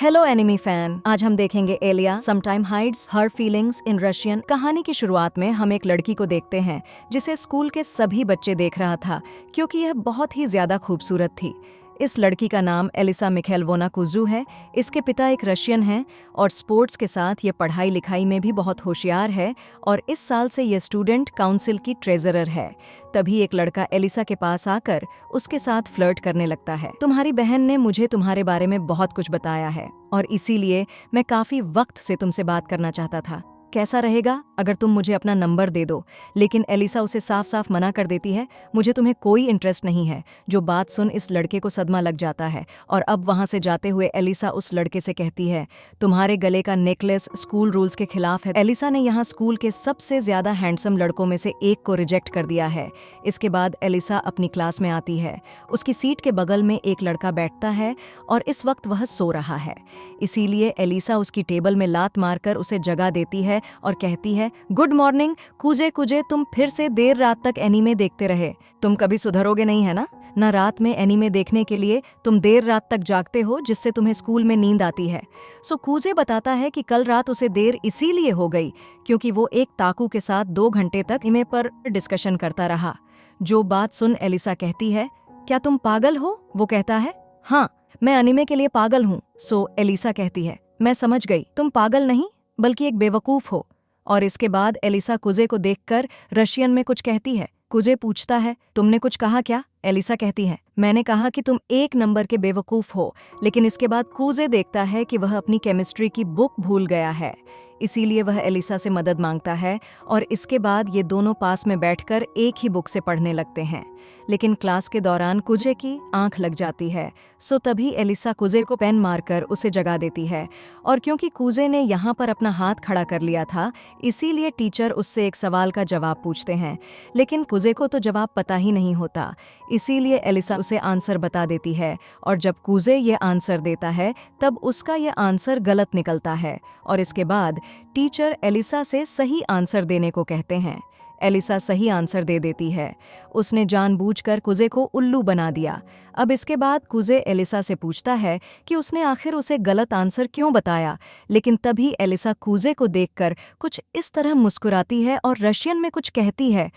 Hello enemy fan, आज हम देखेंगे Alya sometimes hides her feelings in Russian. कहानी की शुरुआत में हम एक लड़की को देखते हैं जिसे स्कूल के सभी बच्चे देख रहा था क्योंकि यह बहुत ही ज्यादा खूबसूरत थी। इस लड़की का नाम एलिसा मिखेलवोना कुजू है। इसके पिता एक रशियन हैं और स्पोर्ट्स के साथ ये पढ़ाई लिखाई में भी बहुत होशियार है और इस साल से ये स्टूडेंट काउंसिल की ट्रेजरर है। तभी एक लड़का एलिसा के पास आकर उसके साथ फ्लर्ट करने लगता है। तुम्हारी बहन ने मुझे तुम्हारे बारे में बहुत कुछ बताया है और इसीलिए मैं काफी वक्त से तुमसे बात करना चाहता था। कैसा रहेगा अगर तुम मुझे अपना नंबर दे दो? लेकिन एलिसा उसे साफ साफ मना कर देती है, मुझे तुम्हें कोई इंटरेस्ट नहीं है। जो बात सुन इस लड़के को सदमा लग जाता है और अब वहां से जाते हुए एलिसा उस लड़के से कहती है, तुम्हारे गले का नेकलेस स्कूल रूल्स के खिलाफ है। एलिसा ने यहाँ स्कूल के सबसे ज्यादा हैंडसम लड़कों में से एक को रिजेक्ट कर दिया है। इसके बाद एलिसा अपनी क्लास में आती है। उसकी सीट के बगल में एक लड़का बैठता है और इस वक्त वह सो रहा है। इसीलिए एलिसा उसकी टेबल में लात मारकर उसे जगा देती है और कहती है, गुड मॉर्निंग कुजे कुजे, तुम फिर से देर रात तक एनीमे देखते रहे। तुम कभी सुधरोगे नहीं है ना रात में एनीमे देखने के लिए तुम देर रात तक जागते हो जिससे तुम्हें स्कूल में नींद आती है। सो कुजे बताता है कि कल रात उसे देर इसीलिए हो गई क्योंकि वो एक ताकू के साथ 2 घंटे तक एनीमे पर डिस्कशन करता रहा। जो बात सुन एलिसा कहती है, क्या तुम पागल हो? वो कहता है, हाँ मैं एनीमे के लिए पागल हूँ। सो एलिसा कहती है, मैं समझ गई, तुम पागल नहीं बल्कि एक बेवकूफ हो। और इसके बाद एलिसा कुजे को देखकर रशियन में कुछ कहती है। कुजे पूछता है, तुमने कुछ कहा क्या? एलिसा कहती है, मैंने कहा कि तुम 1 नंबर के बेवकूफ हो। लेकिन इसके बाद कुजे देखता है कि वह अपनी केमिस्ट्री की बुक भूल गया है। इसीलिए वह एलिसा से मदद मांगता है और इसके बाद ये दोनों पास में बैठकर एक ही बुक से पढ़ने लगते हैं। लेकिन क्लास के दौरान कुजे की आंख लग जाती है। सो तभी एलिसा कुजे को पेन मारकर उसे जगा देती है और क्योंकि कुजे ने यहाँ पर अपना हाथ खड़ा कर लिया था इसीलिए टीचर उससे एक सवाल का जवाब पूछते हैं। लेकिन कुजे को तो जवाब पता ही नहीं होता, इसीलिए एलिसा उसे आंसर बता देती है और जब कुजे ये आंसर देता है तब उसका ये आंसर गलत निकलता है और इसके बाद टीचर एलिसा से सही आंसर देने को कहते हैं। एलिसा सही आंसर दे देती है। उसने जानबूझकर कुजे को उल्लू बना दिया। अब इसके बाद कुजे एलिसा से पूछता है कि उसने आखिर उसे गलत आंसर क्यों बताया। लेकिन तभी एलिसा कुजे को देखकर कुछ इस तरह मुस्कुराती है और रशियन में कुछ कहती है।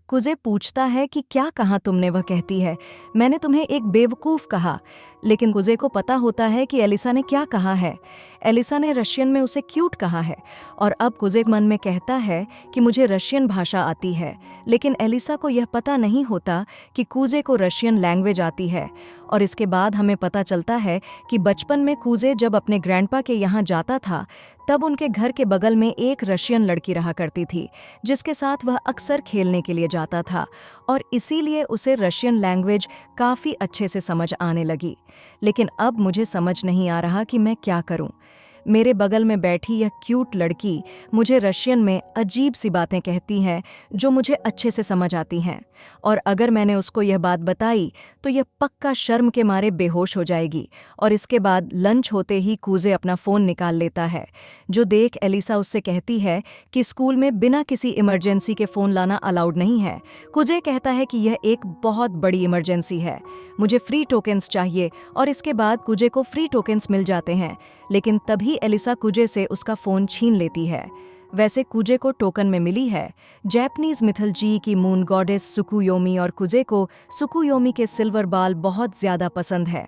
कुजे पूछता है कि क्या कहा तुमने? वह कहती है, मैंने तुम्हें एक बेवकूफ़ कहा। लेकिन कुजे को पता होता है कि एलिसा ने क्या कहा है। एलिसा ने रशियन में उसे क्यूट कहा है और अब कुजे मन में कहता है कि मुझे रशियन भाषा आती है। लेकिन एलिसा को यह पता नहीं होता कि कुजे को रशियन लैंग्वेज आती है। और इसके बाद हमें पता चलता है कि बचपन में कुजे जब अपने ग्रैंडपा के यहाँ जाता था तब उनके घर के बगल में एक रशियन लड़की रहा करती थी जिसके साथ वह अक्सर खेलने के लिए जाता था और इसीलिए उसे रशियन लैंग्वेज काफ़ी अच्छे से समझ आने लगी। लेकिन अब मुझे समझ नहीं आ रहा कि मैं क्या करूं। मेरे बगल में बैठी यह क्यूट लड़की मुझे रशियन में अजीब सी बातें कहती हैं जो मुझे अच्छे से समझ आती हैं और अगर मैंने उसको यह बात बताई तो यह पक्का शर्म के मारे बेहोश हो जाएगी। और इसके बाद लंच होते ही कुजे अपना फ़ोन निकाल लेता है। जो देख एलिसा उससे कहती है कि स्कूल में बिना किसी इमरजेंसी के फ़ोन लाना अलाउड नहीं है। कुजे कहता है कि यह एक बहुत बड़ी इमरजेंसी है, मुझे फ्री टोकन्स चाहिए और इसके बाद कुजे को फ्री टोकन्स मिल जाते हैं। लेकिन तभी एलिसा कुजे से उसका फ़ोन छीन लेती है। वैसे कुजे को टोकन में मिली है जैपनीज मिथोलॉजी की मून गॉडेस सुकुयोमी और कुजे को सुकुयोमी के सिल्वर बाल बहुत ज़्यादा पसंद है।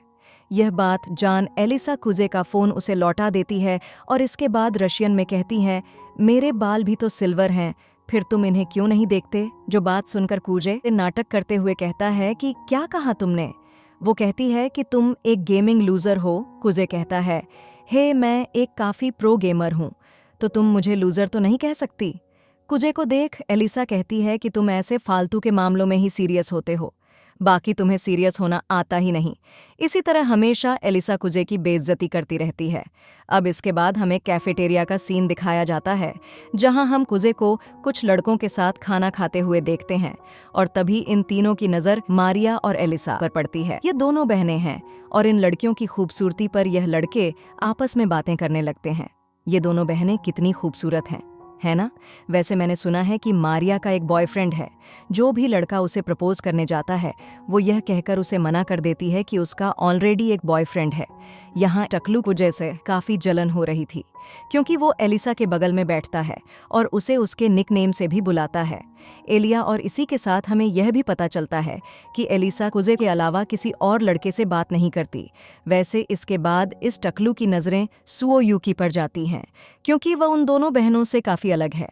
यह बात जान एलिसा कुजे का फ़ोन उसे लौटा देती है और इसके बाद रशियन में कहती है, मेरे बाल भी तो सिल्वर हैं, फिर तुम इन्हें क्यों नहीं देखते? जो बात सुनकर कुजे नाटक करते हुए कहता है कि क्या कहा तुमने? वो कहती है कि तुम एक गेमिंग लूज़र हो। कुजे कहता है, हे मैं एक काफ़ी प्रो गेमर हूँ, तो तुम मुझे लूज़र तो नहीं कह सकती। कुजे को देख एलिसा कहती है कि तुम ऐसे फालतू के मामलों में ही सीरियस होते हो, बाकी तुम्हें सीरियस होना आता ही नहीं। इसी तरह हमेशा एलिसा कुजे की बेइज्जती करती रहती है। अब इसके बाद हमें कैफेटेरिया का सीन दिखाया जाता है जहां हम कुजे को कुछ लड़कों के साथ खाना खाते हुए देखते हैं और तभी इन तीनों की नज़र मारिया और एलिसा पर पड़ती है। ये दोनों बहनें हैं और इन लड़कियों की खूबसूरती पर यह लड़के आपस में बातें करने लगते हैं। ये दोनों बहनें कितनी खूबसूरत हैं, है ना? वैसे मैंने सुना है कि मारिया का एक बॉयफ्रेंड है। जो भी लड़का उसे प्रपोज करने जाता है वो यह कहकर उसे मना कर देती है कि उसका ऑलरेडी एक बॉयफ्रेंड है। यहाँ टकलू को जैसे काफी जलन हो रही थी, क्योंकि वो एलिसा के बगल में बैठता है और उसे उसके निकनेम से भी बुलाता है, एलिया। और इसी के साथ हमें यह भी पता चलता है कि एलिसा कुजे के अलावा किसी और लड़के से बात नहीं करती। वैसे इसके बाद इस टकलू की नज़रें सुओ यूकी पर जाती हैं, क्योंकि वह उन दोनों बहनों से काफ़ी अलग है।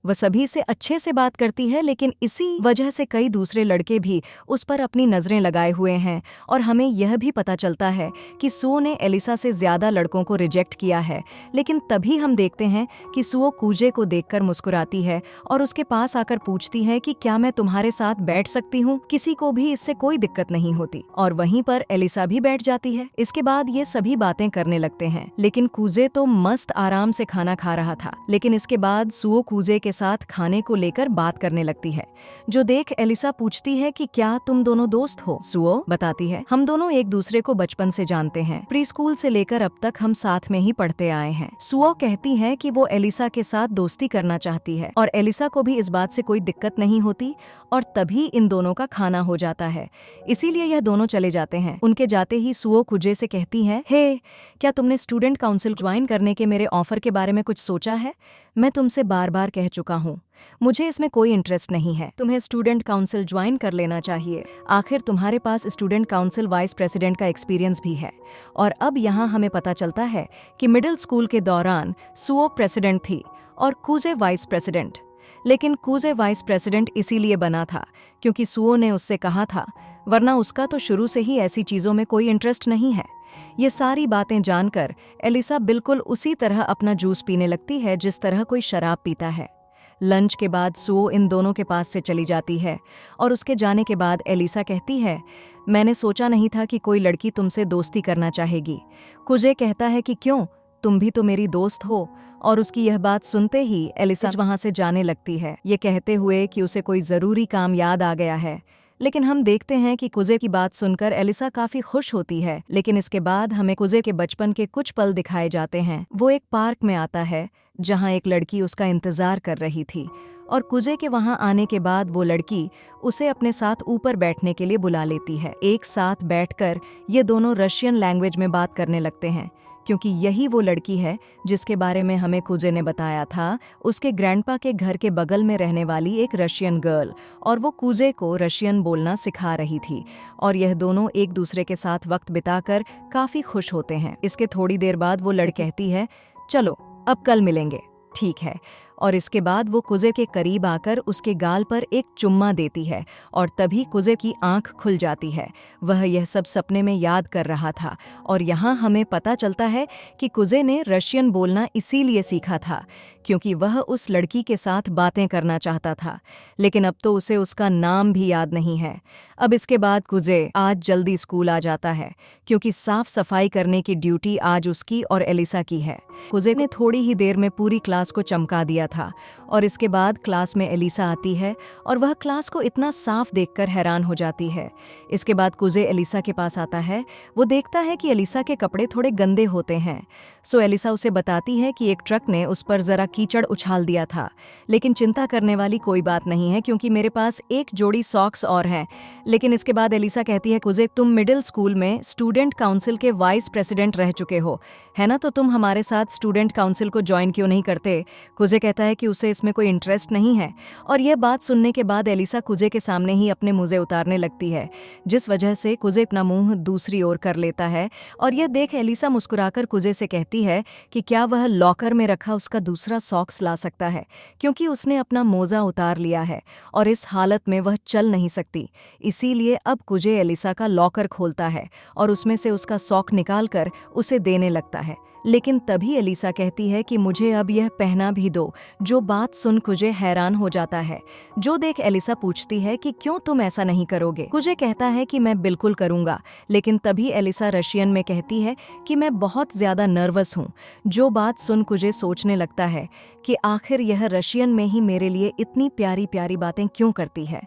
वह सभी से अच्छे से बात करती है, लेकिन इसी वजह से कई दूसरे लड़के भी उस पर अपनी नज़रें लगाए हुए हैं। और हमें यह भी पता चलता है कि सुओ ने एलिसा से ज़्यादा लड़कों को रिजेक्ट किया है। लेकिन तभी हम देखते हैं कि सुओ कुजे को देखकर मुस्कुराती है और उसके पास आकर पूछती है कि क्या मैं तुम्हारे साथ बैठ सकती हूँ। किसी को भी इससे कोई दिक्कत नहीं होती और वहीं पर एलिसा भी बैठ जाती है। इसके बाद ये सभी बातें करने लगते हैं, लेकिन कुजे तो मस्त आराम से खाना खा रहा था। लेकिन इसके बाद सुओ कुजे के साथ खाने को लेकर बात करने लगती है, जो देख एलिसा पूछती है कि क्या तुम दोनों दोस्त हो। सुओ बताती है, हम दोनों एक दूसरे को बचपन से जानते हैं, प्री स्कूल से लेकर अब तक हम साथ में ही पढ़ते आए हैं। सुओ कहती है कि वो एलिसा के साथ दोस्ती करना चाहती है और एलिसा को भी इस बात से कोई दिक्कत नहीं होती। और तभी इन दोनों का खाना हो जाता है, इसीलिए यह दोनों चले जाते हैं। उनके जाते ही सुओ कुजे से कहती है, हे, क्या तुमने स्टूडेंट काउंसिल ज्वाइन करने के मेरे ऑफर के बारे में कुछ सोचा है? मैं तुमसे बार बार कह चुका हूँ, मुझे इसमें कोई इंटरेस्ट नहीं है। तुम्हें स्टूडेंट काउंसिल ज्वाइन कर लेना चाहिए, आखिर तुम्हारे पास स्टूडेंट काउंसिल वाइस प्रेसिडेंट का एक्सपीरियंस भी है। और अब यहाँ हमें पता चलता है कि मिडिल स्कूल के दौरान सुओ प्रेसिडेंट थी और कुजे वाइस प्रेसिडेंट। लेकिन कुजे वाइस प्रेसिडेंट इसीलिए बना था क्योंकि सुओ ने उससे कहा था, वरना उसका तो शुरू से ही ऐसी चीज़ों में कोई इंटरेस्ट नहीं है। ये सारी बातें जानकर एलिसा बिल्कुल उसी तरह अपना जूस पीने लगती है जिस तरह कोई शराब पीता है। लंच के बाद सुओ इन दोनों के पास से चली जाती है और उसके जाने के बाद एलिसा कहती है, मैंने सोचा नहीं था कि कोई लड़की तुमसे दोस्ती करना चाहेगी। कुजे कहता है कि क्यों, तुम भी तो मेरी दोस्त हो। और उसकी यह बात सुनते ही एलिसा वहां से जाने लगती है, ये कहते हुए कि उसे कोई ज़रूरी काम याद आ गया है। लेकिन हम देखते हैं कि कुजे की बात सुनकर एलिसा काफी खुश होती है। लेकिन इसके बाद हमें कुजे के बचपन के कुछ पल दिखाए जाते हैं। वो एक पार्क में आता है जहां एक लड़की उसका इंतजार कर रही थी और कुजे के वहां आने के बाद वो लड़की उसे अपने साथ ऊपर बैठने के लिए बुला लेती है। एक साथ बैठकर ये दोनों रशियन लैंग्वेज में बात करने लगते हैं, क्योंकि यही वो लड़की है जिसके बारे में हमें कुजे ने बताया था, उसके ग्रैंडपा के घर के बगल में रहने वाली एक रशियन गर्ल, और वो कुजे को रशियन बोलना सिखा रही थी। और यह दोनों एक दूसरे के साथ वक्त बिताकर काफ़ी खुश होते हैं। इसके थोड़ी देर बाद वो लड़की कहती है, चलो अब कल मिलेंगे। ठीक है। और इसके बाद वो कुजे के करीब आकर उसके गाल पर एक चुम्मा देती है और तभी कुजे की आंख खुल जाती है। वह यह सब सपने में याद कर रहा था और यहाँ हमें पता चलता है कि कुजे ने रशियन बोलना इसीलिए सीखा था क्योंकि वह उस लड़की के साथ बातें करना चाहता था, लेकिन अब तो उसे उसका नाम भी याद नहीं है। अब इसके बाद कुजे आज जल्दी स्कूल आ जाता है क्योंकि साफ सफाई करने की ड्यूटी आज उसकी और एलिसा की है। कुजे ने थोड़ी ही देर में पूरी क्लास को चमका दिया था और इसके बाद क्लास में एलिसा आती है और वह क्लास को इतना साफ देखकर हैरान हो जाती है। इसके बाद कुजे एलिसा के पास आता है। वो देखता है कि एलिसा के कपड़े थोड़े गंदे होते हैं, सो एलिसा उसे बताती है कि एक ट्रक ने उस पर जरा कीचड़ उछाल दिया था, लेकिन चिंता करने वाली कोई बात नहीं है क्योंकि मेरे पास एक जोड़ी सॉक्स और हैं। लेकिन इसके बाद एलिसा कहती है, कुजे तुम मिडिल स्कूल में स्टूडेंट काउंसिल के वाइस प्रेसिडेंट रह चुके हो, है ना, तो तुम हमारे साथ स्टूडेंट काउंसिल को ज्वाइन क्यों नहीं करते। कुजे कहता है कि उसे इसमें कोई इंटरेस्ट नहीं है और यह बात सुनने के बाद एलिसा कुजे के सामने ही अपने मुझे उतारने लगती है, जिस वजह से कुजे अपना मुंह दूसरी ओर कर लेता है। और यह देख एलिसा मुस्कुराकर कुजे से कहती है कि क्या वह लॉकर में रखा उसका दूसरा सॉक्स ला सकता है, क्योंकि उसने अपना मोजा उतार लिया है और इस हालत में वह चल नहीं सकती। इसीलिए अब कुजे एलिसा का लॉकर खोलता है और उसमें से उसका सॉक निकालकर उसे देने लगता है। लेकिन तभी एलिसा कहती है कि मुझे अब यह पहना भी दो, जो बात सुन कुजे हैरान हो जाता है। जो देख एलिसा पूछती है कि क्यों तुम ऐसा नहीं करोगे। कुजे कहता है कि मैं बिल्कुल करूंगा, लेकिन तभी एलिसा रशियन में कहती है कि मैं बहुत ज्यादा नर्वस हूँ। जो बात सुन कुजे सोचने लगता है कि आखिर यह रशियन में ही मेरे लिए इतनी प्यारी प्यारी बातें क्यों करती है।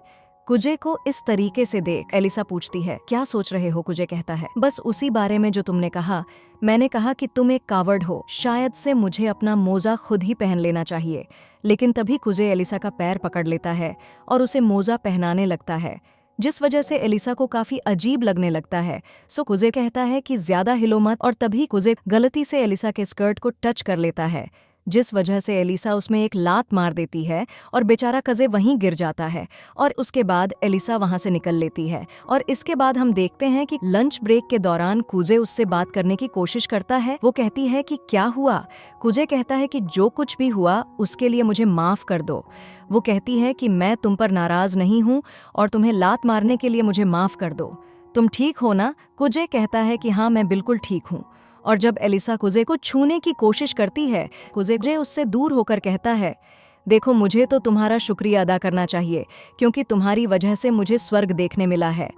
कुजे को इस तरीके से देख एलिसा पूछती है, क्या सोच रहे हो। कुजे कहता है, बस उसी बारे में जो तुमने कहा। मैंने कहा कि तुम एक कावर्ड हो, शायद से मुझे अपना मोजा खुद ही पहन लेना चाहिए। लेकिन तभी कुजे एलिसा का पैर पकड़ लेता है और उसे मोजा पहनाने लगता है। जिस वजह से एलिसा को काफी अजीब लगने लगता है। सो कुजे कहता है कि ज्यादा हिलो मत, और तभी कुजे गलती से एलिसा के स्कर्ट को टच कर लेता है, जिस वजह से एलिसा उसमें एक लात मार देती है और बेचारा कजे वहीं गिर जाता है। और उसके बाद एलिसा वहां से निकल लेती है। और इसके बाद हम देखते हैं कि लंच ब्रेक के दौरान कुजे उससे बात करने की कोशिश करता है। वो कहती है कि क्या हुआ। कुजे कहता है कि जो कुछ भी हुआ उसके लिए मुझे माफ कर दो। वो कहती है कि मैं तुम पर नाराज नहीं हूँ और तुम्हें लात मारने के लिए मुझे माफ कर दो। तुम ठीक हो ना। कुजे कहता है कि हाँ, मैं बिल्कुल ठीक हूँ। और जब एलिसा कुजे को छूने की कोशिश करती है, कुजे उससे दूर होकर कहता है, देखो, मुझे तो तुम्हारा शुक्रिया अदा करना चाहिए क्योंकि तुम्हारी वजह से मुझे स्वर्ग देखने मिला है।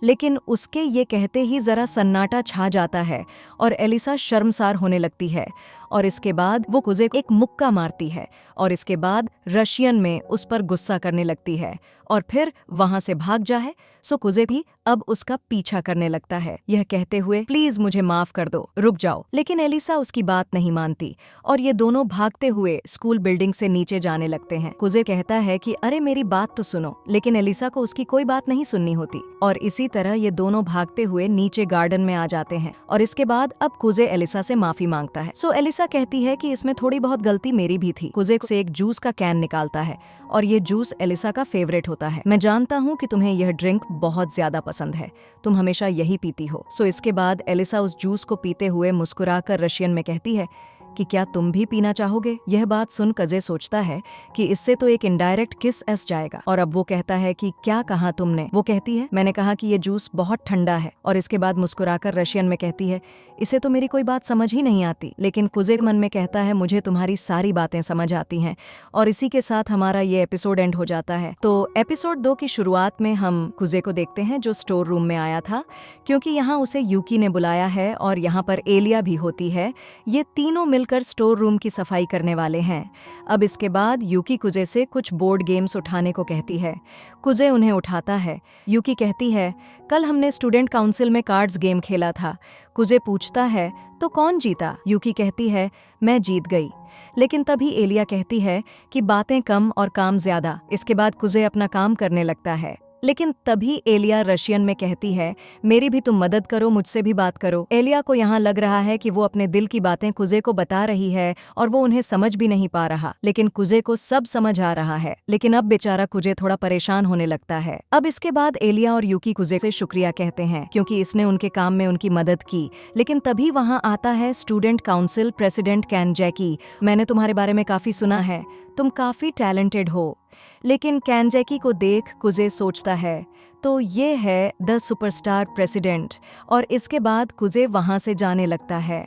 लेकिन उसके ये कहते ही जरा सन्नाटा छा जाता है और एलिसा शर्मसार होने लगती है। और इसके बाद वो कुजे को एक मुक्का मारती है और इसके बाद रशियन में उस पर गुस्सा करने लगती है और फिर वहां से भाग जाए। सो कुजे भी अब उसका पीछा करने लगता है, यह कहते हुए, प्लीज मुझे माफ कर दो, रुक जाओ। लेकिन एलिसा उसकी बात नहीं मानती और ये दोनों भागते हुए स्कूल बिल्डिंग से नीचे जाने लगते हैं। कुजे कहता है कि अरे मेरी बात तो सुनो, लेकिन एलिसा को उसकी कोई बात नहीं सुननी होती। और इसी तरह ये दोनों भागते हुए नीचे गार्डन में आ जाते हैं। और इसके बाद अब कुजे एलिसा से माफी मांगता है। सो एलिसा कहती है कि इसमें थोड़ी बहुत गलती मेरी भी थी। कुजे से एक जूस का कैन निकालता है और ये जूस एलिसा का फेवरेट होता है। मैं जानता हूँ कि तुम्हें यह ड्रिंक बहुत ज्यादा पसंद है, तुम हमेशा यही पीती हो। सो इसके बाद एलिसा उस जूस को पीते हुए मुस्कुराकर रशियन में कहती है कि क्या तुम भी पीना चाहोगे। यह बात सुन कजे सोचता है कि इससे तो एक इनडायरेक्ट किस एस जाएगा। और अब वो कहता है कि क्या कहा तुमने। वो कहती है, मैंने कहा कि ये जूस बहुत ठंडा है। और इसके बाद मुस्कुराकर रशियन में कहती है, इसे तो मेरी कोई बात समझ ही नहीं आती। लेकिन कुजे मन में कहता है, मुझे तुम्हारी सारी बातें समझ आती हैं। और इसी के साथ हमारा ये एपिसोड एंड हो जाता है। तो एपिसोड 2 की शुरुआत में हम कुजे को देखते हैं जो स्टोर रूम में आया था, क्योंकि यहाँ उसे यूकी ने बुलाया है और यहाँ पर एलिया भी होती है। ये तीनों मिलकर स्टोर रूम की सफाई करने वाले हैं। अब इसके बाद यूकी कुजे से कुछ बोर्ड गेम्स उठाने को कहती है। कुजे उन्हें उठाता है। यूकी कहती है, कल हमने स्टूडेंट काउंसिल में कार्ड्स गेम खेला था। कुजे पूछता है, तो कौन जीता। यूकी कहती है, मैं जीत गई। लेकिन तभी एलिया कहती है कि बातें कम और काम ज्यादा। इसके बाद कुजे अपना काम करने लगता है। लेकिन तभी एलिया रशियन में कहती है, मेरी भी तुम मदद करो, मुझसे भी बात करो। एलिया को यहाँ लग रहा है कि वो अपने दिल की बातें कुजे को बता रही है और वो उन्हें समझ भी नहीं पा रहा, लेकिन कुजे को सब समझ आ रहा है। लेकिन अब बेचारा कुजे थोड़ा परेशान होने लगता है। अब इसके बाद एलिया और यूकी कुजे से शुक्रिया कहते हैं क्योंकि इसने उनके काम में उनकी मदद की। लेकिन तभी वहाँ आता है स्टूडेंट काउंसिल प्रेसिडेंट कैनजैकी। मैंने तुम्हारे बारे में काफी सुना है, तुम काफी टैलेंटेड हो। लेकिन कैनजैकी को देख कुजे सोचता है, तो ये है द सुपरस्टार प्रेसिडेंट। और इसके बाद कुजे वहां से जाने लगता है।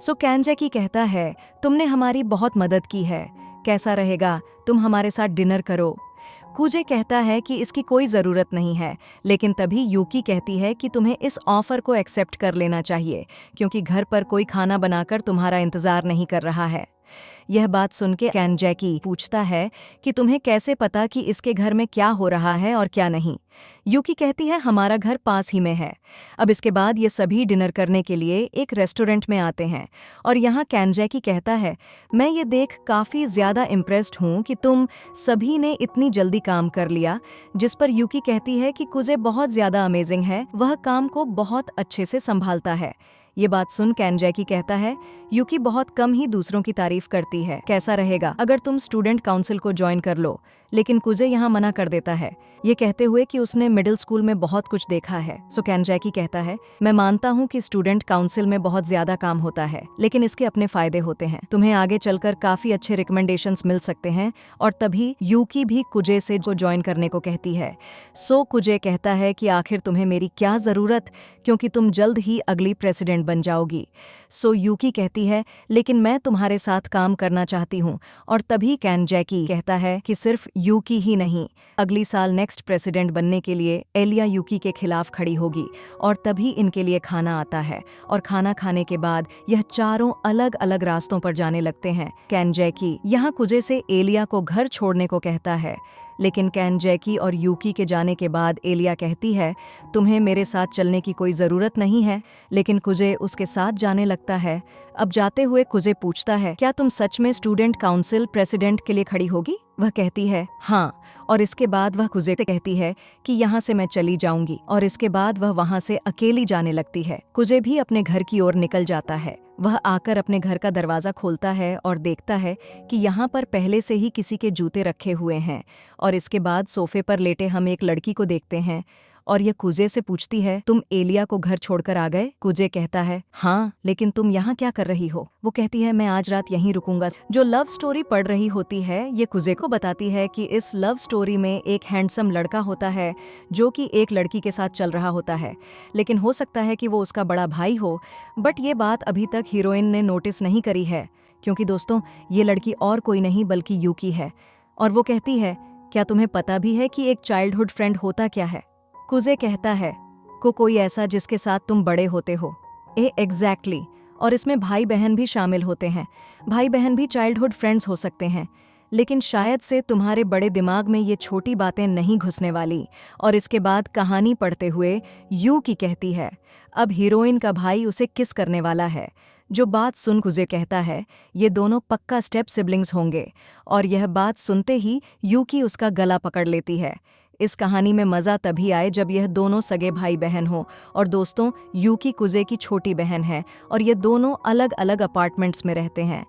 सो कैनजैकी कहता है, तुमने हमारी बहुत मदद की है, कैसा रहेगा तुम हमारे साथ डिनर करो। कुजे कहता है कि इसकी कोई ज़रूरत नहीं है। लेकिन तभी यूकी कहती है कि तुम्हें इस ऑफर को एक्सेप्ट कर लेना चाहिए क्योंकि घर पर कोई खाना बनाकर तुम्हारा इंतज़ार नहीं कर रहा है। यह बात सुन के कैनजैकी पूछता है कि तुम्हें कैसे पता कि इसके घर में क्या हो रहा है और क्या नहीं। यूकी कहती है, हमारा घर पास ही में है। अब इसके बाद ये सभी डिनर करने के लिए एक रेस्टोरेंट में आते हैं और यहाँ कैनजैकी कहता है, मैं ये देख काफ़ी ज़्यादा इम्प्रेस्ड हूँ कि तुम सभी ने इतनी जल्दी काम कर लिया। जिस पर यूकी कहती है कि कुजे बहुत ज़्यादा अमेजिंग है, वह काम को बहुत अच्छे से संभालता है। ये बात सुन कैनजैकी कहता है, यूकी बहुत कम ही दूसरों की तारीफ करती है, कैसा रहेगा अगर तुम स्टूडेंट काउंसिल को ज्वाइन कर लो। लेकिन कुजे यहाँ मना कर देता है, ये कहते हुए कि उसने मिडिल स्कूल में बहुत कुछ देखा है। सो कैनजैकी कहता है, मैं मानता हूँ कि स्टूडेंट काउंसिल में बहुत ज्यादा काम होता है, लेकिन इसके अपने फायदे होते हैं। तुम्हें आगे चलकर काफी अच्छे रिकमेंडेशंस मिल सकते हैं। और तभी यूकी भी कुजे से जो ज्वाइन करने को कहती है। सो कुजे कहता है कि आखिर तुम्हें मेरी क्या जरूरत, क्योंकि तुम जल्द ही अगली प्रेसिडेंट बन जाओगी। सो यूकी कहती है, लेकिन मैं तुम्हारे साथ काम करना चाहती हूँ। और तभी कैनजैकी कहता है कि सिर्फ यूकी ही नहीं, अगली साल नेक्स्ट प्रेसिडेंट बनने के लिए एलिया यूकी के खिलाफ खड़ी होगी। और तभी इनके लिए खाना आता है और खाना खाने के बाद यह चारों अलग अलग रास्तों पर जाने लगते हैं। कैनजैकी यहाँ कुजे से एलिया को घर छोड़ने को कहता है, लेकिन कैनजैकी और यूकी के जाने के बाद एलिया कहती है, तुम्हें मेरे साथ चलने की कोई ज़रूरत नहीं है। लेकिन कुजे उसके साथ जाने लगता है। अब जाते हुए कुजे पूछता है, क्या तुम सच में स्टूडेंट काउंसिल प्रेसिडेंट के लिए खड़ी होगी। वह कहती है हाँ, और इसके बाद वह कुजे से कहती है कि यहाँ से मैं चली जाऊंगी, और इसके बाद वह वहाँ से अकेली जाने लगती है। कुजे भी अपने घर की ओर निकल जाता है। वह आकर अपने घर का दरवाज़ा खोलता है और देखता है कि यहाँ पर पहले से ही किसी के जूते रखे हुए हैं, और इसके बाद सोफे पर लेटे हम एक लड़की को देखते हैं, और यह कुजे से पूछती है, तुम एलिया को घर छोड़कर आ गए? कुजे कहता है हाँ, लेकिन तुम यहाँ क्या कर रही हो? वो कहती है मैं आज रात यहीं रुकूंगा। जो लव स्टोरी पढ़ रही होती है ये कुजे को बताती है कि इस लव स्टोरी में एक हैंडसम लड़का होता है जो कि एक लड़की के साथ चल रहा होता है, लेकिन हो सकता है कि वो उसका बड़ा भाई हो। बट ये बात अभी तक हीरोइन ने नोटिस नहीं करी है, क्योंकि दोस्तों ये लड़की और कोई नहीं बल्कि यूकी है। और वो कहती है क्या तुम्हें पता भी है कि एक चाइल्डहुड फ्रेंड होता क्या है? कुजे कहता है कोई ऐसा जिसके साथ तुम बड़े होते हो। एग्जैक्टली, और इसमें भाई बहन भी शामिल होते हैं। भाई बहन भी चाइल्डहुड फ्रेंड्स हो सकते हैं, लेकिन शायद से तुम्हारे बड़े दिमाग में ये छोटी बातें नहीं घुसने वाली। और इसके बाद कहानी पढ़ते हुए यूकी कहती है अब हीरोइन का भाई उसे किस करने वाला है। जो बात सुन कुजे कहता है ये दोनों पक्का स्टेप सिबलिंग्स होंगे, और यह बात सुनते ही यूकी उसका गला पकड़ लेती है। इस कहानी में मज़ा तभी आए जब यह दोनों सगे भाई बहन हो। और दोस्तों यूकी कुजे की छोटी बहन है, और ये दोनों अलग अलग अपार्टमेंट्स में रहते हैं।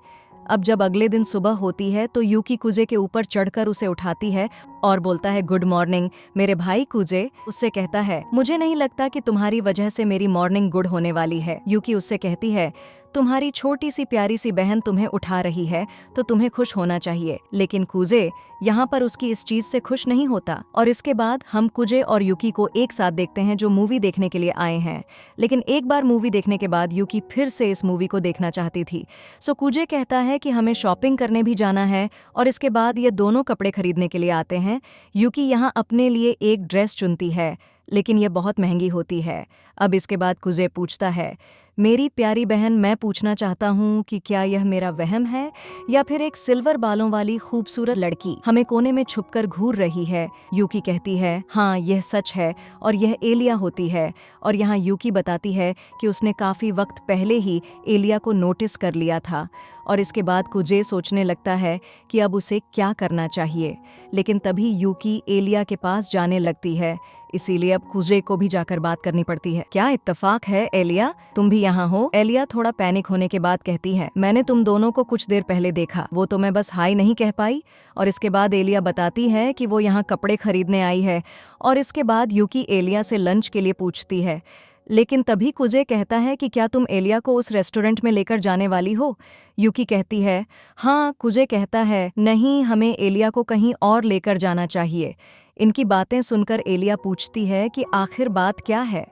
अब जब अगले दिन सुबह होती है तो यूकी कुजे के ऊपर चढ़कर उसे उठाती है और बोलता है गुड मॉर्निंग मेरे भाई कुजे। उससे कहता है मुझे नहीं लगता कि तुम्हारी वजह से मेरी मॉर्निंग गुड होने वाली है। यूकी उससे कहती है तुम्हारी छोटी सी प्यारी सी बहन तुम्हें उठा रही है तो तुम्हें खुश होना चाहिए। लेकिन कुजे यहाँ पर उसकी इस चीज से खुश नहीं होता। और इसके बाद हम कुजे और यूकी को एक साथ देखते हैं जो मूवी देखने के लिए आए हैं। लेकिन एक बार मूवी देखने के बाद यूकी फिर से इस मूवी को देखना चाहती थी। सो कुजे कहता है कि हमें शॉपिंग करने भी जाना है, और इसके बाद ये दोनों कपड़े खरीदने के लिए आते हैं। यूकी यहाँ अपने लिए एक ड्रेस चुनती है, लेकिन यह बहुत महंगी होती है। अब इसके बाद कुजे पूछता है मेरी प्यारी बहन मैं पूछना चाहता हूँ कि क्या यह मेरा वहम है या फिर एक सिल्वर बालों वाली खूबसूरत लड़की हमें कोने में छुपकर घूर रही है। यूकी कहती है हाँ यह सच है और यह एलिया होती है। और यहाँ यूकी बताती है कि उसने काफ़ी वक्त पहले ही एलिया को नोटिस कर लिया था। और इसके बाद कुजे सोचने लगता है कि अब उसे क्या करना चाहिए, लेकिन तभी यूकी एलिया के पास जाने लगती है। इसीलिए अब कुजे को भी जाकर बात करनी पड़ती है। क्या इत्तेफाक है एलिया, तुम भी यहाँ हो? एलिया थोड़ा पैनिक होने के बाद कहती है मैंने तुम दोनों को कुछ देर पहले देखा, वो तो मैं बस हाई नहीं कह पाई। और इसके बाद एलिया बताती है कि वो यहाँ कपड़े खरीदने आई है। और इसके बाद यूकी एलिया से लंच के लिए पूछती है, लेकिन तभी कुजे कहता है कि क्या तुम एलिया को उस रेस्टोरेंट में लेकर जाने वाली हो? यूकी कहती है हाँ। कुजे कहता है नहीं, हमें एलिया को कहीं और लेकर जाना चाहिए। इनकी बातें सुनकर एलिया पूछती है कि आखिर बात क्या है।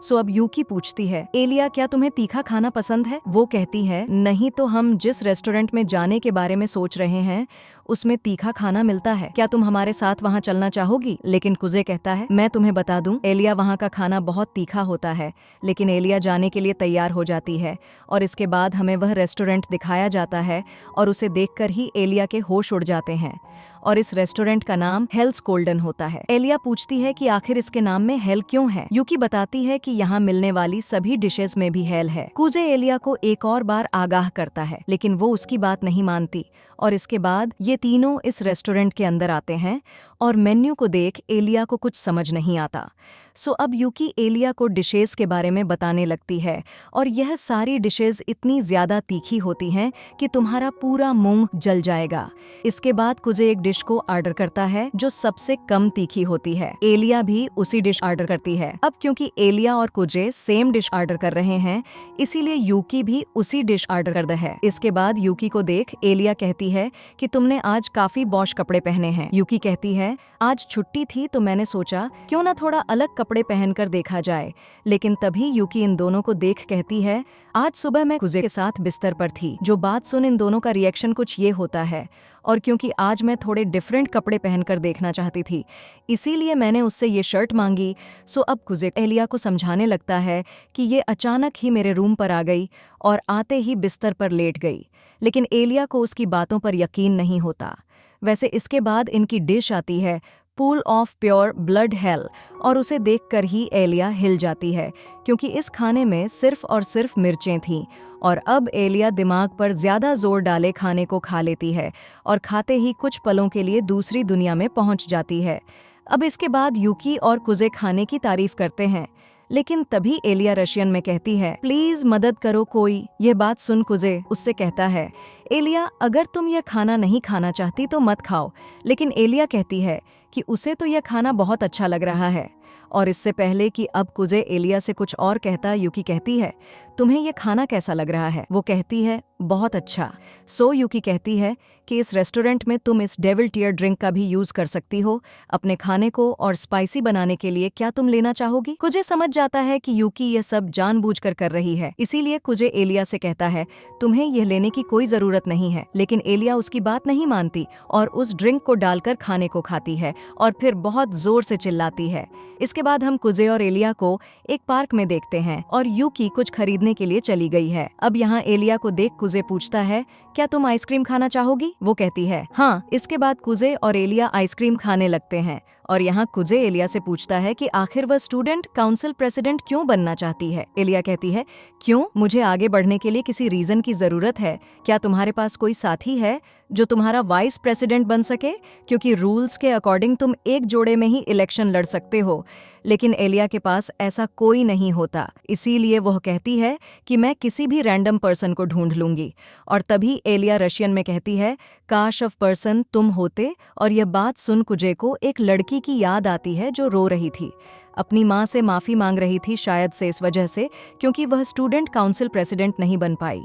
सो अब यूकी पूछती है एलिया क्या तुम्हें तीखा खाना पसंद है? वो कहती है नहीं, तो हम जिस रेस्टोरेंट में जाने के बारे में सोच रहे हैं उसमें तीखा खाना मिलता है, क्या तुम हमारे साथ वहाँ चलना चाहोगी? लेकिन कुजे कहता है मैं तुम्हें बता दूं एलिया वहाँ का खाना बहुत तीखा होता है। लेकिन एलिया जाने के लिए तैयार हो जाती है, और इसके बाद हमें वह रेस्टोरेंट दिखाया जाता है और उसे देखकर ही एलिया के होश उड़ जाते हैं। और इस रेस्टोरेंट का नाम हेल्स कोल्डन होता है। एलिया पूछती है कि आखिर इसके नाम में हेल क्यों है? यूकी बताती है कि यहाँ मिलने वाली सभी डिशेस में भी हेल है। कुजे एलिया को एक और बार आगाह करता है, लेकिन वो उसकी बात नहीं मानती। और इसके बाद ये तीनों इस रेस्टोरेंट के अंदर आते हैं, और मेन्यू को देख एलिया को कुछ समझ नहीं आता। सो अब यूकी एलिया को डिशेस के बारे में बताने लगती है, और यह सारी डिशेस इतनी ज्यादा तीखी होती हैं कि तुम्हारा पूरा मुंह जल जाएगा। इसके बाद कुजे एक डिश को ऑर्डर करता है जो सबसे कम तीखी होती है। एलिया भी उसी डिश ऑर्डर करती है। अब क्योंकि एलिया और कुजे सेम डिश ऑर्डर कर रहे हैं, इसीलिए यूकी भी उसी डिश ऑर्डर कर है। इसके बाद यूकी को देख एलिया कहती है कि तुमने आज काफी बॉश कपड़े पहने हैं। यूकी कहती है आज छुट्टी थी तो मैंने सोचा क्यों ना थोड़ा अलग कपड़े पहनकर देखा जाए। लेकिन तभी यूकी इन दोनों को देख कहती है आज सुबह मैं कुजे के साथ बिस्तर पर थी। जो बात सुन इन दोनों का रिएक्शन कुछ ये होता है, और क्योंकि आज मैं थोड़े डिफरेंट कपड़े पहनकर देखना चाहती थी इसीलिए मैंने उससे ये शर्ट मांगी। सो अब कुजे एलिया को समझाने लगता है कि ये अचानक ही मेरे रूम पर आ गई और आते ही बिस्तर पर लेट गई। लेकिन एलिया को उसकी बातों पर यकीन नहीं होता। वैसे इसके बाद इनकी डिश आती है pool of pure blood hello, और उसे देखकर ही एलिया हिल जाती है क्योंकि इस खाने में सिर्फ और सिर्फ मिर्चें थीं। और अब एलिया दिमाग पर ज्यादा जोर डाले खाने को खा लेती है और खाते ही कुछ पलों के लिए दूसरी दुनिया में पहुंच जाती है। अब इसके बाद यूकी और कुजे खाने की तारीफ करते हैं, लेकिन तभी एलिया रशियन में कहती है, प्लीज मदद करो कोई। यह बात सुन कुजे उससे कहता है, एलिया अगर तुम यह खाना नहीं खाना चाहती तो मत खाओ। लेकिन एलिया कहती है कि उसे तो यह खाना बहुत अच्छा लग रहा है। और इससे पहले कि अब कुजे एलिया से कुछ और कहता, यूकी कहती है, तुम्हें यह खाना कैसा लग रहा है? वो कहती है, बहुत अच्छा। सो यूकी कहती है कि इस रेस्टोरेंट में तुम इस डेविल टीयर ड्रिंक का भी यूज कर सकती हो अपने खाने को और स्पाइसी बनाने के लिए। क्या तुम लेना चाहोगी? कुजे समझ जाता है कि यूकी यह सब जानबूझकर कर रही है, इसीलिए कुजे एलिया से कहता है, तुम्हें यह लेने की कोई जरूरत नहीं है। लेकिन एलिया उसकी बात नहीं मानती और उस ड्रिंक को डालकर खाने को खाती है और फिर बहुत जोर से चिल्लाती है। इसके बाद हम कुजे और एलिया को एक पार्क में देखते हैं और यूकी कुछ खरीदने के लिए चली गई है। अब यहाँ एलिया को देख कुजे पूछता है, क्या तुम आइसक्रीम खाना चाहोगी? वो कहती है, हाँ। इसके बाद कुजे और एलिया आइसक्रीम खाने लगते हैं और यहाँ कुजे एलिया से पूछता है कि आखिर वह स्टूडेंट काउंसिल प्रेसिडेंट क्यों बनना चाहती है। एलिया कहती है, क्यों? मुझे आगे बढ़ने के लिए किसी रीजन की जरूरत है। क्या तुम्हारे पास कोई साथी है जो तुम्हारा वाइस प्रेसिडेंट बन सके? क्योंकि रूल्स के अकॉर्डिंग तुम एक जोड़े में ही इलेक्शन लड़ सकते हो। लेकिन एलिया के पास ऐसा कोई नहीं होता, इसीलिए वह कहती है कि मैं किसी भी रैंडम पर्सन को ढूंढ लूंगी। और तभी एलिया रशियन में कहती है, काश ऑफ पर्सन तुम होते। और यह बात सुन कुजे को एक लड़की की याद आती है जो रो रही थी, अपनी माँ से माफ़ी मांग रही थी, शायद से इस वजह से क्योंकि वह स्टूडेंट काउंसिल प्रेसिडेंट नहीं बन पाई।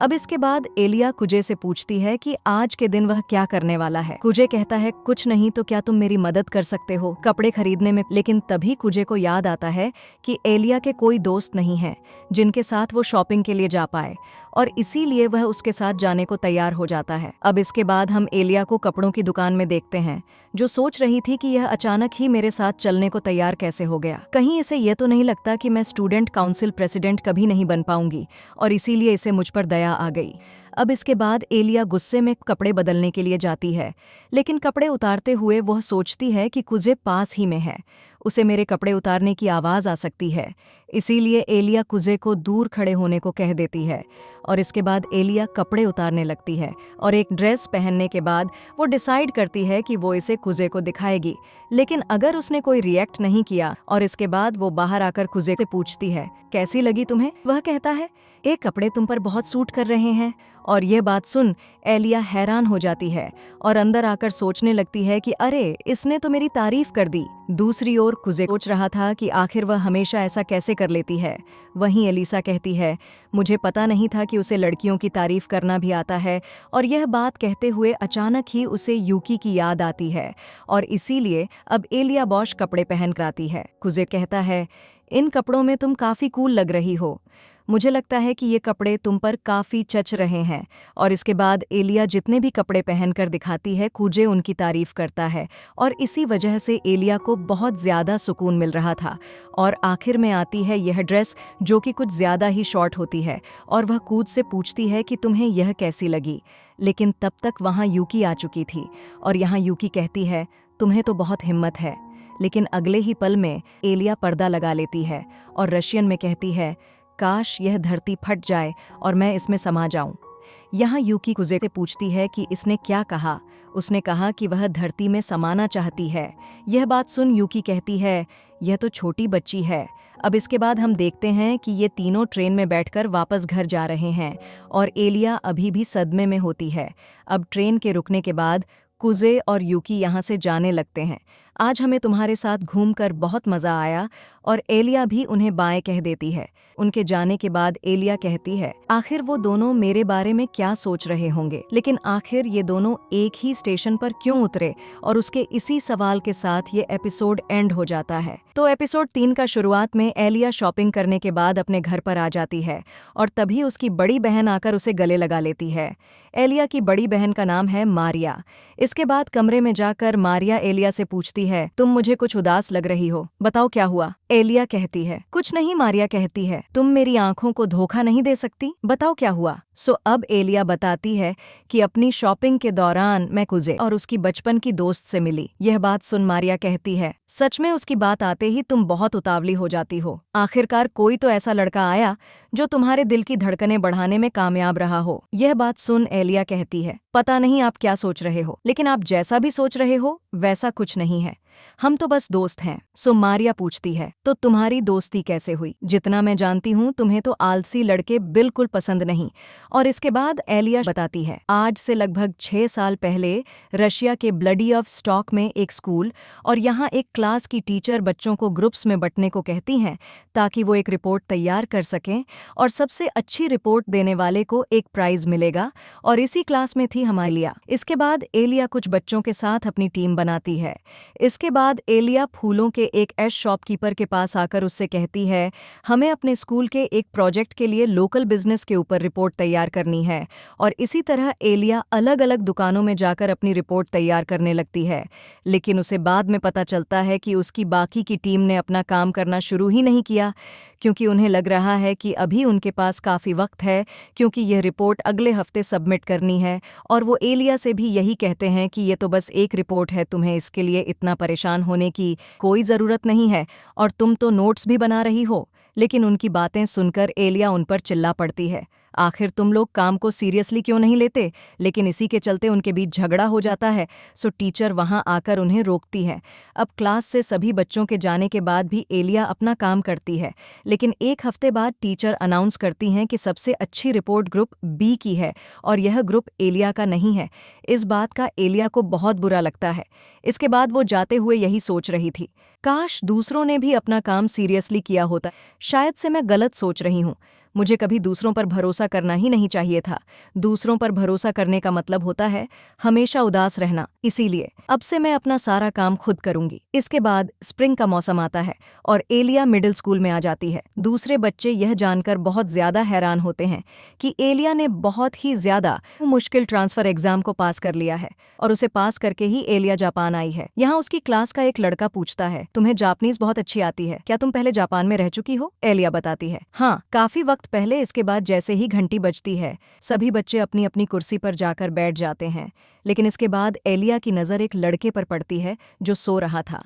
अब इसके बाद एलिया कुजे से पूछती है कि आज के दिन वह क्या करने वाला है। कुजे कहता है, कुछ नहीं, तो क्या तुम मेरी मदद कर सकते हो कपड़े खरीदने में? लेकिन तभी कुजे को याद आता है कि एलिया के कोई दोस्त नहीं है जिनके साथ वो शॉपिंग के लिए जा पाए, और इसीलिए वह उसके साथ जाने को तैयार हो जाता है। अब इसके बाद हम एलिया को कपड़ों की दुकान में देखते हैं, जो सोच रही थी कि यह अचानक ही मेरे साथ चलने को तैयार कैसे हो गया। कहीं इसे यह तो नहीं लगता कि मैं स्टूडेंट काउंसिल प्रेसिडेंट कभी नहीं बन पाऊंगी, और इसीलिए इसे मुझ पर दया आ गई। अब इसके बाद एलिया गुस्से में कपड़े बदलने के लिए जाती है, लेकिन कपड़े उतारते हुए वह सोचती है कि कुजे पास ही में है, उसे मेरे कपड़े उतारने की आवाज़ आ सकती है। इसीलिए एलिया कुजे को दूर खड़े होने को कह देती है और इसके बाद एलिया कपड़े उतारने लगती है और एक ड्रेस पहनने के बाद वो डिसाइड करती है कि वो इसे कुजे को दिखाएगी। लेकिन अगर उसने कोई रिएक्ट नहीं किया और इसके बाद वो बाहर आकर कुजे से पूछती है, कैसी लगी तुम्हें? वह कहता है, ये कपड़े तुम पर बहुत सूट कर रहे हैं। और यह बात सुन एलिया हैरान हो जाती है और अंदर आकर सोचने लगती है कि अरे, इसने तो मेरी तारीफ कर दी। दूसरी ओर कुजे सोच रहा था कि आखिर वह हमेशा ऐसा कैसे कर लेती है। वहीं एलिसा कहती है, मुझे पता नहीं था कि उसे लड़कियों की तारीफ करना भी आता है। और यह बात कहते हुए अचानक ही उसे यूकी की याद आती है और इसीलिए अब एलिया बॉश कपड़े पहन कर आती है। कुजे कहता है, इन कपड़ों में तुम काफ़ी कूल लग रही हो, मुझे लगता है कि ये कपड़े तुम पर काफ़ी चच रहे हैं। और इसके बाद एलिया जितने भी कपड़े पहनकर दिखाती है, कुजे उनकी तारीफ करता है और इसी वजह से एलिया को बहुत ज़्यादा सुकून मिल रहा था। और आखिर में आती है यह ड्रेस जो कि कुछ ज़्यादा ही शॉर्ट होती है और वह कूज से पूछती है कि तुम्हें यह कैसी लगी। लेकिन तब तक वहाँ यूकी आ चुकी थी और यहाँ यूकी कहती है, तुम्हें तो बहुत हिम्मत है। लेकिन अगले ही पल में एलिया पर्दा लगा लेती है और रशियन में कहती है, काश यह धरती फट जाए और मैं इसमें समा जाऊं। यहाँ यूकी कुजे से पूछती है कि इसने क्या कहा। उसने कहा कि वह धरती में समाना चाहती है। यह बात सुन यूकी कहती है, यह तो छोटी बच्ची है। अब इसके बाद हम देखते हैं कि ये तीनों ट्रेन में बैठकर वापस घर जा रहे हैं और एलिया अभी भी सदमे में होती है। अब ट्रेन के रुकने के बाद कुजे और यूकी यहाँ से जाने लगते हैं। आज हमें तुम्हारे साथ घूमकर बहुत मज़ा आया। और एलिया भी उन्हें बाय कह देती है। उनके जाने के बाद एलिया कहती है, आखिर वो दोनों मेरे बारे में क्या सोच रहे होंगे, लेकिन आखिर ये दोनों एक ही स्टेशन पर क्यों उतरे? और उसके इसी सवाल के साथ ये एपिसोड एंड हो जाता है। तो एपिसोड 3 का शुरुआत में एलिया शॉपिंग करने के बाद अपने घर पर आ जाती है और तभी उसकी बड़ी बहन आकर उसे गले लगा लेती है। एलिया की बड़ी बहन का नाम है मारिया। इसके बाद कमरे में जाकर मारिया एलिया से पूछती है, तुम मुझे कुछ उदास लग रही हो, बताओ क्या हुआ? एलिया कहती है। कुछ नहीं, मारिया कहती है। तुम मेरी आंखों को धोखा नहीं दे सकती, बताओ क्या हुआ। अब एलिया बताती है कि अपनी शॉपिंग के दौरान मैं कुजे और उसकी बचपन की दोस्त से मिली। यह बात सुन मारिया कहती है, सच में उसकी बात आते ही तुम बहुत उतावली हो जाती हो। आखिरकार कोई तो ऐसा लड़का आया जो तुम्हारे दिल की धड़कनें बढ़ाने में कामयाब रहा हो। यह बात सुन एलिया कहती है, पता नहीं आप क्या सोच रहे हो, लेकिन आप जैसा भी सोच रहे हो वैसा कुछ नहीं है। हम तो बस दोस्त हैं। मारिया पूछती है, तो तुम्हारी दोस्ती कैसे हुई? जितना मैं जानती हूँ तुम्हें तो आलसी लड़के बिल्कुल पसंद नहीं। और इसके बाद एलिया बताती है, आज से लगभग 6 साल पहले रशिया के व्लादिवोस्टॉक में एक स्कूल और यहाँ एक क्लास की टीचर बच्चों को ग्रुप्स में बंटने को कहती हैं ताकि वो एक रिपोर्ट तैयार कर सकें और सबसे अच्छी रिपोर्ट देने वाले को एक प्राइज मिलेगा। और इसी क्लास में थी हमारी एलिया। इसके बाद एलिया कुछ बच्चों के साथ अपनी टीम बनाती है। इसके बाद एलिया फूलों के एक शॉपकीपर के पास आकर उससे कहती है, हमें अपने स्कूल के एक प्रोजेक्ट के लिए लोकल बिजनेस के ऊपर रिपोर्ट तैयार करनी है। और इसी तरह एलिया अलग अलग दुकानों में जाकर अपनी रिपोर्ट तैयार करने लगती है। लेकिन उसे बाद में पता चलता है कि उसकी बाकी की टीम ने अपना काम करना शुरू ही नहीं किया, क्योंकि उन्हें लग रहा है कि अभी उनके पास काफ़ी वक्त है, क्योंकि यह रिपोर्ट अगले हफ्ते सबमिट करनी है। और वो एलिया से भी यही कहते हैं कि ये तो बस एक रिपोर्ट है, तुम्हें इसके लिए इतना परेशान होने की कोई ज़रूरत नहीं है, और तुम तो नोट्स भी बना रही हो। लेकिन उनकी बातें सुनकर एलिया उन पर चिल्ला पड़ती है, आखिर तुम लोग काम को सीरियसली क्यों नहीं लेते? लेकिन इसी के चलते उनके बीच झगड़ा हो जाता है। टीचर वहां आकर उन्हें रोकती है। अब क्लास से सभी बच्चों के जाने के बाद भी एलिया अपना काम करती है। लेकिन एक हफ्ते बाद टीचर अनाउंस करती हैं कि सबसे अच्छी रिपोर्ट ग्रुप बी की है और यह ग्रुप एलिया का नहीं है। इस बात का एलिया को बहुत बुरा लगता है। इसके बाद वो जाते हुए यही सोच रही थी, काश दूसरों ने भी अपना काम सीरियसली किया होता। शायद से मैं गलत सोच रही हूँ। मुझे कभी दूसरों पर भरोसा करना ही नहीं चाहिए था। दूसरों पर भरोसा करने का मतलब होता है हमेशा उदास रहना। इसीलिए अब से मैं अपना सारा काम खुद करूंगी। इसके बाद स्प्रिंग का मौसम आता है और एलिया मिडिल स्कूल में आ जाती है। दूसरे बच्चे यह जानकर बहुत ज्यादा हैरान होते हैं कि एलिया ने बहुत ही ज्यादा मुश्किल ट्रांसफर एग्जाम को पास कर लिया है और उसे पास करके ही एलिया जापान आई है। यहाँ उसकी क्लास का एक लड़का पूछता है, तुम्हें जापानीज बहुत अच्छी आती है, क्या तुम पहले जापान में रह चुकी हो? एलिया बताती है, हाँ, काफी वक्त पहले। इसके बाद जैसे ही घंटी बजती है सभी बच्चे अपनी अपनी कुर्सी पर जाकर बैठ जाते हैं। लेकिन इसके बाद एलिया की नज़र एक लड़के पर पड़ती है जो सो रहा था।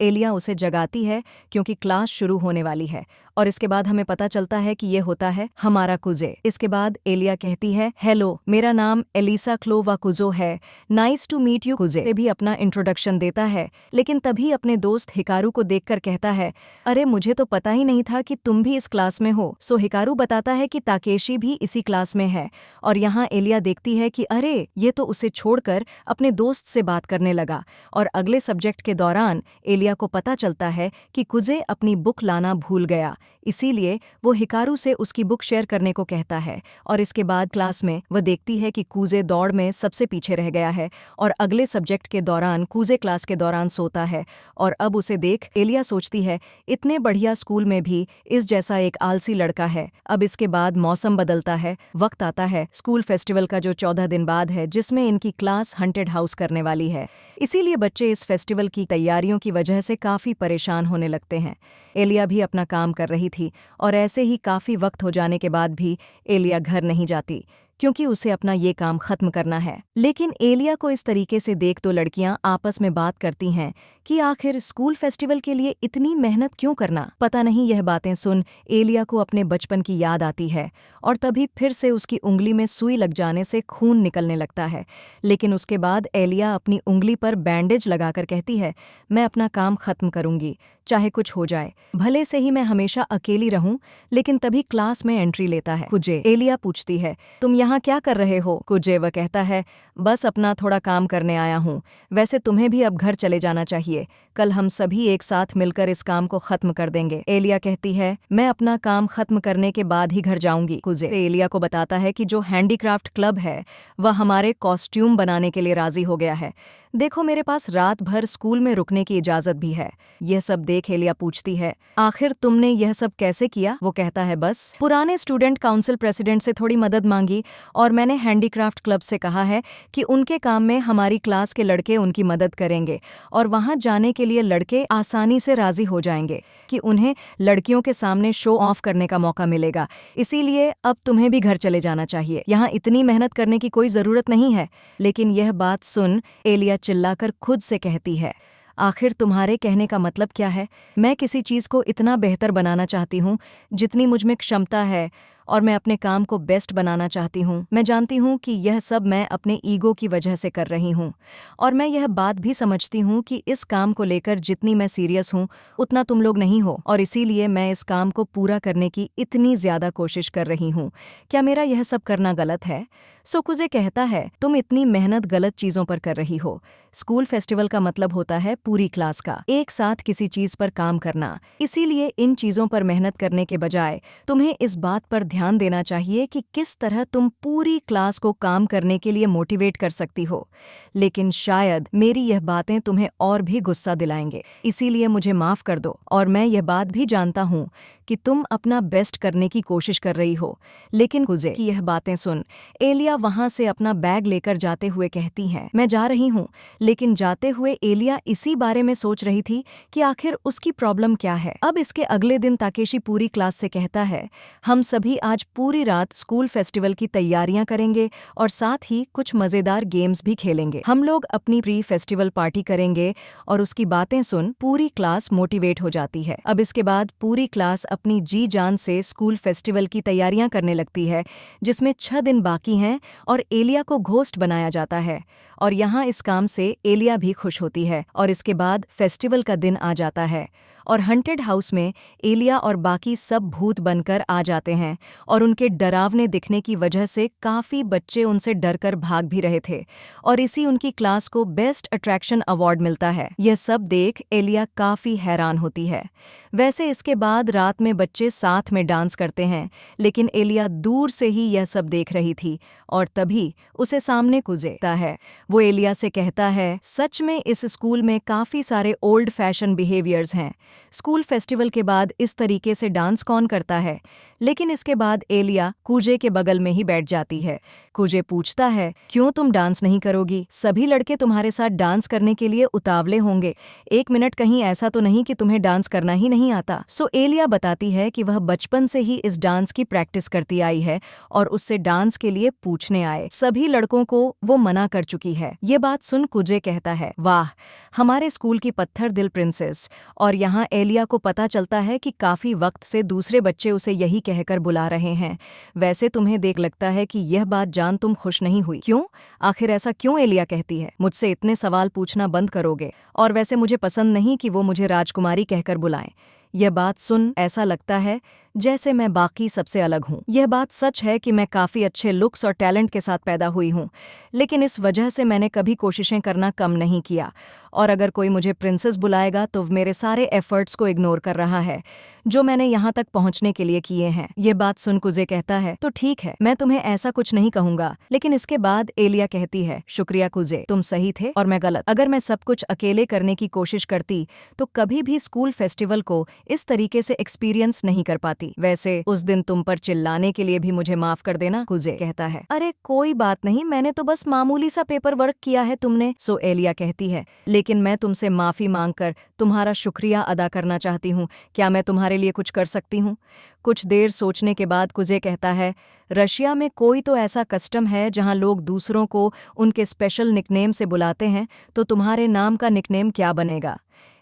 एलिया उसे जगाती है क्योंकि क्लास शुरू होने वाली है। और इसके बाद हमें पता चलता है कि ये होता है हमारा कुजे। इसके बाद एलिया कहती है, हेलो, मेरा नाम एलिसा क्लोवा कुजो है, नाइस टू मीट यू। कुजे से भी अपना इंट्रोडक्शन देता है, लेकिन तभी अपने दोस्त हिकारू को देखकर कहता है, अरे मुझे तो पता ही नहीं था कि तुम भी इस क्लास में हो। हिकारू बताता है कि ताकेशी भी इसी क्लास में है। और यहाँ एलिया देखती है कि अरे ये तो उसे छोड़कर अपने दोस्त से बात करने लगा। और अगले सब्जेक्ट के दौरान एलिया को पता चलता है कि कुजे अपनी बुक लाना भूल गया, इसीलिए वो हिकारू से उसकी बुक शेयर करने को कहता है। और इसके बाद क्लास में वह देखती है कि कुजे दौड़ में सबसे पीछे रह गया है और अगले सब्जेक्ट के दौरान कुजे क्लास के दौरान सोता है। और अब उसे देख एलिया सोचती है, इतने बढ़िया स्कूल में भी इस जैसा एक आलसी लड़का है। अब इसके बाद मौसम बदलता है, वक्त आता है स्कूल फेस्टिवल का जो 14 दिन बाद है, जिसमें इनकी क्लास हंटेड हाउस करने वाली है। इसीलिए बच्चे इस फेस्टिवल की तैयारियों की वजह से काफ़ी परेशान होने लगते हैं। एलिया भी अपना काम कर रही थी और ऐसे ही काफ़ी वक्त हो जाने के बाद भी एलिया घर नहीं जाती, क्योंकि उसे अपना ये काम खत्म करना है। लेकिन एलिया को इस तरीके से देख तो लड़कियां आपस में बात करती हैं कि आखिर स्कूल फेस्टिवल के लिए इतनी मेहनत क्यों करना। पता नहीं यह बातें सुन एलिया को अपने बचपन की याद आती है और तभी फिर से उसकी उंगली में सुई लग जाने से खून निकलने लगता है। लेकिन उसके बाद एलिया अपनी उंगली पर बैंडेज लगाकर कहती है, मैं अपना काम खत्म करूंगी, चाहे कुछ हो जाए, भले से ही मैं हमेशा अकेली रहूं। लेकिन तभी क्लास में एंट्री लेता है कुजे। एलिया पूछती है, तुम यहाँ क्या कर रहे हो? कुजे वह कहता है, बस अपना थोड़ा काम करने आया हूँ, वैसे तुम्हें भी अब घर चले जाना चाहिए, कल हम सभी एक साथ मिलकर इस काम को खत्म कर देंगे। एलिया कहती है, मैं अपना काम खत्म करने के बाद ही घर जाऊंगी। कुजे एलिया को बताता है कि जो हैंडीक्राफ्ट क्लब है वह हमारे कॉस्ट्यूम बनाने के लिए राजी हो गया है। देखो, मेरे पास रात भर स्कूल में रुकने की इजाजत भी है। यह सब देख एलिया पूछती है, आखिर तुमने यह सब कैसे किया? वो कहता है, बस पुराने स्टूडेंट काउंसिल प्रेसिडेंट से थोड़ी मदद मांगी और मैंने हैंडीक्राफ्ट क्लब से कहा है कि उनके काम में हमारी क्लास के लड़के उनकी मदद करेंगे और वहां जाने के लिए लड़के आसानी से राजी हो जाएंगे कि उन्हें लड़कियों के सामने शो ऑफ करने का मौका मिलेगा। इसीलिए अब तुम्हें भी घर चले जाना चाहिए, यहाँ इतनी मेहनत करने की कोई जरूरत नहीं है। लेकिन यह बात सुन एलिया चिल्लाकर खुद से कहती है, आखिर तुम्हारे कहने का मतलब क्या है? मैं किसी चीज को इतना बेहतर बनाना चाहती हूँ जितनी मुझमें क्षमता है, और मैं अपने काम को बेस्ट बनाना चाहती हूँ। मैं जानती हूँ कि यह सब मैं अपने ईगो की वजह से कर रही हूँ, और मैं यह बात भी समझती हूँ कि इस काम को लेकर जितनी मैं सीरियस हूँ उतना तुम लोग नहीं हो, और इसीलिए मैं इस काम को पूरा करने की इतनी ज्यादा कोशिश कर रही हूँ। क्या मेरा यह सब करना गलत है? सोकुजे कहता है, तुम इतनी मेहनत गलत चीजों पर कर रही हो। स्कूल फेस्टिवल का मतलब होता है पूरी क्लास का एक साथ किसी चीज पर काम करना। इसीलिए इन चीजों पर मेहनत करने के बजाय तुम्हें इस बात पर ध्यान देना चाहिए कि किस तरह तुम पूरी क्लास को काम करने के लिए मोटिवेट कर सकती हो। लेकिन शायद मेरी यह बातें तुम्हें और भी गुस्सा दिलाएंगे, इसीलिए मुझे माफ कर दो। और मैं यह बात भी जानता हूँ कि तुम अपना बेस्ट करने की कोशिश कर रही हो। लेकिन कुजे की यह बातें सुन एलिया वहां से अपना बैग लेकर जाते हुए कहती हैं, मैं जा रही हूँ। लेकिन जाते हुए एलिया इसी बारे में सोच रही थी कि आखिर उसकी प्रॉब्लम क्या है। अब इसके अगले दिन ताकेशी पूरी क्लास से कहता है, हम सभी आज पूरी रात स्कूल फेस्टिवल की तैयारियां करेंगे और साथ ही कुछ मजेदार गेम्स भी खेलेंगे। हम लोग अपनी प्री फेस्टिवल पार्टी करेंगे। और उसकी बातें सुन पूरी क्लास मोटिवेट हो जाती है। अब इसके बाद पूरी क्लास अपनी जी जान से स्कूल फेस्टिवल की तैयारियां करने लगती है, जिसमें 6 दिन बाकी हैं, और एलिया को घोस्ट बनाया जाता है। और यहाँ इस काम से एलिया भी खुश होती है। और इसके बाद फेस्टिवल का दिन आ जाता है और हंटेड हाउस में एलिया और बाकी सब भूत बनकर आ जाते हैं, और उनके डरावने दिखने की वजह से काफ़ी बच्चे उनसे डरकर भाग भी रहे थे, और इसी उनकी क्लास को बेस्ट अट्रैक्शन अवार्ड मिलता है। यह सब देख एलिया काफ़ी हैरान होती है। वैसे इसके बाद रात में बच्चे साथ में डांस करते हैं, लेकिन एलिया दूर से ही यह सब देख रही थी, और तभी उसे सामने कुजेता है। वो एलिया से कहता है, सच में इस स्कूल में काफ़ी सारे ओल्ड फैशन बिहेवियर्स हैं। स्कूल फेस्टिवल के बाद इस तरीके से डांस कौन करता है? लेकिन इसके बाद एलिया कूजे के बगल में ही बैठ जाती है। कूजे पूछता है, क्यों तुम डांस नहीं करोगी? सभी लड़के तुम्हारे साथ डांस करने के लिए उतावले होंगे। एक मिनट, कहीं ऐसा तो नहीं कि तुम्हें डांस करना ही नहीं आता? सो एलिया बताती है कि वह बचपन से ही इस डांस की प्रैक्टिस करती आई है और उससे डांस के लिए पूछने आए सभी लड़कों को वो मना कर चुकी है। ये बात सुन कूजे कहता है, वाह, हमारे स्कूल की पत्थर दिल प्रिंसेस। और यहाँ एलिया को पता चलता है कि काफी वक्त से दूसरे बच्चे उसे यही कहकर बुला रहे हैं। वैसे तुम्हें देख लगता है कि यह बात जान तुम खुश नहीं हुई। क्यों? आखिर ऐसा क्यों? एलिया कहती है, मुझसे इतने सवाल पूछना बंद करोगे? और वैसे मुझे पसंद नहीं कि वो मुझे राजकुमारी कहकर बुलाएं। यह बात सुन ऐसा लगता है जैसे मैं बाकी सबसे अलग हूँ। यह बात सच है कि मैं काफ़ी अच्छे लुक्स और टैलेंट के साथ पैदा हुई हूँ, लेकिन इस वजह से मैंने कभी कोशिशें करना कम नहीं किया। और अगर कोई मुझे प्रिंसेस बुलाएगा तो मेरे सारे एफर्ट्स को इग्नोर कर रहा है जो मैंने यहाँ तक पहुँचने के लिए किए हैं। ये बात सुन कुजे कहता है, तो ठीक है, मैं तुम्हें ऐसा कुछ नहीं कहूँगा। लेकिन इसके बाद एलिया कहती है, शुक्रिया कुजे, तुम सही थे और मैं गलत। अगर मैं सब कुछ अकेले करने की कोशिश करती तो कभी भी स्कूल फेस्टिवल को इस तरीके से एक्सपीरियंस नहीं कर पाती। वैसे उस दिन तुम पर चिल्लाने के लिए भी मुझे माफ कर देना। कुजे कहता है, अरे कोई बात नहीं, मैंने तो बस मामूली सा पेपर वर्क किया है तुमने। सो एलिया कहती है, लेकिन मैं तुमसे माफी मांगकर तुम्हारा शुक्रिया अदा करना चाहती हूँ। क्या मैं तुम्हारे लिए कुछ कर सकती हूँ? कुछ देर सोचने के बाद कुजे कहता है, रशिया में कोई तो ऐसा कस्टम है जहाँ लोग दूसरों को उनके स्पेशल निकनेम से बुलाते हैं, तो तुम्हारे नाम का निकनेम क्या बनेगा?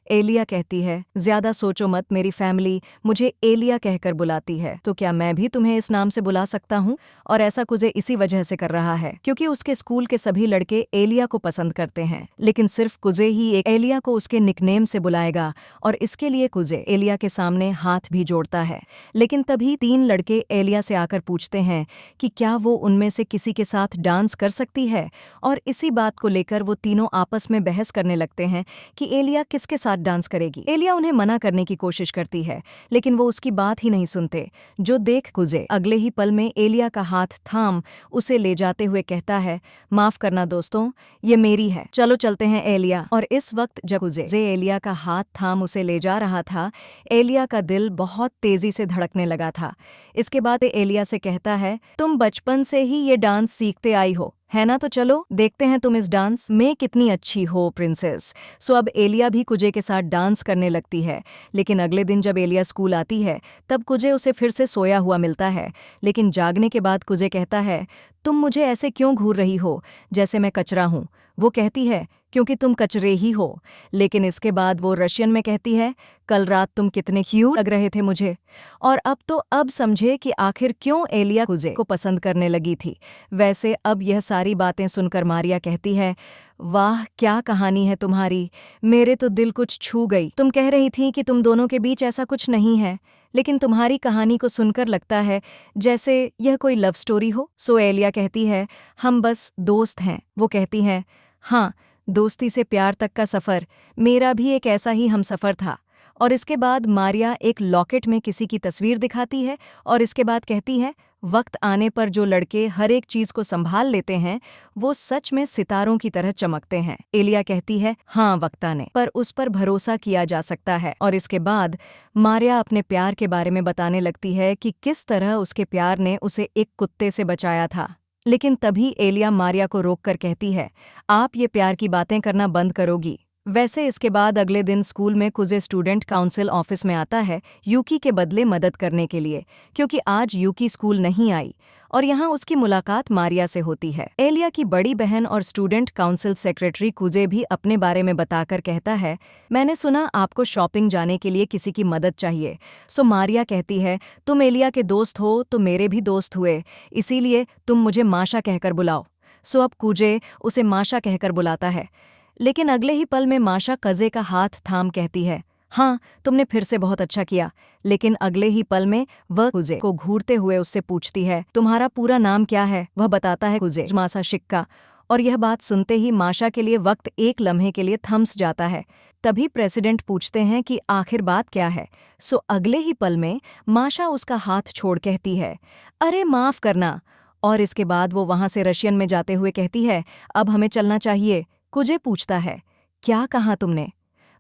एलिया कहती है, ज्यादा सोचो मत, मेरी फैमिली मुझे एलिया कहकर बुलाती है, तो क्या मैं भी तुम्हें इस नाम से बुला सकता हूँ? और ऐसा कुजे इसी वजह से कर रहा है क्योंकि उसके स्कूल के सभी लड़के एलिया को पसंद करते हैं, लेकिन सिर्फ कुजे ही एक एलिया को उसके निकनेम से बुलाएगा, और इसके लिए कुजे एलिया के सामने हाथ भी जोड़ता है। लेकिन तभी 3 लड़के एलिया से आकर पूछते हैं कि क्या वो उनमें से किसी के साथ डांस कर सकती है, और इसी बात को लेकर वो तीनों आपस में बहस करने लगते हैं कि एलिया किसके साथ डांस करेगी। एलिया उन्हें मना करने की कोशिश करती है, लेकिन वो उसकी बात ही नहीं सुनते। जो देख कुजे अगले ही पल में एलिया का हाथ थाम उसे ले जाते हुए कहता है, माफ करना दोस्तों, ये मेरी है, चलो चलते हैं एलिया। और इस वक्त जब कुजे एलिया का हाथ थाम उसे ले जा रहा था, एलिया का दिल बहुत तेजी से धड़कने लगा था। इसके बाद एलिया से कहता है, तुम बचपन से ही ये डांस सीखते आई हो, है ना? तो चलो देखते हैं तुम इस डांस में कितनी अच्छी हो प्रिंसेस। सो अब एलिया भी कुजे के साथ डांस करने लगती है। लेकिन अगले दिन जब एलिया स्कूल आती है, तब कुजे उसे फिर से सोया हुआ मिलता है। लेकिन जागने के बाद कुजे कहता है, तुम मुझे ऐसे क्यों घूर रही हो जैसे मैं कचरा हूँ? वो कहती है, क्योंकि तुम कचरे ही हो। लेकिन इसके बाद वो रशियन में कहती है, कल रात तुम कितने क्यूट लग रहे थे मुझे। और अब समझे कि आखिर क्यों एलिया कुजे को पसंद करने लगी थी। वैसे अब यह सारी बातें सुनकर मारिया कहती है, वाह क्या कहानी है तुम्हारी, मेरे तो दिल कुछ छू गई। तुम कह रही थी कि तुम दोनों के बीच ऐसा कुछ नहीं है, लेकिन तुम्हारी कहानी को सुनकर लगता है जैसे यह कोई लव स्टोरी हो। सो एलिया कहती है, हम बस दोस्त हैं। वो कहती हैं, हाँ, दोस्ती से प्यार तक का सफ़र मेरा भी एक ऐसा ही हमसफ़र था। और इसके बाद मारिया एक लॉकेट में किसी की तस्वीर दिखाती है और इसके बाद कहती है, वक्त आने पर जो लड़के हर एक चीज़ को संभाल लेते हैं, वो सच में सितारों की तरह चमकते हैं। एलिया कहती है, हाँ वक्त आने पर उस पर भरोसा किया जा सकता है। और इसके बाद मारिया अपने प्यार के बारे में बताने लगती है कि किस तरह उसके प्यार ने उसे एक कुत्ते से बचाया था। लेकिन तभी एलिया मारिया को रोककर कहती है, आप ये प्यार की बातें करना बंद करोगी? वैसे इसके बाद अगले दिन स्कूल में कुजे स्टूडेंट काउंसिल ऑफिस में आता है यूकी के बदले मदद करने के लिए, क्योंकि आज यूकी स्कूल नहीं आई और यहाँ उसकी मुलाकात मारिया से होती है। एलिया की बड़ी बहन और स्टूडेंट काउंसिल सेक्रेटरी कुजे भी अपने बारे में बताकर कहता है, मैंने सुना आपको शॉपिंग जाने के लिए किसी की मदद चाहिए। सो मारिया कहती है, तुम एलिया के दोस्त हो तो मेरे भी दोस्त हुए, इसीलिए तुम मुझे माशा कहकर बुलाओ। सो अब कुजे उसे माशा कहकर बुलाता है। लेकिन अगले ही पल में माशा कजे का हाथ थाम कहती है, हाँ तुमने फिर से बहुत अच्छा किया। लेकिन अगले ही पल में वह कुजे को घूरते हुए उससे पूछती है, तुम्हारा पूरा नाम क्या है? वह बताता है, कुजे मासा शिक्का। और यह बात सुनते ही माशा के लिए वक्त एक लम्हे के लिए थम्स जाता है। तभी प्रेसिडेंट पूछते हैं कि आखिर बात क्या है। सो अगले ही पल में माशा उसका हाथ छोड़ कहती है, अरे माफ़ करना। और इसके बाद वो वहाँ से रशियन में जाते हुए कहती है, अब हमें चलना चाहिए। कुजे पूछता है, क्या कहा तुमने?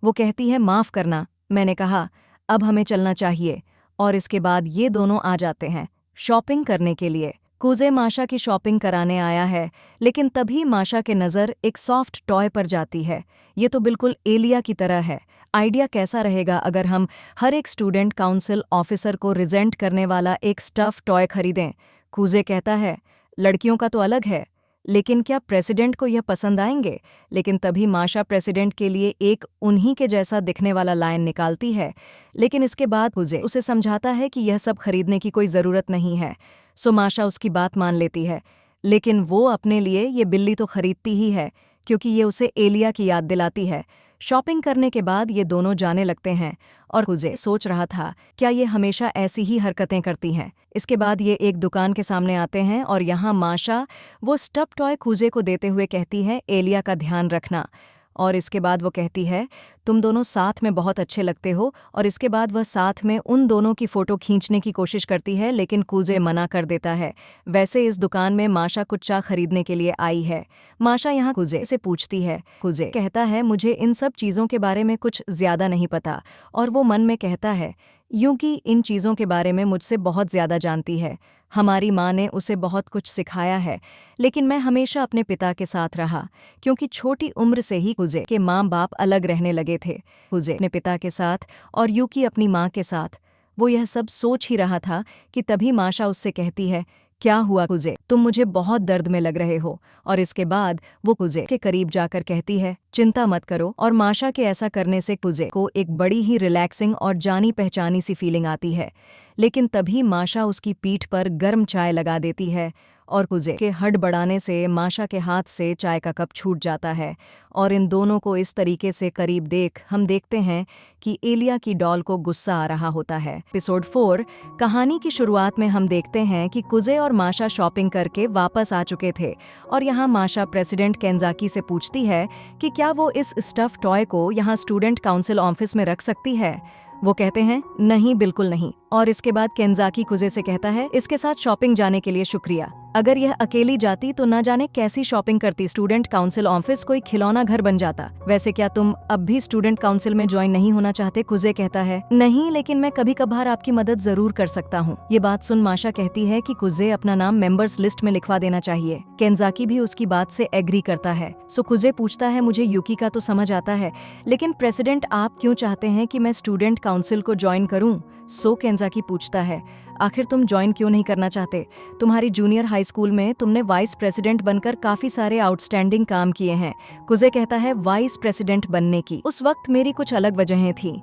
वो कहती है, माफ़ करना, मैंने कहा अब हमें चलना चाहिए। और इसके बाद ये दोनों आ जाते हैं शॉपिंग करने के लिए। कुजे माशा की शॉपिंग कराने आया है, लेकिन तभी माशा के नज़र एक सॉफ्ट टॉय पर जाती है। ये तो बिल्कुल एलिया की तरह है। आइडिया कैसा रहेगा अगर हम हर एक स्टूडेंट काउंसिल ऑफिसर को रिजेंट करने वाला एक स्टफ़ टॉय खरीदें? कुजे कहता है, लड़कियों का तो अलग है, लेकिन क्या प्रेसिडेंट को यह पसंद आएंगे? लेकिन तभी माशा प्रेसिडेंट के लिए एक उन्हीं के जैसा दिखने वाला लायन निकालती है। लेकिन इसके बाद कुजे उसे समझाता है कि यह सब खरीदने की कोई ज़रूरत नहीं है। सो माशा उसकी बात मान लेती है, लेकिन वो अपने लिए ये बिल्ली तो खरीदती ही है, क्योंकि ये उसे एलिया की याद दिलाती है। शॉपिंग करने के बाद ये दोनों जाने लगते हैं और कुजे सोच रहा था, क्या ये हमेशा ऐसी ही हरकतें करती हैं? इसके बाद ये एक दुकान के सामने आते हैं और यहाँ माशा वो स्टफ़ टॉय कुजे को देते हुए कहती है, एलिया का ध्यान रखना। और इसके बाद वो कहती है, तुम दोनों साथ में बहुत अच्छे लगते हो। और इसके बाद वह साथ में उन दोनों की फ़ोटो खींचने की कोशिश करती है, लेकिन कुजे मना कर देता है। वैसे इस दुकान में माशा कुछ चाय खरीदने के लिए आई है। माशा यहाँ कुजे से पूछती है। कुजे कहता है, मुझे इन सब चीज़ों के बारे में कुछ ज़्यादा नहीं पता। और वो मन में कहता है, यूं कि इन चीज़ों के बारे में मुझसे बहुत ज़्यादा जानती है। हमारी माँ ने उसे बहुत कुछ सिखाया है, लेकिन मैं हमेशा अपने पिता के साथ रहा, क्योंकि छोटी उम्र से ही कुजे के माँ बाप अलग रहने लगे थे। कुजे अपने पिता के साथ और यूकी अपनी माँ के साथ। वो यह सब सोच ही रहा था कि तभी माशा उससे कहती है, क्या हुआ कुजे, तुम मुझे बहुत दर्द में लग रहे हो। और इसके बाद वो कुजे के करीब जाकर कहती है, चिंता मत करो। और माशा के ऐसा करने से कुजे को एक बड़ी ही रिलैक्सिंग और जानी पहचानी सी फीलिंग आती है। लेकिन तभी माशा उसकी पीठ पर गर्म चाय लगा देती है और कुजे के हड़बड़ाने से माशा के हाथ से चाय का कप छूट जाता है। और इन दोनों को इस तरीके से करीब देख हम देखते हैं कि एलिया की डॉल को गुस्सा आ रहा होता है। एपिसोड 4 कहानी की शुरुआत में हम देखते हैं कि कुजे और माशा शॉपिंग करके वापस आ चुके थे और यहाँ माशा प्रेसिडेंट केंजाकी से पूछती है कि क्या वो इस स्टफ टॉय को यहाँ स्टूडेंट काउंसिल ऑफिस में रख सकती है। वो कहते हैं नहीं, बिल्कुल नहीं। और इसके बाद केंजाकी कुजे से कहता है इसके साथ शॉपिंग जाने के लिए शुक्रिया, अगर यह अकेली जाती तो न जाने कैसी शॉपिंग करती, स्टूडेंट काउंसिल ऑफिस कोई खिलौना घर बन जाता। वैसे क्या तुम अब भी स्टूडेंट काउंसिल में ज्वाइन नहीं होना चाहते? कुजे कहता है नहीं, लेकिन मैं कभी कभार आपकी मदद जरूर कर सकता हूँ। ये बात सुन माशा कहती है कि कुजे अपना नाम मेंबर्स लिस्ट में लिखवा देना चाहिए। केंजाकी भी उसकी बात से एग्री करता है। सो कुजे पूछता है मुझे यूकी का तो समझ आता है, लेकिन प्रेसिडेंट आप क्यों चाहते हैं कि मैं स्टूडेंट काउंसिल को ज्वाइन करूँ? सो केंजाकी पूछता है आखिर तुम ज्वाइन क्यों नहीं करना चाहते? तुम्हारी जूनियर हाई स्कूल में तुमने वाइस प्रेसिडेंट बनकर काफी सारे आउटस्टैंडिंग काम किए हैं। कुजे कहता है वाइस प्रेसिडेंट बनने की उस वक्त मेरी कुछ अलग वजहें थीं।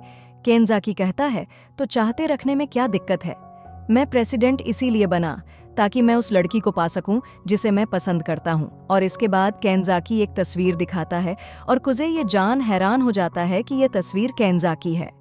केंजाकी कहता है तो चाहते रखने में क्या दिक्कत है? मैं प्रेसिडेंट इसीलिए बना ताकि मैं उस लड़की को पा सकूं जिसे मैं पसंद करता हूं। और इसके बाद केंजाकी एक तस्वीर दिखाता है और कुजे ये जान हैरान हो जाता है कि ये तस्वीर केंजाकी है।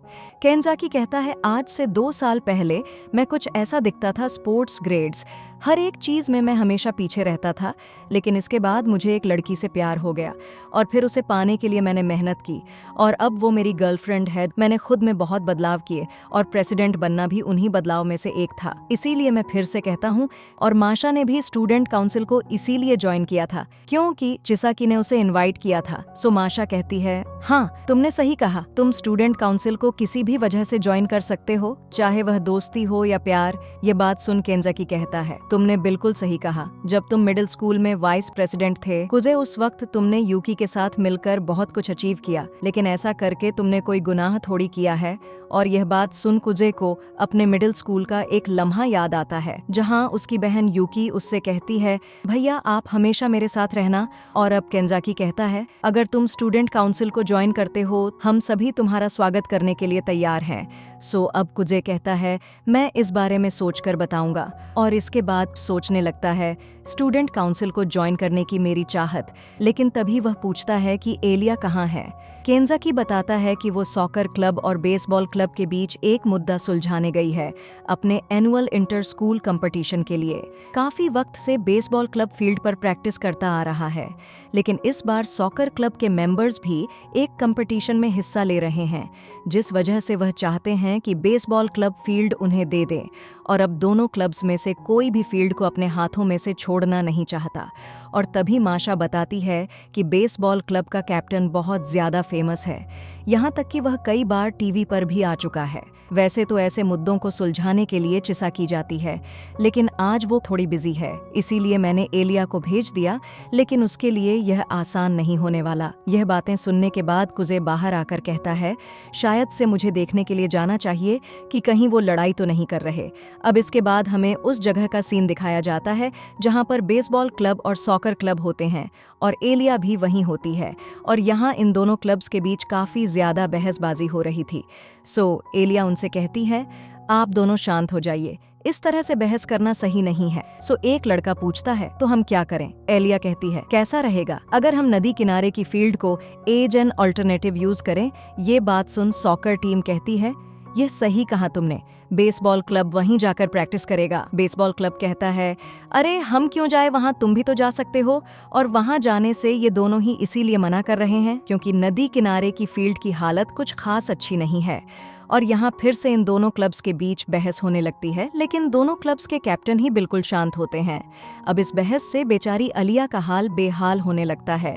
केंजाकी कहता है आज से 2 साल पहले मैं कुछ ऐसा दिखता था, स्पोर्ट्स ग्रेड्स, हर एक चीज में मैं हमेशा पीछे रहता था, लेकिन इसके बाद मुझे एक लड़की से प्यार हो गया और फिर उसे पाने के लिए मैंने मेहनत की और अब वो मेरी गर्लफ्रेंड है। मैंने खुद में बहुत बदलाव किए और प्रेसिडेंट बनना भी उन्हीं बदलाव में से एक था। इसीलिए मैं फिर से कहता हूँ, और माशा ने भी स्टूडेंट काउंसिल को इसीलिए ज्वाइन किया था क्योंकि चिसाकी ने उसे इन्वाइट किया था। सो माशा कहती है हाँ, तुमने सही कहा, तुम स्टूडेंट काउंसिल को किसी भी वजह से ज्वाइन कर सकते हो, चाहे वह दोस्ती हो या प्यार। ये बात सुन केंजाकी कहता है तुमने बिल्कुल सही कहा, जब तुम मिडिल स्कूल में वाइस प्रेसिडेंट थे कुजे, उस वक्त तुमने यूकी के साथ मिलकर बहुत कुछ अचीव किया, लेकिन ऐसा करके तुमने कोई गुनाह थोड़ी किया है। और यह बात सुन कुजे को अपने मिडिल स्कूल का एक लम्हा याद आता है जहां उसकी बहन यूकी उससे कहती है भैया आप हमेशा मेरे साथ रहना। और अब केंजाकी कहता है अगर तुम स्टूडेंट काउंसिल को ज्वाइन करते हो हम सभी तुम्हारा स्वागत करने के लिए तैयार हैं। सो अब कुजे कहता है मैं इस बारे में सोचकर बताऊंगा। और इसके बाद सोचने लगता है स्टूडेंट काउंसिल को ज्वाइन करने की मेरी चाहत, लेकिन तभी वह पूछता है कि एलिया कहाँ है। केंजाकी बताता है कि वो सॉकर क्लब और बेसबॉल क्लब के बीच एक मुद्दा सुलझाने गई है अपने एनुअल इंटर स्कूल कंपटीशन के लिए। काफी वक्त से बेसबॉल क्लब फील्ड पर प्रैक्टिस करता आ रहा है, लेकिन इस बार सॉकर क्लब के मेंबर्स भी एक कंपटीशन में हिस्सा ले रहे हैं, जिस वजह से वह चाहते हैं कि बेसबॉल क्लब फील्ड उन्हें दे दे। और अब दोनों क्लब्स में से कोई भी फील्ड को अपने हाथों में से छोड़ना नहीं चाहता। और तभी माशा बताती है कि बेसबॉल क्लब का कैप्टन बहुत ज्यादा फेमस है, यहाँ तक कि वह कई बार टीवी पर भी आ चुका है। वैसे तो ऐसे मुद्दों को सुलझाने के लिए चिसा की जाती है, लेकिन आज वो थोड़ी बिजी है, इसीलिए मैंने एलिया को भेज दिया, लेकिन उसके लिए यह आसान नहीं होने वाला। यह बातें सुनने के बाद कुजे बाहर आकर कहता है शायद से मुझे देखने के लिए जाना चाहिए कि कहीं वो लड़ाई तो नहीं कर रहे। अब इसके बाद हमें उस जगह का सीन दिखाया जाता है जहाँ पर बेसबॉल क्लब और सॉकर क्लब होते हैं और एलिया भी वहीं होती है, और यहाँ इन दोनों क्लब्स के बीच काफी ज्यादा बहसबाजी हो रही थी। सो एलिया उनसे कहती है आप दोनों शांत हो जाइए, इस तरह से बहस करना सही नहीं है। सो एक लड़का पूछता है तो हम क्या करें? एलिया कहती है कैसा रहेगा अगर हम नदी किनारे की फील्ड को एज एंड अल्टरनेटिव यूज करें? ये बात सुन सॉकर टीम कहती है यह सही कहा तुमने, बेसबॉल क्लब वहीं जाकर प्रैक्टिस करेगा। बेसबॉल क्लब कहता है अरे हम क्यों जाए वहां, तुम भी तो जा सकते हो। और वहां जाने से ये दोनों ही इसीलिए मना कर रहे हैं क्योंकि नदी किनारे की फील्ड की हालत कुछ खास अच्छी नहीं है। और यहाँ फिर से इन दोनों क्लब्स के बीच बहस होने लगती है, लेकिन दोनों क्लब्स के कैप्टन ही बिल्कुल शांत होते हैं। अब इस बहस से बेचारी अलिया का हाल बेहाल होने लगता है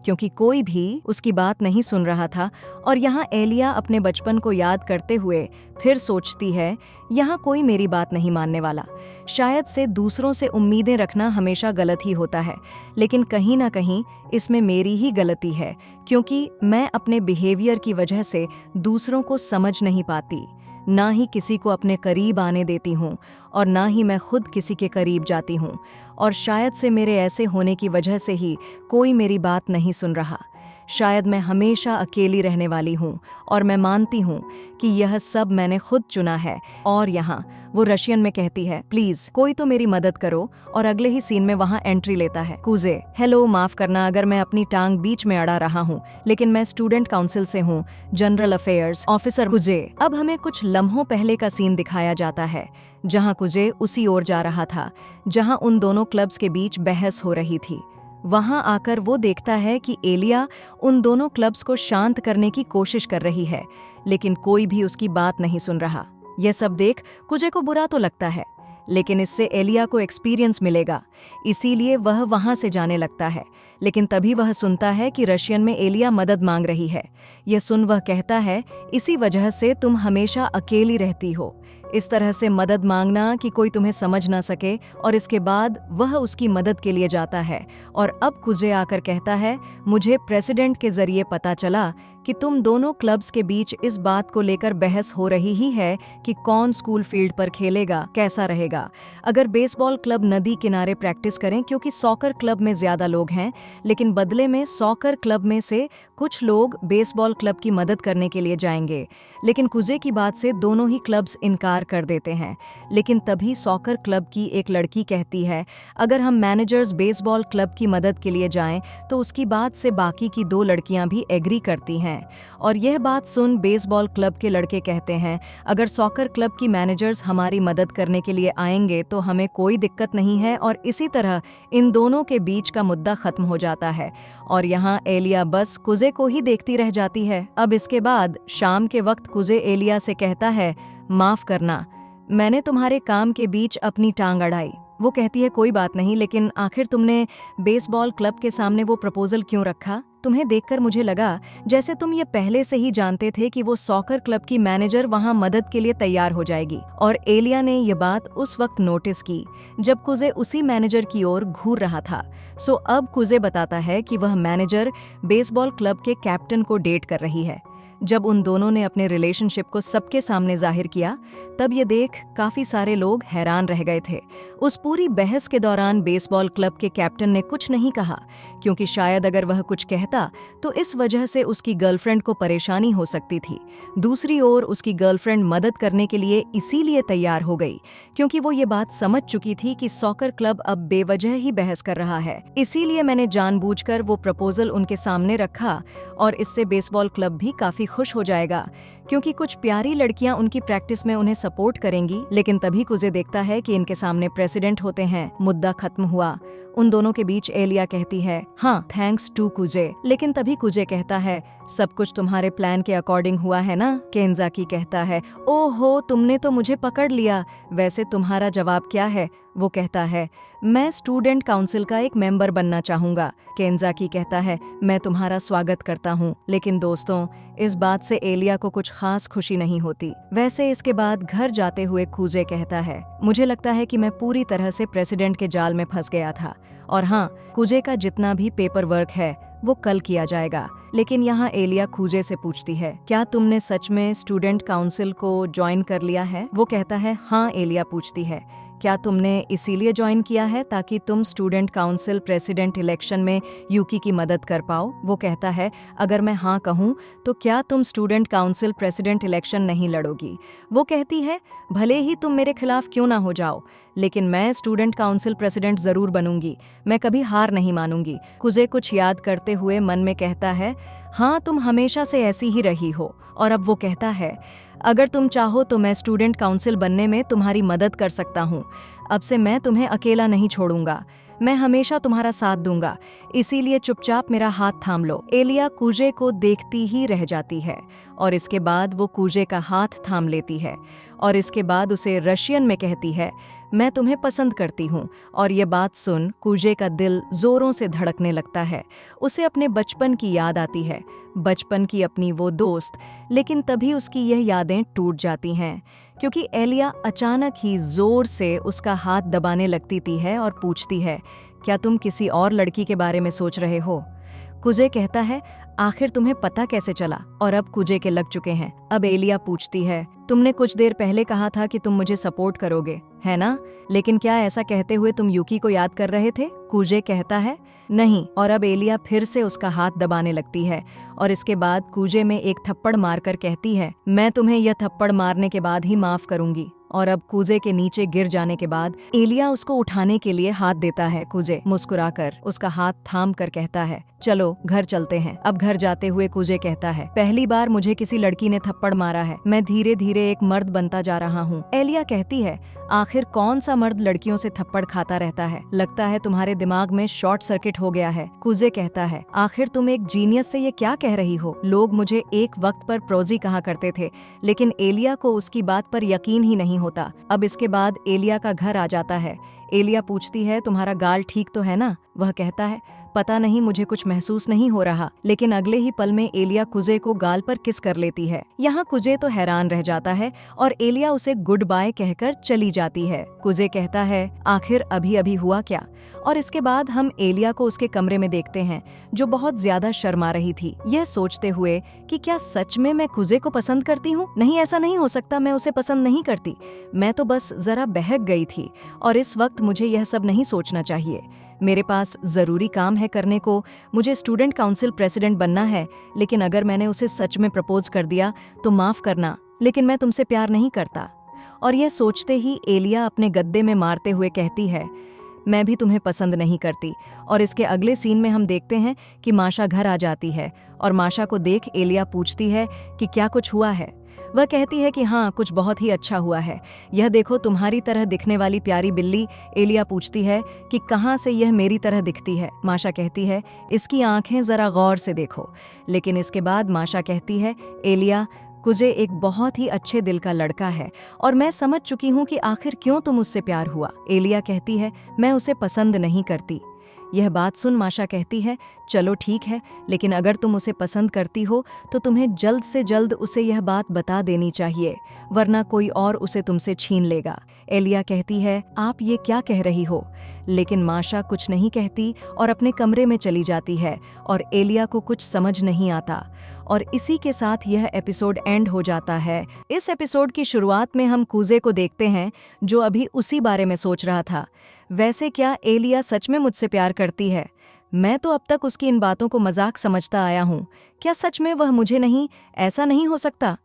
क्योंकि कोई भी उसकी बात नहीं सुन रहा था। और यहाँ एलिया अपने बचपन को याद करते हुए फिर सोचती है यहाँ कोई मेरी बात नहीं मानने वाला। शायद से दूसरों से उम्मीदें रखना हमेशा गलत ही होता है, लेकिन कहीं ना कहीं इसमें मेरी ही गलती है क्योंकि मैं अपने बिहेवियर की वजह से दूसरों को समझ नहीं पाती, ना ही किसी को अपने करीब आने देती हूँ और ना ही मैं खुद किसी के करीब जाती हूँ। और शायद से मेरे ऐसे होने की वजह से ही कोई मेरी बात नहीं सुन रहा। शायद मैं हमेशा अकेली रहने वाली हूँ और मैं मानती हूँ कि यह सब मैंने खुद चुना है। और यहाँ वो रशियन में कहती है, प्लीज कोई तो मेरी मदद करो, और अगले ही सीन में वहाँ एंट्री लेता है कुजे। हेलो, माफ करना अगर मैं अपनी टांग बीच में अड़ा रहा हूँ, लेकिन मैं स्टूडेंट काउंसिल से हूँ, जनरल अफेयर्स ऑफिसर कुजे। अब हमें कुछ लम्हों पहले का सीन दिखाया जाता है, जहाँ कुजे उसी ओर जा रहा था जहाँ उन दोनों क्लब्स के बीच बहस हो रही थी। वहां आकर वो देखता है कि एलिया उन दोनों क्लब्स को शांत करने की कोशिश कर रही है, लेकिन कोई भी उसकी बात नहीं सुन रहा। यह सब देख कुजे को बुरा तो लगता है, लेकिन इससे एलिया को एक्सपीरियंस मिलेगा, इसीलिए वह वहां से जाने लगता है। लेकिन तभी वह सुनता है कि रशियन में एलिया मदद मांग रही है। यह सुन वह कहता है, इसी वजह से तुम हमेशा अकेली रहती हो, इस तरह से मदद मांगना कि कोई तुम्हें समझ ना सके। और इसके बाद वह उसकी मदद के लिए जाता है। और अब कुजे आकर कहता है, मुझे प्रेसिडेंट के जरिए पता चला कि तुम दोनों क्लब्स के बीच इस बात को लेकर बहस हो रही ही है कि कौन स्कूल फील्ड पर खेलेगा, कैसा रहेगा। अगर बेसबॉल क्लब नदी किनारे प्रैक्टिस करें क्योंकि सॉकर क्लब में ज्यादा लोग हैं, लेकिन बदले में सॉकर क्लब में से कुछ लोग बेसबॉल क्लब की मदद करने के लिए जाएंगे। लेकिन कुजे की बात से दोनों ही क्लब्स इनकार कर देते हैं। लेकिन तभी सॉकर क्लब की एक लड़की कहती है, अगर हम मैनेजर्स बेसबॉल क्लब की मदद के लिए जाएं तो उसकी बात से बाकी की दो लड़कियां भी एग्री करती हैं। और यह बात सुन बेसबॉल क्लब के लड़के कहते हैं, अगर सॉकर क्लब की मैनेजर्स हमारी मदद करने के लिए आएंगे तो हमें कोई दिक्कत नहीं है। और इसी तरह इन दोनों के बीच का मुद्दा खत्म हो जाता है और यहाँ एलिया बस कुजे को ही देखती रह जाती है। अब इसके बाद शाम के वक्त कुजे एलिया से कहता है, माफ करना, मैंने तुम्हारे काम के बीच अपनी टांग अड़ाई। वो कहती है, कोई बात नहीं, लेकिन आखिर तुमने बेसबॉल क्लब के सामने वो प्रपोजल क्यों रखा? तुम्हें देखकर मुझे लगा जैसे तुम ये पहले से ही जानते थे कि वो सॉकर क्लब की मैनेजर वहां मदद के लिए तैयार हो जाएगी। और एलिया ने ये बात उस वक्त नोटिस की जब कुजे उसी मैनेजर की ओर घूर रहा था। सो अब कुजे बताता है कि वह मैनेजर बेसबॉल क्लब के कैप्टन को डेट कर रही है। जब उन दोनों ने अपने रिलेशनशिप को सबके सामने जाहिर किया, तब ये देख काफी सारे लोग हैरान रह गए थे। उस पूरी बहस के दौरान बेसबॉल क्लब के कैप्टन ने कुछ नहीं कहा, क्योंकि शायद अगर वह कुछ कहता तो इस वजह से उसकी गर्लफ्रेंड को परेशानी हो सकती थी। दूसरी ओर उसकी गर्लफ्रेंड मदद करने के लिए इसीलिए तैयार हो गई क्योंकि वो ये बात समझ चुकी थी कि सॉकर क्लब अब बेवजह ही बहस कर रहा है। इसीलिए मैंने जानबूझकर वो प्रपोजल उनके सामने रखा और इससे बेसबॉल क्लब भी काफी खुश हो जाएगा क्योंकि कुछ प्यारी लड़कियां उनकी प्रैक्टिस में उन्हें सपोर्ट करेंगी। लेकिन तभी कुजे देखता है कि इनके सामने प्रेसिडेंट होते हैं। मुद्दा खत्म हुआ। उन दोनों के बीच एलिया कहती है, हाँ थैंक्स टू कुजे। लेकिन तभी कुजे कहता है, सब कुछ तुम्हारे प्लान के अकॉर्डिंग हुआ है ना? केंजाकी कहता है, ओहो तुमने तो मुझे पकड़ लिया। वैसे तुम्हारा जवाब क्या है? वो कहता है, मैं स्टूडेंट काउंसिल का एक मेंबर बनना चाहूंगा। केंजाकी कहता है, मैं तुम्हारा स्वागत करता हूँ। लेकिन दोस्तों, इस बात से एलिया को कुछ खास खुशी नहीं होती। वैसे इसके बाद घर जाते हुए कुजे कहता है, मुझे लगता है कि मैं पूरी तरह से प्रेसिडेंट के जाल में फंस गया था। और हाँ, कुजे का जितना भी पेपर वर्क है वो कल किया जाएगा। लेकिन यहाँ एलिया कुजे से पूछती है, क्या तुमने सच में स्टूडेंट काउंसिल को ज्वाइन कर लिया है? वो कहता है, हाँ। एलिया पूछती है, क्या तुमने इसीलिए ज्वाइन किया है ताकि तुम स्टूडेंट काउंसिल प्रेसिडेंट इलेक्शन में यूकी की मदद कर पाओ? वो कहता है, अगर मैं हाँ कहूँ तो क्या तुम स्टूडेंट काउंसिल प्रेसिडेंट इलेक्शन नहीं लड़ोगी? वो कहती है, भले ही तुम मेरे खिलाफ क्यों ना हो जाओ, लेकिन मैं स्टूडेंट काउंसिल प्रेसिडेंट जरूर बनूंगी। मैं कभी हार नहीं मानूंगी। कुजे कुछ याद करते हुए मन में कहता है, हाँ तुम हमेशा से ऐसी ही रही हो। और अब वो कहता है, अगर तुम चाहो तो मैं स्टूडेंट काउंसिल बनने में तुम्हारी मदद कर सकता हूँ। अब से मैं तुम्हें अकेला नहीं छोड़ूंगा, मैं हमेशा तुम्हारा साथ दूंगा, इसीलिए चुपचाप मेरा हाथ थाम लो। एलिया कुजे को देखती ही रह जाती है और इसके बाद वो कुजे का हाथ थाम लेती है और इसके बाद उसे रशियन में कहती है, मैं तुम्हें पसंद करती हूँ। और ये बात सुन कुजे का दिल जोरों से धड़कने लगता है। उसे अपने बचपन की याद आती है, बचपन की अपनी वो दोस्त। लेकिन तभी उसकी यह यादें टूट जाती हैं क्योंकि एलिया अचानक ही जोर से उसका हाथ दबाने लगती है और पूछती है, क्या तुम किसी और लड़की के बारे में सोच रहे हो? कुजे कहता है, आखिर तुम्हें पता कैसे चला? और अब कुजे के लग चुके हैं। अब एलिया पूछती है, तुमने कुछ देर पहले कहा था कि तुम मुझे सपोर्ट करोगे, है ना? लेकिन क्या ऐसा कहते हुए तुम यूकी को याद कर रहे थे? कुजे कहता है, नहीं। और अब एलिया फिर से उसका हाथ दबाने लगती है और इसके बाद कुजे में एक थप्पड़ मारकर कहती है, मैं तुम्हें यह थप्पड़ मारने के बाद ही माफ करूंगी। और अब कुजे के नीचे गिर जाने के बाद एलिया उसको उठाने के लिए हाथ देता है। कुजे मुस्कुराकर उसका हाथ थाम कर कहता है, चलो घर चलते हैं। अब घर जाते हुए कुजे कहता है, पहली बार मुझे किसी लड़की ने थप्पड़ मारा है, मैं धीरे धीरे एक मर्द बनता जा रहा हूँ। एलिया कहती है, आखिर कौन सा मर्द लड़कियों से थप्पड़ खाता रहता है, लगता है तुम्हारे दिमाग में शॉर्ट सर्किट हो गया है। कुजे कहता है, आखिर तुम एक जीनियस से ये क्या कह रही हो, लोग मुझे एक वक्त पर प्रोजी कहा करते थे, लेकिन एलिया को उसकी बात पर यकीन ही नहीं होता। अब इसके बाद एलिया का घर आ जाता है। एलिया पूछती है, तुम्हारा गाल ठीक तो है ना? वह कहता है, पता नहीं, मुझे कुछ महसूस नहीं हो रहा। लेकिन अगले ही पल में एलिया कुजे को गाल पर किस कर लेती है। यहाँ कुजे तो हैरान रह जाता है और एलिया उसे गुड बाय कहकर चली जाती है। कुजे कहता है, आखिर अभी अभी हुआ क्या? और इसके बाद हम एलिया को उसके कमरे में देखते हैं, जो बहुत ज्यादा शर्मा रही थी, यह सोचते हुए कि क्या सच में मैं कुजे को पसंद करती हूँ? नहीं, ऐसा नहीं हो सकता, मैं उसे पसंद नहीं करती, मैं तो बस जरा बहक गई थी और इस वक्त मुझे यह सब नहीं सोचना चाहिए। मेरे पास ज़रूरी काम है करने को, मुझे स्टूडेंट काउंसिल प्रेसिडेंट बनना है, लेकिन अगर मैंने उसे सच में प्रपोज कर दिया तो माफ़ करना, लेकिन मैं तुमसे प्यार नहीं करता। और यह सोचते ही एलिया अपने गद्दे में मारते हुए कहती है, मैं भी तुम्हें पसंद नहीं करती। और इसके अगले सीन में हम देखते हैं कि माशा घर आ जाती है और माशा को देख एलिया पूछती है कि क्या कुछ हुआ है। वह कहती है कि हाँ, कुछ बहुत ही अच्छा हुआ है, यह देखो तुम्हारी तरह दिखने वाली प्यारी बिल्ली। एलिया पूछती है कि कहाँ से यह मेरी तरह दिखती है। माशा कहती है, इसकी आंखें जरा गौर से देखो। लेकिन इसके बाद माशा कहती है, एलिया, कुजे एक बहुत ही अच्छे दिल का लड़का है और मैं समझ चुकी हूँ कि आखिर क्यों तुम उससे प्यार हुआ। एलिया कहती है, मैं उसे पसंद नहीं करती। यह बात सुन माशा कहती है, चलो ठीक है, लेकिन अगर तुम उसे पसंद करती हो तो तुम्हें जल्द से जल्द उसे यह बात बता देनी चाहिए, वरना कोई और उसे तुमसे छीन लेगा। एलिया कहती है, आप ये क्या कह रही हो? लेकिन माशा कुछ नहीं कहती और अपने कमरे में चली जाती है और एलिया को कुछ समझ नहीं आता। और इसी के साथ यह एपिसोड एंड हो जाता है। इस एपिसोड की शुरुआत में हम कुजे को देखते हैं, जो अभी उसी बारे में सोच रहा था, वैसे क्या एलिया सच में मुझसे प्यार करती है? मैं तो अब तक उसकी इन बातों को मजाक समझता आया हूँ। क्या सच में वह मुझे नहीं? ऐसा नहीं हो सकता।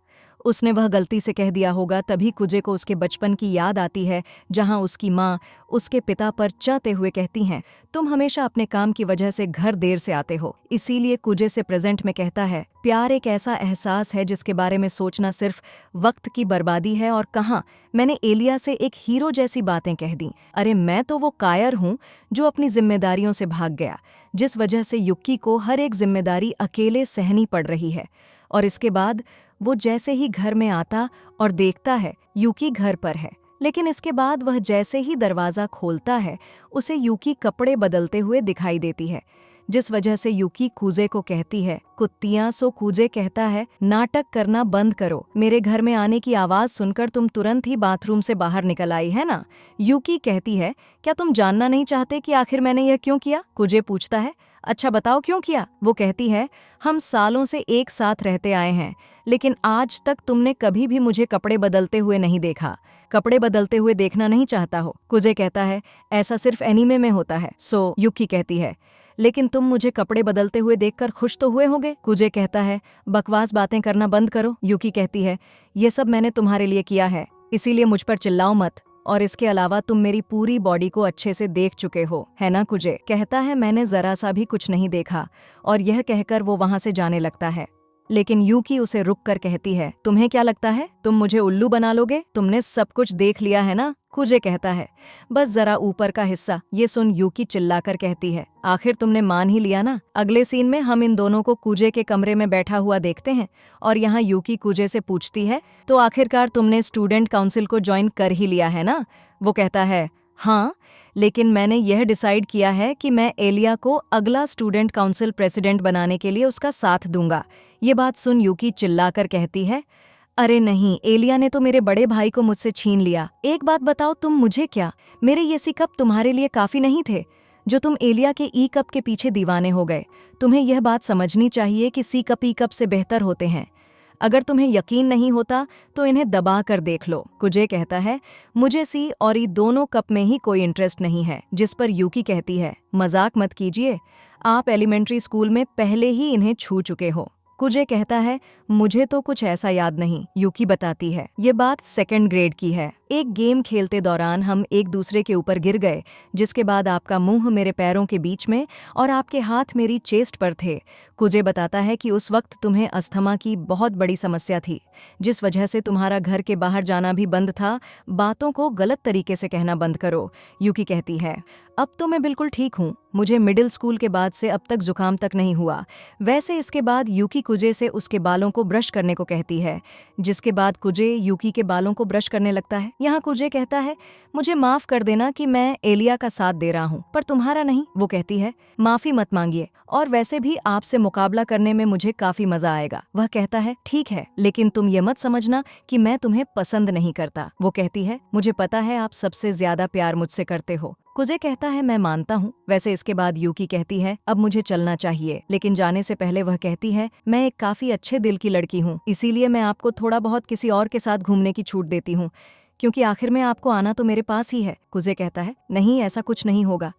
उसने वह गलती से कह दिया होगा। तभी कुजे को उसके बचपन की याद आती है, जहाँ उसकी माँ उसके पिता पर चाहते हुए कहती हैं, तुम हमेशा अपने काम की वजह से घर देर से आते हो। इसीलिए कुजे से प्रेजेंट में कहता है, प्यार एक ऐसा एहसास है जिसके बारे में सोचना सिर्फ वक्त की बर्बादी है। और कहाँ मैंने एलिया से एक हीरो जैसी बातें कह दी। अरे मैं तो वो कायर हूँ जो अपनी जिम्मेदारियों से भाग गया, जिस वजह से युक्की को हर एक जिम्मेदारी अकेले सहनी पड़ रही है। और इसके बाद वो जैसे ही घर में आता और देखता है युकी घर पर है, लेकिन इसके बाद वह जैसे ही दरवाज़ा खोलता है उसे युकी कपड़े बदलते हुए दिखाई देती है, जिस वजह से युकी कुजे को कहती है, कुत्तियां। सो कुजे कहता है, नाटक करना बंद करो, मेरे घर में आने की आवाज़ सुनकर तुम तुरंत ही बाथरूम से बाहर निकल आई है ना? युकी कहती है, क्या तुम जानना नहीं चाहते कि आखिर मैंने यह क्यों किया? कुजे पूछता है, अच्छा बताओ क्यों किया? वो कहती है, हम सालों से एक साथ रहते आए हैं, लेकिन आज तक तुमने कभी भी मुझे कपड़े बदलते हुए नहीं देखा। कपड़े बदलते हुए देखना नहीं चाहता हो? कुजे कहता है, ऐसा सिर्फ एनीमे में होता है। सो युकी कहती है, लेकिन तुम मुझे कपड़े बदलते हुए देखकर खुश तो हुए होगे? कुजे कहता है, बकवास बातें करना बंद करो। युकी कहती है, ये सब मैंने तुम्हारे लिए किया है, इसीलिए मुझ पर चिल्लाओ मत। और इसके अलावा तुम मेरी पूरी बॉडी को अच्छे से देख चुके हो, है ना? कुजे कहता है, मैंने जरा सा भी कुछ नहीं देखा। और यह कहकर वो वहां से जाने लगता है, लेकिन युकी उसे रुक कर कहती है, तुम्हें क्या लगता है तुम मुझे उल्लू बना लोगे? तुमने सब कुछ देख लिया है ना? कुजे कहता है, बस जरा ऊपर का हिस्सा। ये सुन युकी चिल्लाकर कहती है, आखिर तुमने मान ही लिया ना? अगले सीन में हम इन दोनों को कुजे के कमरे में बैठा हुआ देखते हैं और यहाँ युकी कुजे से पूछती है, तो आखिरकार तुमने स्टूडेंट काउंसिल को ज्वाइन कर ही लिया है ना? वो कहता है, हाँ, लेकिन मैंने यह डिसाइड किया है कि मैं एलिया को अगला स्टूडेंट काउंसिल प्रेसिडेंट बनाने के लिए उसका साथ दूंगा। ये बात सुन युकी चिल्लाकर कहती है, अरे नहीं, एलिया ने तो मेरे बड़े भाई को मुझसे छीन लिया। एक बात बताओ, तुम मुझे क्या, मेरे ये सी कप तुम्हारे लिए काफी नहीं थे, जो तुम एलिया के ई कप के पीछे दीवाने हो गए? तुम्हें यह बात समझनी चाहिए कि सी कप ई कप से बेहतर होते हैं। अगर तुम्हें यकीन नहीं होता तो इन्हें दबा कर देख लो। कुजे कहता है, मुझे सी और ई दोनों कप में ही कोई इंटरेस्ट नहीं है। जिस पर युकी कहती है, मजाक मत कीजिए, आप एलिमेंट्री स्कूल में पहले ही इन्हें छू चुके हो। कुजे कहता है, मुझे तो कुछ ऐसा याद नहीं। युकी बताती है, ये बात सेकंड ग्रेड की है। एक गेम खेलते दौरान हम एक दूसरे के ऊपर गिर गए, जिसके बाद आपका मुंह मेरे पैरों के बीच में और आपके हाथ मेरी चेस्ट पर थे। कुजे बताता है कि उस वक्त तुम्हें अस्थमा की बहुत बड़ी समस्या थी, जिस वजह से तुम्हारा घर के बाहर जाना भी बंद था। बातों को गलत तरीके से कहना बंद करो। यूकी कहती है, अब तो मैं बिल्कुल ठीक हूँ। मुझे मिडिल स्कूल के बाद से अब तक जुकाम तक नहीं हुआ। वैसे इसके बाद यूकी कुजे से उसके बालों को ब्रश करने को कहती है, जिसके बाद कुजे यूकी के बालों को ब्रश करने लगता है। यहाँ कुजे कहता है, मुझे माफ कर देना कि मैं एलिया का साथ दे रहा हूँ, पर तुम्हारा नहीं। वो कहती है, माफी मत मांगिए, और वैसे भी आपसे मुकाबला करने में मुझे काफी मजा आएगा। वह कहता है, ठीक है, लेकिन तुम ये मत समझना कि मैं तुम्हें पसंद नहीं करता। वो कहती है, मुझे पता है आप सबसे ज्यादा प्यार मुझसे करते हो। कुजे कहता है, मैं मानता हूँ। वैसे इसके बाद यूकी कहती है, अब मुझे चलना चाहिए, लेकिन जाने से पहले वह कहती है, मैं एक काफी अच्छे दिल की लड़की हूँ, इसीलिए मैं आपको थोड़ा बहुत किसी और के साथ घूमने की छूट देती हूँ, क्योंकि आखिर में आपको आना तो मेरे पास ही है। कुजे कहता है, नहीं, ऐसा कुछ नहीं होगा।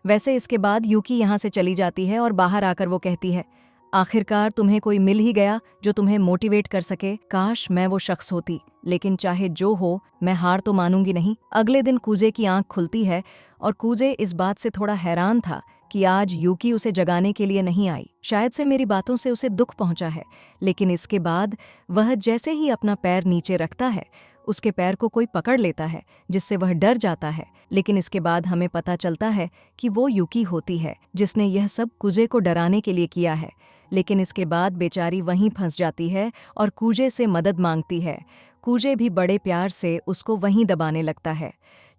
वैसे इसके बाद यूकी यहाँ से चली जाती है और बाहर आकर वो कहती है, आखिरकार तुम्हें कोई मिल ही गया जो तुम्हें मोटिवेट कर सके। काश मैं वो शख्स होती, लेकिन चाहे जो हो, मैं हार तो मानूंगी नहीं। अगले दिन कुजे की आंख खुलती है और कुजे इस बात से थोड़ा हैरान था कि आज यूकी उसे जगाने के लिए नहीं आई। शायद से मेरी बातों से उसे दुख पहुंचा है, लेकिन इसके बाद वह जैसे ही अपना पैर नीचे रखता है, उसके पैर को कोई पकड़ लेता है, जिससे वह डर जाता है। लेकिन इसके बाद हमें पता चलता है कि वो यूकी होती है जिसने यह सब कुजे को डराने के लिए किया है। लेकिन इसके बाद बेचारी वहीं फंस जाती है और कुजे से मदद मांगती है। कुजे भी बड़े प्यार से उसको वहीं दबाने लगता है।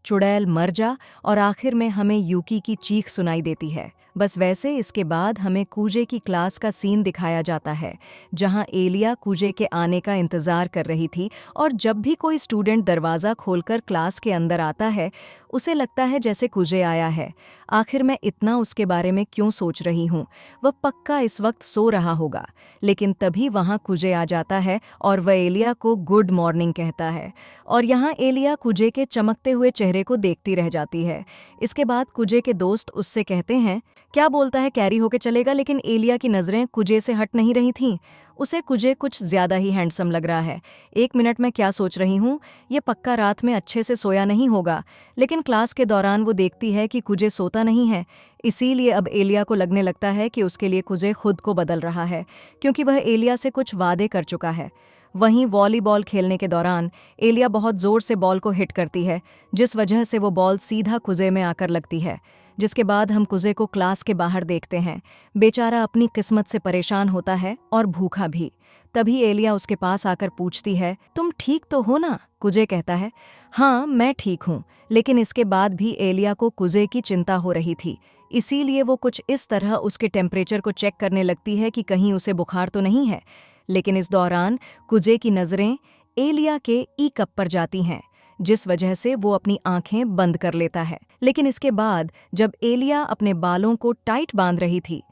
चुड़ैल मर जा, और आखिर में हमें यूकी की चीख सुनाई देती है। बस वैसे इसके बाद हमें कुजे की क्लास का सीन दिखाया जाता है, जहां एलिया कुजे के आने का इंतजार कर रही थी, और जब भी कोई स्टूडेंट दरवाज़ा खोलकर क्लास के अंदर आता है, उसे लगता है जैसे कुजे आया है। आखिर मैं इतना उसके बारे में क्यों सोच रही हूँ? वह पक्का इस वक्त सो रहा होगा। लेकिन तभी वहाँ कुजे आ जाता है और वह एलिया को गुड मॉर्निंग कहता है, और यहाँ एलिया कुजे के चमकते हुए चेहरे को देखती रह जाती है। इसके बाद कुजे के दोस्त उससे कहते हैं, क्या बोलता है, कैरी होके चलेगा? लेकिन एलिया की नज़रें कुजे से हट नहीं रही थीं। उसे कुजे कुछ ज़्यादा ही हैंडसम लग रहा है। एक मिनट में क्या सोच रही हूँ, ये पक्का रात में अच्छे से सोया नहीं होगा। लेकिन क्लास के दौरान वो देखती है कि कुजे सोता नहीं है, इसीलिए अब एलिया को लगने लगता है कि उसके लिए कुजे खुद को बदल रहा है, क्योंकि वह एलिया से कुछ वादे कर चुका है। वहीं वॉलीबॉल खेलने के दौरान एलिया बहुत ज़ोर से बॉल को हिट करती है, जिस वजह से वो बॉल सीधा कुजे में आकर लगती है। जिसके बाद हम कुजे को क्लास के बाहर देखते हैं। बेचारा अपनी किस्मत से परेशान होता है और भूखा भी। तभी एलिया उसके पास आकर पूछती है, तुम ठीक तो हो ना? कुजे कहता है, हाँ, मैं ठीक हूँ। लेकिन इसके बाद भी एलिया को कुजे की चिंता हो रही थी, इसीलिए वो कुछ इस तरह उसके टेम्परेचर को चेक करने लगती है कि कहीं उसे बुखार तो नहीं है। लेकिन इस दौरान कुजे की नज़रें एलिया के ई कप पर जाती हैं, जिस वजह से वो अपनी आंखें बंद कर लेता है। लेकिन इसके बाद जब एलिया अपने बालों को टाइट बांध रही थी,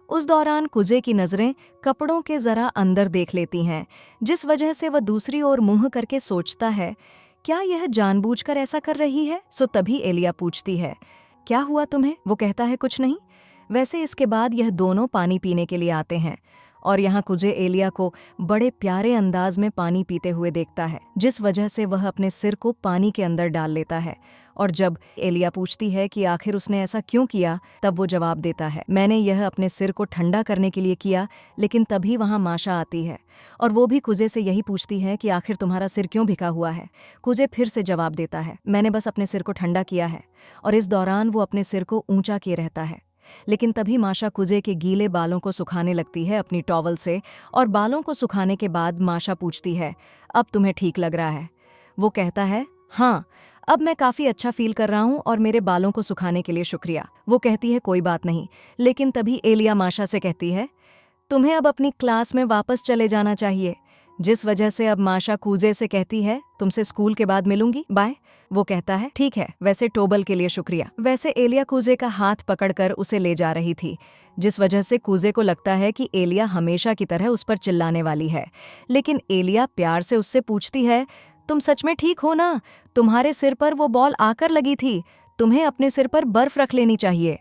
उस दौरान कुजे की नज़रें कपड़ों के ज़रा अंदर देख लेती हैं, जिस वजह से वह दूसरी ओर मुंह करके सोचता है, क्या यह जानबूझकर ऐसा कर रही है? सो तभी एलिया पूछती है, क्या हुआ तुम्हें? वो कहता है, कुछ नहीं। वैसे इसके बाद यह दोनों पानी पीने के लिए आते हैं, और यहाँ कुजे एलिया को बड़े प्यारे अंदाज में पानी पीते हुए देखता है, जिस वजह से वह अपने सिर को पानी के अंदर डाल लेता है। और जब एलिया पूछती है कि आखिर उसने ऐसा क्यों किया, तब वो जवाब देता है, मैंने यह अपने सिर को ठंडा करने के लिए किया। लेकिन तभी वहाँ माशा आती है, और वो भी कुजे से यही पूछती है कि आखिर तुम्हारा सिर क्यों भिगा हुआ है? कुजे फिर से जवाब देता है, मैंने बस अपने सिर को ठंडा किया है। और इस दौरान वो अपने सिर को ऊंचा किए रहता है। लेकिन तभी माशा कुजे के गीले बालों को सुखाने लगती है अपनी टॉवल से, और बालों को सुखाने के बाद माशा पूछती है, अब तुम्हें ठीक लग रहा है? वो कहता है, हाँ, अब मैं काफ़ी अच्छा फील कर रहा हूँ, और मेरे बालों को सुखाने के लिए शुक्रिया। वो कहती है, कोई बात नहीं। लेकिन तभी एलिया माशा से कहती है, तुम्हें अब अपनी क्लास में वापस चले जाना चाहिए। जिस वजह से अब माशा कुजे से कहती है, तुमसे स्कूल के बाद मिलूंगी, बाय। वो कहता है, ठीक है, वैसे टोबल के लिए शुक्रिया। वैसे एलिया कुजे का हाथ पकड़कर उसे ले जा रही थी, जिस वजह से कुजे को लगता है कि एलिया हमेशा की तरह उस पर चिल्लाने वाली है। लेकिन एलिया प्यार से उससे पूछती है, तुम सच में ठीक हो ना? तुम्हारे सिर पर वो बॉल आकर लगी थी, तुम्हें अपने सिर पर बर्फ रख लेनी चाहिए।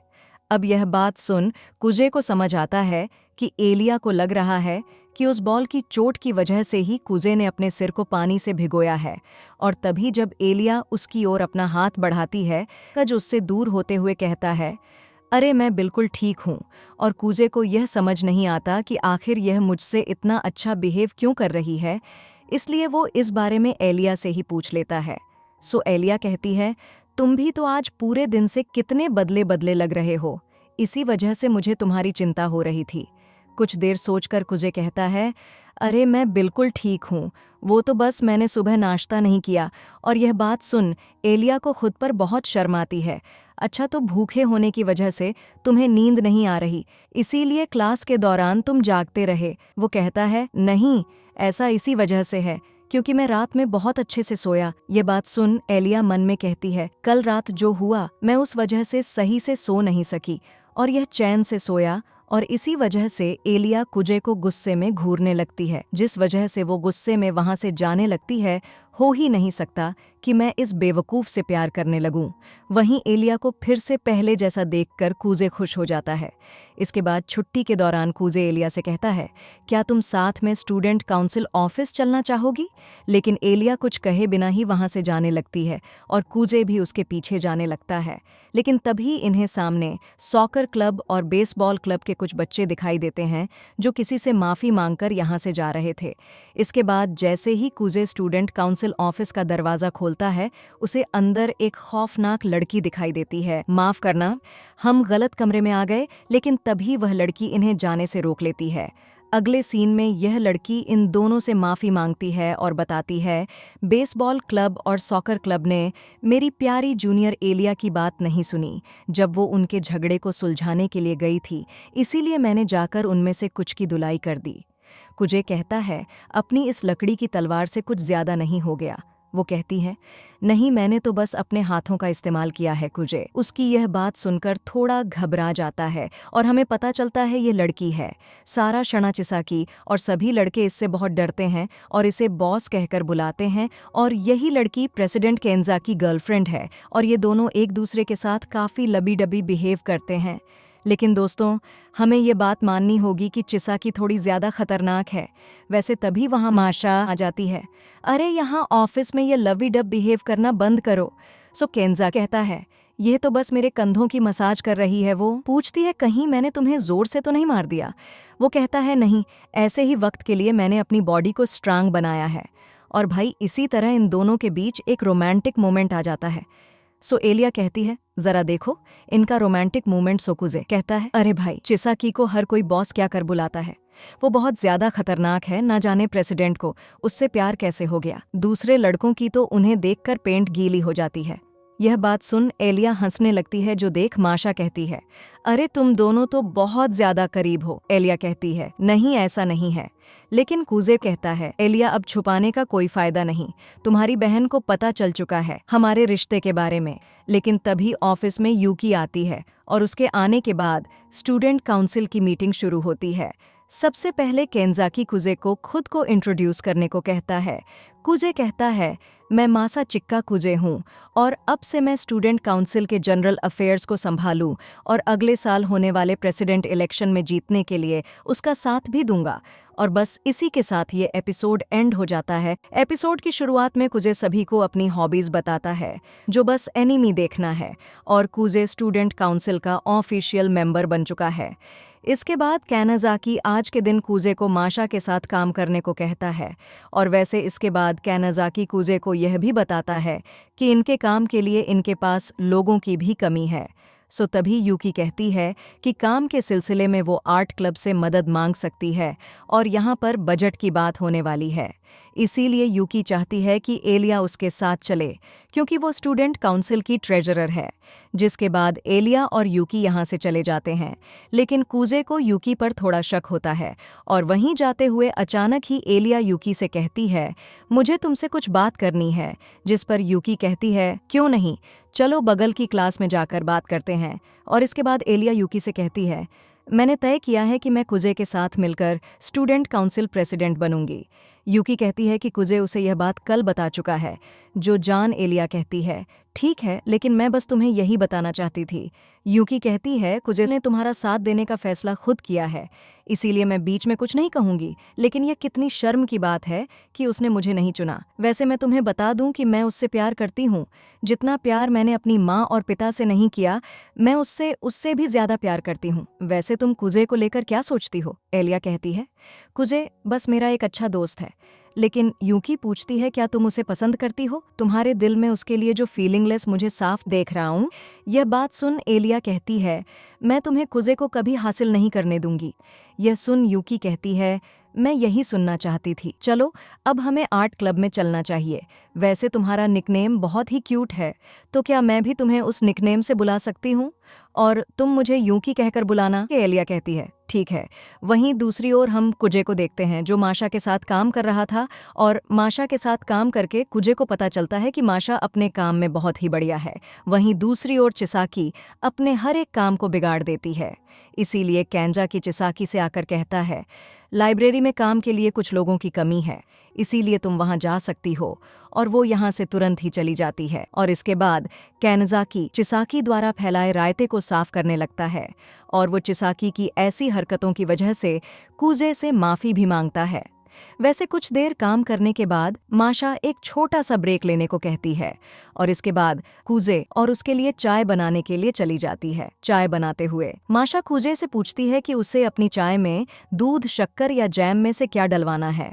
अब यह बात सुन कुजे को समझ आता है कि एलिया को लग रहा है कि उस बॉल की चोट की वजह से ही कुजे ने अपने सिर को पानी से भिगोया है। और तभी जब एलिया उसकी ओर अपना हाथ बढ़ाती है, कज उससे दूर होते हुए कहता है, अरे मैं बिल्कुल ठीक हूँ। और कुजे को यह समझ नहीं आता कि आखिर यह मुझसे इतना अच्छा बिहेव क्यों कर रही है, इसलिए वो इस बारे में एलिया से ही पूछ लेता है। सो एलिया कहती है, तुम भी तो आज पूरे दिन से कितने बदले बदले लग रहे हो, इसी वजह से मुझे तुम्हारी चिंता हो रही थी। कुछ देर सोचकर कुजे कहता है, अरे मैं बिल्कुल ठीक हूँ, वो तो बस मैंने सुबह नाश्ता नहीं किया। और यह बात सुन एलिया को खुद पर बहुत शर्म आती है। अच्छा, तो भूखे होने की वजह से तुम्हें नींद नहीं आ रही, इसीलिए क्लास के दौरान तुम जागते रहे। वो कहता है, नहीं, ऐसा इसी वजह से है क्योंकि मैं रात में बहुत अच्छे से सोया। ये बात सुन एलिया मन में कहती है, कल रात जो हुआ मैं उस वजह से सही से सो नहीं सकी और यह चैन से सोया। और इसी वजह से एलिया कुजे को गुस्से में घूरने लगती है, जिस वजह से वो गुस्से में वहां से जाने लगती है। हो ही नहीं सकता कि मैं इस बेवकूफ़ से प्यार करने लगूं। वहीं एलिया को फिर से पहले जैसा देखकर कुजे खुश हो जाता है। इसके बाद छुट्टी के दौरान कुजे एलिया से कहता है, क्या तुम साथ में स्टूडेंट काउंसिल ऑफिस चलना चाहोगी? लेकिन एलिया कुछ कहे बिना ही वहां से जाने लगती है और कुजे भी उसके पीछे जाने लगता है। लेकिन तभी इन्हें सामने सॉकर क्लब और बेसबॉल क्लब के कुछ बच्चे दिखाई देते हैं जो किसी से माफ़ी मांगकर यहाँ से जा रहे थे। इसके बाद जैसे ही कुजे स्टूडेंट काउंसिल ऑफिस का दरवाज़ा खोलता है, उसे अंदर एक खौफनाक लड़की दिखाई देती है। माफ़ करना, हम गलत कमरे में आ गए। लेकिन तभी वह लड़की इन्हें जाने से रोक लेती है। अगले सीन में यह लड़की इन दोनों से माफ़ी मांगती है और बताती है, बेसबॉल क्लब और सॉकर क्लब ने मेरी प्यारी जूनियर एलिया की बात नहीं सुनी जब वो उनके झगड़े को सुलझाने के लिए गई थी, इसीलिए मैंने जाकर उनमें से कुछ की धुलाई कर दी। कुजे कहता है, अपनी इस लकड़ी की तलवार से कुछ ज़्यादा नहीं हो गया। वो कहती है, नहीं, मैंने तो बस अपने हाथों का इस्तेमाल किया है। कुजे उसकी यह बात सुनकर थोड़ा घबरा जाता है और हमें पता चलता है ये लड़की है सारा शनाचिसाकी, और सभी लड़के इससे बहुत डरते हैं और इसे बॉस कहकर बुलाते हैं। और यही लड़की प्रेसिडेंट केंजा की गर्लफ्रेंड है और ये दोनों एक दूसरे के साथ काफ़ी लबी डबी बिहेव करते हैं। लेकिन दोस्तों, हमें ये बात माननी होगी कि चिसाकी थोड़ी ज़्यादा खतरनाक है। वैसे तभी वहाँ माशा आ जाती है, अरे यहाँ ऑफिस में ये लवी डब बिहेव करना बंद करो। सो केंजा कहता है, ये तो बस मेरे कंधों की मसाज कर रही है। वो पूछती है, कहीं मैंने तुम्हें ज़ोर से तो नहीं मार दिया? वो कहता है, नहीं, ऐसे ही वक्त के लिए मैंने अपनी बॉडी को स्ट्रांग बनाया है। और भाई इसी तरह इन दोनों के बीच एक रोमांटिक मोमेंट आ जाता है। सो एलिया कहती है, जरा देखो इनका रोमांटिक मूवमेंट। सोकुजे कहता है, अरे भाई, चिसाकी को हर कोई बॉस क्या कर बुलाता है, वो बहुत ज्यादा खतरनाक है, ना जाने प्रेसिडेंट को उससे प्यार कैसे हो गया। दूसरे लड़कों की तो उन्हें देखकर पेंट गीली हो जाती है। यह बात सुन एलिया हंसने लगती है, जो देख माशा कहती है, अरे तुम दोनों तो बहुत ज्यादा करीब हो। एलिया कहती है, नहीं, ऐसा नहीं है। लेकिन कुजे कहता है, एलिया अब छुपाने का कोई फायदा नहीं, तुम्हारी बहन को पता चल चुका है हमारे रिश्ते के बारे में। लेकिन तभी ऑफिस में यूकी आती है और उसके आने के बाद स्टूडेंट काउंसिल की मीटिंग शुरू होती है। सबसे पहले केंजाकी कुजे को खुद को इंट्रोड्यूस करने को कहता है। कुजे कहता है, मैं मासा चिक्का कुजे हूँ और अब से मैं स्टूडेंट काउंसिल के जनरल अफेयर्स को संभालूं और अगले साल होने वाले प्रेसिडेंट इलेक्शन में जीतने के लिए उसका साथ भी दूंगा। और बस इसी के साथ ये एपिसोड एंड हो जाता है। एपिसोड की शुरुआत में कुजे सभी को अपनी हॉबीज बताता है, जो बस एनिमी देखना है, और कुजे स्टूडेंट काउंसिल का ऑफिशियल मेंबर बन चुका है। इसके बाद कैनाज़ाकी आज के दिन कुजे को माशा के साथ काम करने को कहता है। और वैसे इसके बाद कैनाज़ाकी कुजे को यह भी बताता है कि इनके काम के लिए इनके पास लोगों की भी कमी है। सो तभी यूकी कहती है कि काम के सिलसिले में वो आर्ट क्लब से मदद मांग सकती है और यहाँ पर बजट की बात होने वाली है। इसीलिए यूकी चाहती है कि एलिया उसके साथ चले, क्योंकि वो स्टूडेंट काउंसिल की ट्रेजरर है। जिसके बाद एलिया और यूकी यहाँ से चले जाते हैं। लेकिन कुजे को यूकी पर थोड़ा शक होता है और वहीं जाते हुए अचानक ही एलिया यूकी से कहती है, मुझे तुमसे कुछ बात करनी है। जिस पर यूकी कहती है, क्यों नहीं, चलो बगल की क्लास में जाकर बात करते हैं। और इसके बाद एलिया यूकी से कहती है, मैंने तय किया है कि मैं कुजे के साथ मिलकर स्टूडेंट काउंसिल प्रेसिडेंट बनूंगी। यूकी कहती है कि कुजे उसे यह बात कल बता चुका है। जो जान एलिया कहती है, ठीक है, लेकिन मैं बस तुम्हें यही बताना चाहती थी। यूकी कहती है, कुजे ने तुम्हारा साथ देने का फैसला खुद किया है, इसीलिए मैं बीच में कुछ नहीं कहूंगी। लेकिन यह कितनी शर्म की बात है कि उसने मुझे नहीं चुना। वैसे मैं तुम्हें बता दूं कि मैं उससे प्यार करती हूँ। जितना प्यार मैंने अपनी माँ और पिता से नहीं किया, मैं उससे भी ज्यादा प्यार करती हूँ। वैसे तुम कुजे को लेकर क्या सोचती हो? एलिया कहती है, कुजे बस मेरा एक अच्छा दोस्त है। लेकिन यूकी पूछती है, क्या तुम उसे पसंद करती हो? तुम्हारे दिल में उसके लिए जो फीलिंगलेस मुझे साफ देख रहा हूँ। यह बात सुन एलिया कहती है, मैं तुम्हें कुजे को कभी हासिल नहीं करने दूंगी। यह सुन यूकी कहती है, मैं यही सुनना चाहती थी। चलो अब हमें आर्ट क्लब में चलना चाहिए। वैसे तुम्हारा निकनेम बहुत ही क्यूट है, तो क्या मैं भी तुम्हें उस निकनेम से बुला सकती हूँ और तुम मुझे यूकी कहकर बुलाना? एलिया कहती है, ठीक है। वहीं दूसरी ओर हम कुजे को देखते हैं, जो माशा के साथ काम कर रहा था, और माशा के साथ काम करके कुजे को पता चलता है कि माशा अपने काम में बहुत ही बढ़िया है। वहीं दूसरी ओर चिसाकी अपने हर एक काम को बिगाड़ देती है। इसीलिए कैंजा की चिसाकी से आकर कहता है, लाइब्रेरी में काम के लिए कुछ लोगों की कमी है, इसीलिए तुम वहां जा सकती हो। और वो यहाँ से तुरंत ही चली जाती है। और इसके बाद कैनजाकी चिसाकी द्वारा फैलाए रायते को साफ करने लगता है, और वो चिसाकी की ऐसी हरकतों की वजह से कुजे से माफी भी मांगता है। वैसे कुछ देर काम करने के बाद माशा एक छोटा सा ब्रेक लेने को कहती है, और इसके बाद कुजे और उसके लिए चाय बनाने के लिए चली जाती है। चाय बनाते हुए माशा कुजे से पूछती है कि उसे अपनी चाय में दूध, शक्कर या जैम में से क्या डलवाना है।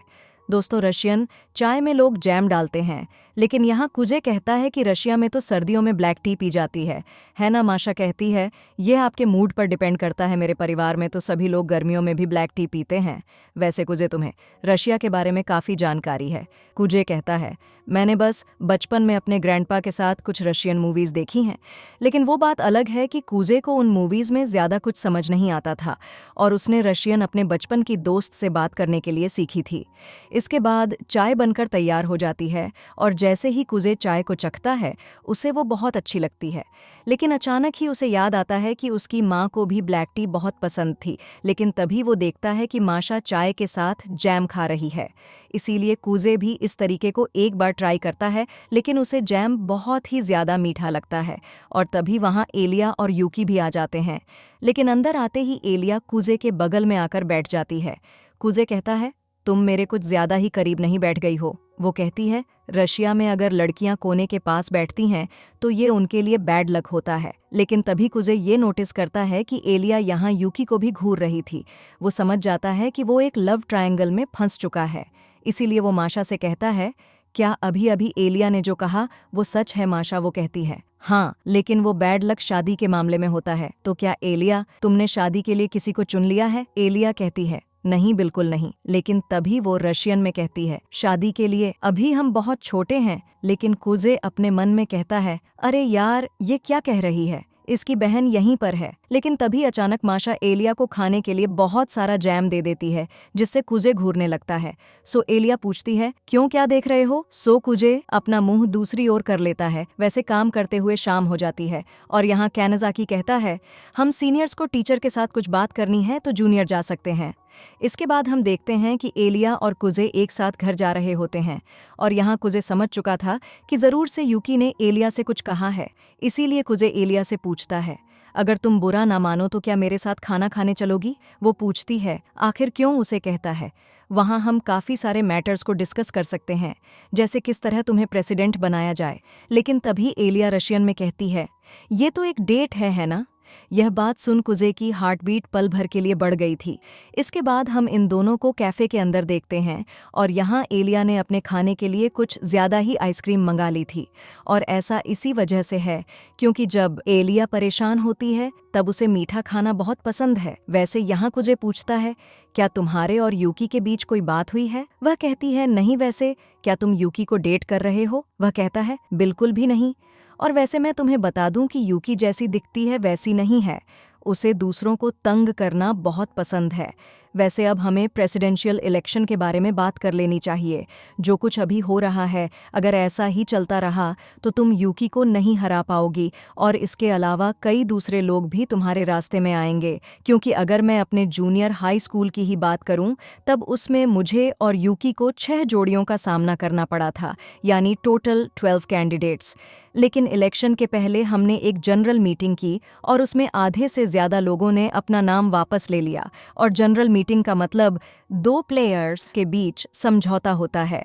दोस्तों, रशियन चाय में लोग जैम डालते हैं, लेकिन यहाँ कुजे कहता है कि रशिया में तो सर्दियों में ब्लैक टी पी जाती है ना? माशा कहती है, यह आपके मूड पर डिपेंड करता है। मेरे परिवार में तो सभी लोग गर्मियों में भी ब्लैक टी पीते हैं। वैसे कुजे, तुम्हें रशिया के बारे में काफ़ी जानकारी है। कुजे कहता है, मैंने बस बचपन में अपने ग्रैंडपा के साथ कुछ रशियन मूवीज़ देखी हैं। लेकिन वो बात अलग है कि कुजे को उन मूवीज़ में ज़्यादा कुछ समझ नहीं आता था, और उसने रशियन अपने बचपन की दोस्त से बात करने के लिए सीखी थी। इसके बाद चाय बनकर तैयार हो जाती है, और जैसे ही कुजे चाय को चखता है, उसे वो बहुत अच्छी लगती है। लेकिन अचानक ही उसे याद आता है कि उसकी माँ को भी ब्लैक टी बहुत पसंद थी। लेकिन तभी वो देखता है कि माशा चाय के साथ जैम खा रही है। इसीलिए कुजे भी इस तरीके को एक बार ट्राई करता है, लेकिन उसे जैम बहुत ही ज़्यादा मीठा लगता है। और तभी वहाँ एलिया और यूकी भी आ जाते हैं। लेकिन अंदर आते ही एलिया कुजे के बगल में आकर बैठ जाती है। कुजे कहता है, तुम मेरे कुछ ज्यादा ही करीब नहीं बैठ गई हो? वो कहती है, रशिया में अगर लड़कियां कोने के पास बैठती हैं तो ये उनके लिए बैड लक होता है। लेकिन तभी कुजे ये नोटिस करता है कि एलिया यहाँ यूकी को भी घूर रही थी। वो समझ जाता है कि वो एक लव ट्रायंगल में फंस चुका है। इसीलिए वो माशा से कहता है, क्या अभी अभी एलिया ने जो कहा वो सच है? माशा वो कहती है, हाँ, लेकिन वो बैड लक शादी के मामले में होता है। तो क्या एलिया, तुमने शादी के लिए किसी को चुन लिया है? एलिया कहती है, नहीं, बिल्कुल नहीं। लेकिन तभी वो रशियन में कहती है, शादी के लिए अभी हम बहुत छोटे हैं। लेकिन कुजे अपने मन में कहता है, अरे यार, ये क्या कह रही है, इसकी बहन यहीं पर है। लेकिन तभी अचानक माशा एलिया को खाने के लिए बहुत सारा जैम दे देती है, जिससे कुजे घूरने लगता है। सो एलिया पूछती है, क्यों, क्या देख रहे हो? सो कुजे अपना मुंह दूसरी ओर कर लेता है। वैसे काम करते हुए शाम हो जाती है, और यहाँ कैनाजाकी कहता है, हम सीनियर्स को टीचर के साथ कुछ बात करनी है तो जूनियर जा सकते हैं। इसके बाद हम देखते हैं कि एलिया और कुजे एक साथ घर जा रहे होते हैं, और यहाँ कुजे समझ चुका था कि ज़रूर से यूकी ने एलिया से कुछ कहा है। इसीलिए कुजे एलिया से पूछता है, अगर तुम बुरा ना मानो तो क्या मेरे साथ खाना खाने चलोगी? वो पूछती है, आखिर क्यों? उसे कहता है, वहाँ हम काफ़ी सारे मैटर्स को डिस्कस कर सकते हैं, जैसे किस तरह तुम्हें प्रेसिडेंट बनाया जाए। लेकिन तभी एलिया रशियन में कहती है, ये तो एक डेट है ना? यह बात सुन कुजे की हार्टबीट पल भर के लिए बढ़ गई थी। इसके बाद हम इन दोनों को कैफ़े के अंदर देखते हैं, और यहाँ एलिया ने अपने खाने के लिए कुछ ज़्यादा ही आइसक्रीम मंगा ली थी। और ऐसा इसी वजह से है क्योंकि जब एलिया परेशान होती है तब उसे मीठा खाना बहुत पसंद है। वैसे यहाँ कुजे पूछता है, क्या तुम्हारे और यूकी के बीच कोई बात हुई है? वह कहती है, नहीं। वैसे क्या तुम यूकी को डेट कर रहे हो? वह कहता है, बिल्कुल भी नहीं। और वैसे मैं तुम्हें बता दूं कि यूकी जैसी दिखती है वैसी नहीं है। उसे दूसरों को तंग करना बहुत पसंद है। वैसे अब हमें प्रेसिडेंशियल इलेक्शन के बारे में बात कर लेनी चाहिए। जो कुछ अभी हो रहा है, अगर ऐसा ही चलता रहा तो तुम यूकी को नहीं हरा पाओगी, और इसके अलावा कई दूसरे लोग भी तुम्हारे रास्ते में आएंगे। क्योंकि अगर मैं अपने जूनियर हाई स्कूल की ही बात करूं, तब उसमें मुझे और यूकी को 6 जोड़ियों का सामना करना पड़ा था, यानी टोटल 12 कैंडिडेट्स। लेकिन इलेक्शन के पहले हमने एक जनरल मीटिंग की और उसमें आधे से ज़्यादा लोगों ने अपना नाम वापस ले लिया। और जनरल मीटिंग का मतलब 2 प्लेयर्स के बीच समझौता होता है।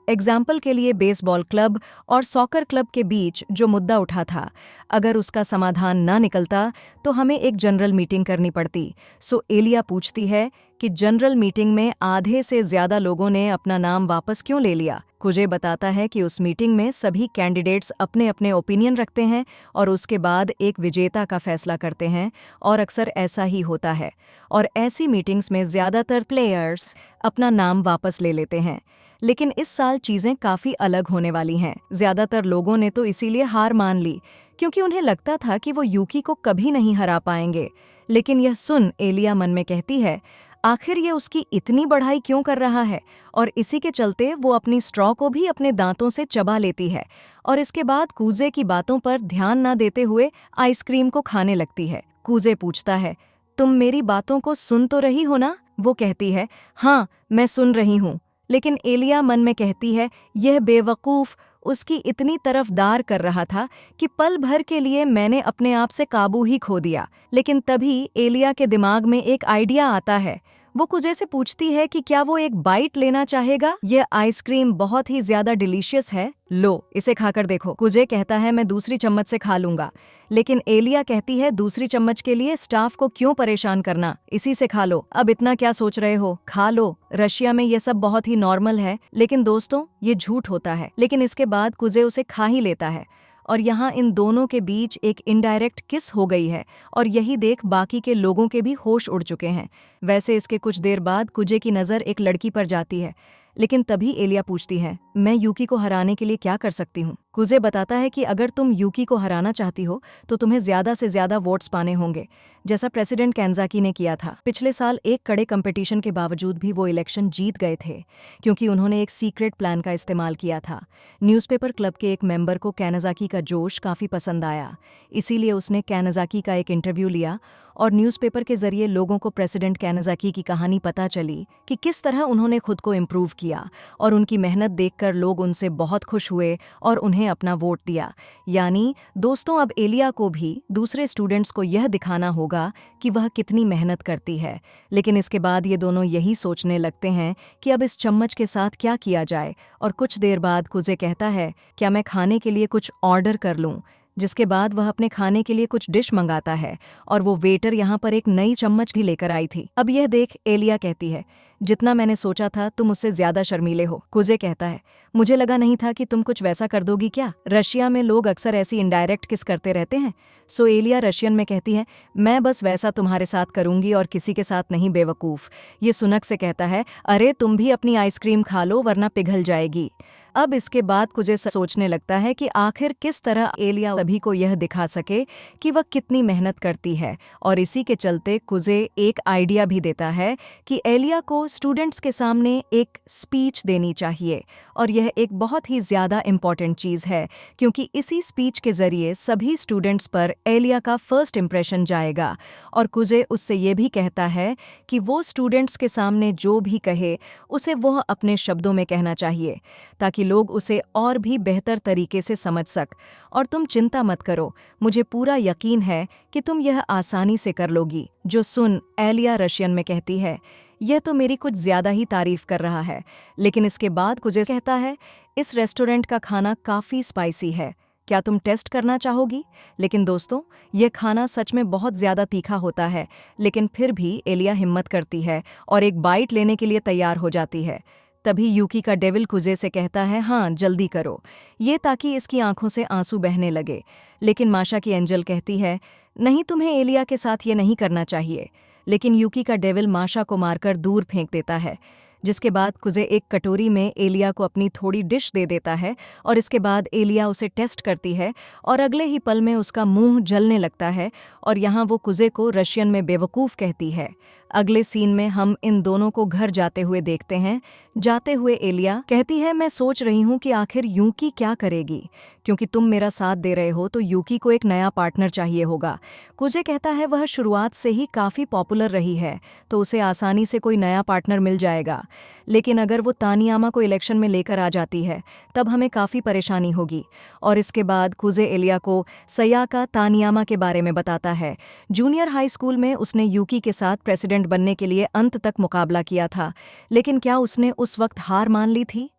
एग्जाम्पल के लिए बेसबॉल क्लब और सॉकर क्लब के बीच जो मुद्दा उठा था, अगर उसका समाधान ना निकलता तो हमें एक जनरल मीटिंग करनी पड़ती। सो एलिया पूछती है कि जनरल मीटिंग में आधे से ज़्यादा लोगों ने अपना नाम वापस क्यों ले लिया। कुजे बताता है कि उस मीटिंग में सभी कैंडिडेट्स अपने अपने ओपिनियन रखते हैं और उसके बाद एक विजेता का फैसला करते हैं, और अक्सर ऐसा ही होता है। और ऐसी मीटिंग्स में ज़्यादातर प्लेयर्स अपना नाम वापस ले लेते हैं। लेकिन इस साल चीज़ें काफ़ी अलग होने वाली हैं। ज़्यादातर लोगों ने तो इसीलिए हार मान ली क्योंकि उन्हें लगता था कि वो यूकी को कभी नहीं हरा पाएंगे। लेकिन यह सुन एलिया मन में कहती है, आखिर ये उसकी इतनी बढ़ाई क्यों कर रहा है, और इसी के चलते वो अपनी स्ट्रॉ को भी अपने दांतों से चबा लेती है और इसके बाद कूजे की बातों पर ध्यान न देते हुए आइसक्रीम को खाने लगती है। कूजे पूछता है, तुम मेरी बातों को सुन तो रही हो ना? वो कहती है, हाँ मैं सुन रही हूँ। लेकिन एलिया मन में कहती है, यह बेवकूफ़ उसकी इतनी तरफदार कर रहा था कि पल भर के लिए मैंने अपने आप से काबू ही खो दिया। लेकिन तभी एलिया के दिमाग में एक आइडिया आता है। वो कुजे से पूछती है कि क्या वो एक बाइट लेना चाहेगा। यह आइसक्रीम बहुत ही ज्यादा डिलीशियस है, लो इसे खाकर देखो। कुजे कहता है, मैं दूसरी चम्मच से खा लूंगा। लेकिन एलिया कहती है, दूसरी चम्मच के लिए स्टाफ को क्यों परेशान करना, इसी से खा लो। अब इतना क्या सोच रहे हो, खा लो। रशिया में ये सब बहुत ही नॉर्मल है। लेकिन दोस्तों, ये झूठ होता है। लेकिन इसके बाद कुजे उसे खा ही लेता है और यहाँ इन दोनों के बीच एक इनडायरेक्ट किस हो गई है, और यही देख बाकी के लोगों के भी होश उड़ चुके हैं। वैसे इसके कुछ देर बाद कुजे की नज़र एक लड़की पर जाती है, लेकिन तभी एलिया पूछती है, मैं यूकी को हराने के लिए क्या कर सकती हूँ। कुजे बताता है कि अगर तुम यूकी को हराना चाहती हो तो तुम्हें ज़्यादा से ज़्यादा वोट्स पाने होंगे, जैसा प्रेसिडेंट कैंजाकी ने किया था। पिछले साल एक कड़े कंपटीशन के बावजूद भी वो इलेक्शन जीत गए थे, क्योंकि उन्होंने एक सीक्रेट प्लान का इस्तेमाल किया था। न्यूज़पेपर क्लब के एक मेंबर को कैनाज़ाकी का जोश काफ़ी पसंद आया, इसीलिए उसने कैनाज़ाकी का एक इंटरव्यू लिया और न्यूज़पेपर के जरिए लोगों को प्रेसिडेंट कैनाज़ाकी की कहानी पता चली कि किस तरह उन्होंने खुद को इम्प्रूव किया, और उनकी मेहनत देखकर लोग उनसे बहुत खुश हुए और उन्हें अपना वोट दिया। यानी दोस्तों, अब एलिया को भी दूसरे स्टूडेंट्स को यह दिखाना होगा कि वह कितनी मेहनत करती है। लेकिन इसके बाद ये दोनों यही सोचने लगते हैं कि अब इस चम्मच के साथ क्या किया जाए, और कुछ देर बाद कुजे कहता है, क्या मैं खाने के लिए कुछ ऑर्डर कर लूँ। जिसके बाद वह अपने खाने के लिए कुछ डिश मंगाता है और वो वेटर यहाँ पर एक नई चम्मच भी लेकर आई थी। अब यह देख एलिया कहती है, जितना मैंने सोचा था तुम उससे ज्यादा शर्मीले हो। कुजे कहता है, मुझे लगा नहीं था कि तुम कुछ वैसा कर दोगी क्या। रशिया में लोग अक्सर ऐसी इनडायरेक्ट किस करते रहते हैं। सो एलिया रशियन में कहती है, मैं बस वैसा तुम्हारे साथ करूंगी और किसी के साथ नहीं, बेवकूफ़। ये सुनक से कहता है, अरे तुम भी अपनी आइसक्रीम खा लो वरना पिघल जाएगी। अब इसके बाद कुजे सोचने लगता है कि आखिर किस तरह एलिया सभी को यह दिखा सके कि वह कितनी मेहनत करती है, और इसी के चलते कुजे एक आइडिया भी देता है कि एलिया को स्टूडेंट्स के सामने एक स्पीच देनी चाहिए। और यह एक बहुत ही ज़्यादा इम्पॉर्टेंट चीज़ है, क्योंकि इसी स्पीच के ज़रिए सभी स्टूडेंट्स पर एलिया का फर्स्ट इम्प्रेशन जाएगा। और कुजे उससे ये भी कहता है कि वो स्टूडेंट्स के सामने जो भी कहे उसे वह अपने शब्दों में कहना चाहिए, ताकि लोग उसे और भी बेहतर तरीके से समझ सक। और तुम चिंता मत करो, मुझे पूरा यकीन है कि तुम यह आसानी से कर लोगी। जो सुन एलिया रशियन में कहती है, यह तो मेरी कुछ ज़्यादा ही तारीफ कर रहा है। लेकिन इसके बाद कुजे कहता है, इस रेस्टोरेंट का खाना काफ़ी स्पाइसी है, क्या तुम टेस्ट करना चाहोगी। लेकिन दोस्तों, यह खाना सच में बहुत ज़्यादा तीखा होता है। लेकिन फिर भी एलिया हिम्मत करती है और एक बाइट लेने के लिए तैयार हो जाती है। तभी यूकी का डेविल कुजे से कहता है, हाँ जल्दी करो, ये ताकि इसकी आंखों से आंसू बहने लगे। लेकिन माशा की एंजल कहती है, नहीं, तुम्हें एलिया के साथ ये नहीं करना चाहिए। लेकिन यूकी का डेविल माशा को मारकर दूर फेंक देता है, जिसके बाद कुजे एक कटोरी में एलिया को अपनी थोड़ी डिश दे देता है, और इसके बाद एलिया उसे टेस्ट करती है और अगले ही पल में उसका मुंह जलने लगता है, और यहाँ वो कुजे को रशियन में बेवकूफ़ कहती है। अगले सीन में हम इन दोनों को घर जाते हुए देखते हैं। जाते हुए एलिया कहती है, मैं सोच रही हूँ कि आखिर यूकी क्या करेगी, क्योंकि तुम मेरा साथ दे रहे हो तो यूकी को एक नया पार्टनर चाहिए होगा। कुजे कहता है वह शुरुआत से ही काफ़ी पॉपुलर रही है तो उसे आसानी से कोई नया पार्टनर मिल जाएगा, लेकिन अगर वो तानियामा को इलेक्शन में लेकर आ जाती है तब हमें काफ़ी परेशानी होगी। और इसके बाद कुजे एलिया को सयाका तानियामा के बारे में बताता है। जूनियर हाई स्कूल में उसने यूकी के साथ प्रेसिडेंट बनने के लिए अंत तक मुकाबला किया था, लेकिन क्या उसने उस वक्त हार मान ली थी?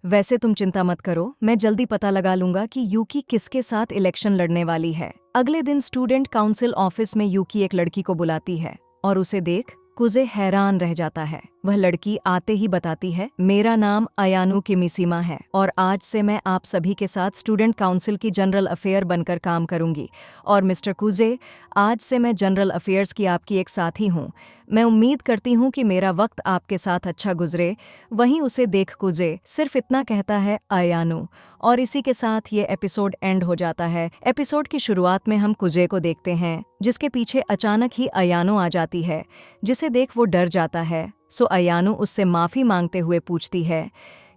वैसे तुम चिंता मत करो, मैं जल्दी पता लगा लूंगा कि यूकी किसके साथ इलेक्शन लड़ने वाली है। अगले दिन स्टूडेंट काउंसिल ऑफिस में यूकी एक लड़की को बुलाती है और उसे देख कुजे हैरान रह जाता है। वह लड़की आते ही बताती है, मेरा नाम अयानु किमिसीमा है और आज से मैं आप सभी के साथ स्टूडेंट काउंसिल की जनरल अफेयर बनकर काम करूंगी। और मिस्टर कुजे, आज से मैं जनरल अफेयर्स की आपकी एक साथी हूँ। मैं उम्मीद करती हूँ कि मेरा वक्त आपके साथ अच्छा गुजरे। वहीं उसे देख कुजे सिर्फ इतना कहता है, अयानु। और इसी के साथ ये एपिसोड एंड हो जाता है। एपिसोड की शुरुआत में हम कुजे को देखते हैं जिसके पीछे अचानक ही अयानु आ जाती है, जिसे देख वो डर जाता है। सो अयानु उससे माफ़ी मांगते हुए पूछती है,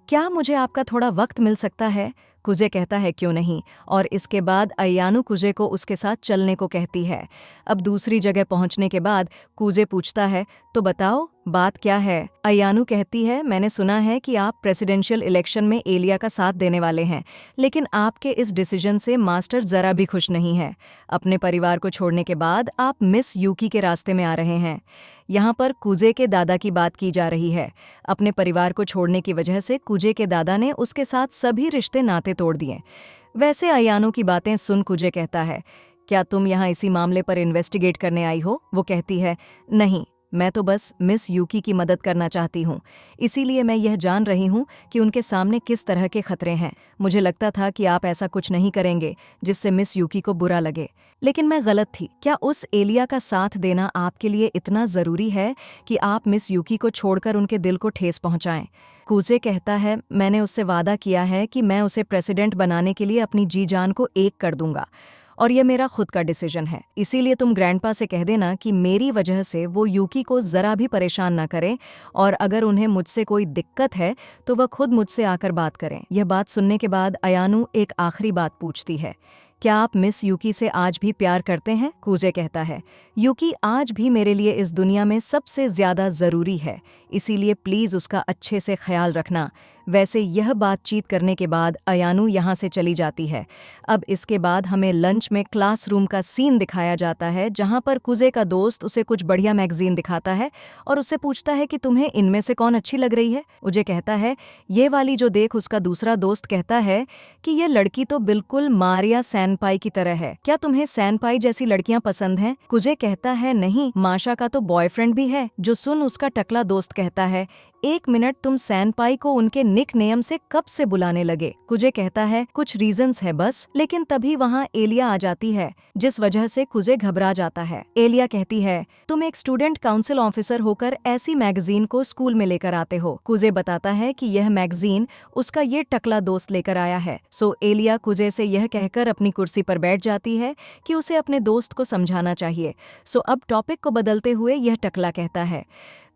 क्या मुझे आपका थोड़ा वक्त मिल सकता है? कुजे कहता है, क्यों नहीं। और इसके बाद अयानु कुजे को उसके साथ चलने को कहती है। अब दूसरी जगह पहुंचने के बाद कुजे पूछता है, तो बताओ बात क्या है? अयानु कहती है, मैंने सुना है कि आप प्रेसिडेंशियल इलेक्शन में एलिया का साथ देने वाले हैं, लेकिन आपके इस डिसीजन से मास्टर जरा भी खुश नहीं है। अपने परिवार को छोड़ने के बाद आप मिस यूकी के रास्ते में आ रहे हैं। यहाँ पर कुजे के दादा की बात की जा रही है। अपने परिवार को छोड़ने की वजह से कुजे के दादा ने उसके साथ सभी रिश्ते नाते तोड़ दिए। वैसे अयानु की बातें सुन कुजे कहता है, क्या तुम यहाँ इसी मामले पर इन्वेस्टिगेट करने आई हो? वो कहती है, नहीं, मैं तो बस मिस यूकी की मदद करना चाहती हूँ, इसीलिए मैं यह जान रही हूँ कि उनके सामने किस तरह के खतरे हैं। मुझे लगता था कि आप ऐसा कुछ नहीं करेंगे जिससे मिस यूकी को बुरा लगे, लेकिन मैं गलत थी। क्या उस एलिया का साथ देना आपके लिए इतना ज़रूरी है कि आप मिस यूकी को छोड़कर उनके दिल को ठेस पहुँचाएं? कुजे कहता है, मैंने उससे वादा किया है कि मैं उसे प्रेसिडेंट बनाने के लिए अपनी जी जान को एक कर दूंगा और यह मेरा खुद का डिसीजन है। इसीलिए तुम ग्रैंडपा से कह देना कि मेरी वजह से वो यूकी को ज़रा भी परेशान ना करें, और अगर उन्हें मुझसे कोई दिक्कत है तो वह खुद मुझसे आकर बात करें। यह बात सुनने के बाद अयानु एक आखिरी बात पूछती है, क्या आप मिस यूकी से आज भी प्यार करते हैं? कुजे कहता है, यूकी आज भी मेरे लिए इस दुनिया में सबसे ज़्यादा ज़रूरी है, इसीलिए प्लीज़ उसका अच्छे से ख्याल रखना। वैसे यह बातचीत करने के बाद अयानु यहाँ से चली जाती है। अब इसके बाद हमें लंच में क्लासरूम का सीन दिखाया जाता है, जहाँ पर कुजे का दोस्त उसे कुछ बढ़िया मैगजीन दिखाता है और उससे पूछता है कि तुम्हें इनमें से कौन अच्छी लग रही है? उजे कहता है, ये वाली जो देख। उसका दूसरा दोस्त कहता है कि यह लड़की तो बिल्कुल मारिया सैनपाई की तरह है, क्या तुम्हें सैनपाई जैसी लड़कियां पसंद हैं? कुजे कहता है, नहीं, माशा का तो बॉयफ्रेंड भी है। जो सुन उसका टकला दोस्त कहता है, एक मिनट, तुम सैनपाई को उनके निक नेम से कब से बुलाने लगे? कुजे कहता है, कुछ रीजंस है बस। लेकिन तभी वहाँ एलिया आ जाती है, जिस वजह से कुजे घबरा जाता है। एलिया कहती है, तुम एक स्टूडेंट काउंसिल ऑफिसर होकर ऐसी मैगजीन को स्कूल में लेकर आते हो। कुजे बताता है कि यह मैगजीन उसका ये टकला दोस्त लेकर आया है। सो एलिया कुजे से यह कहकर अपनी कुर्सी पर बैठ जाती है कि उसे अपने दोस्त को समझाना चाहिए। सो अब टॉपिक को बदलते हुए यह टकला कहता है,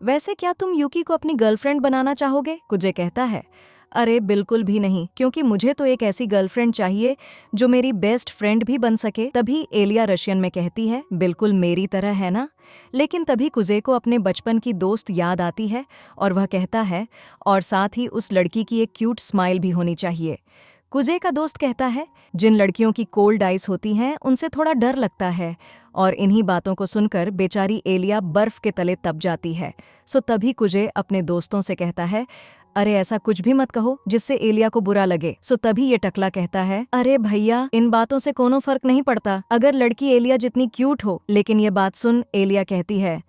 वैसे क्या तुम यूकी को अपनी गर्लफ्रेंड बनाना चाहोगे? कुजे कहता है, अरे बिल्कुल भी नहीं, क्योंकि मुझे तो एक ऐसी गर्लफ्रेंड चाहिए जो मेरी बेस्ट फ्रेंड भी बन सके। तभी एलिया रशियन में कहती है, बिल्कुल मेरी तरह, है ना? लेकिन तभी कुजे को अपने बचपन की दोस्त याद आती है और वह कहता है, और साथ ही उस लड़की की एक क्यूट स्माइल भी होनी चाहिए। कुजे का दोस्त कहता है, जिन लड़कियों की कोल्ड आइस होती हैं उनसे थोड़ा डर लगता है। और इन्हीं बातों को सुनकर बेचारी एलिया बर्फ के तले तप जाती है। सो तभी कुजे अपने दोस्तों से कहता है, अरे ऐसा कुछ भी मत कहो जिससे एलिया को बुरा लगे। सो तभी ये टकला कहता है, अरे भैया, इन बातों से कोनो फर्क नहीं पड़ता अगर लड़की एलिया जितनी क्यूट हो। लेकिन ये बात सुन एलिया कहती है,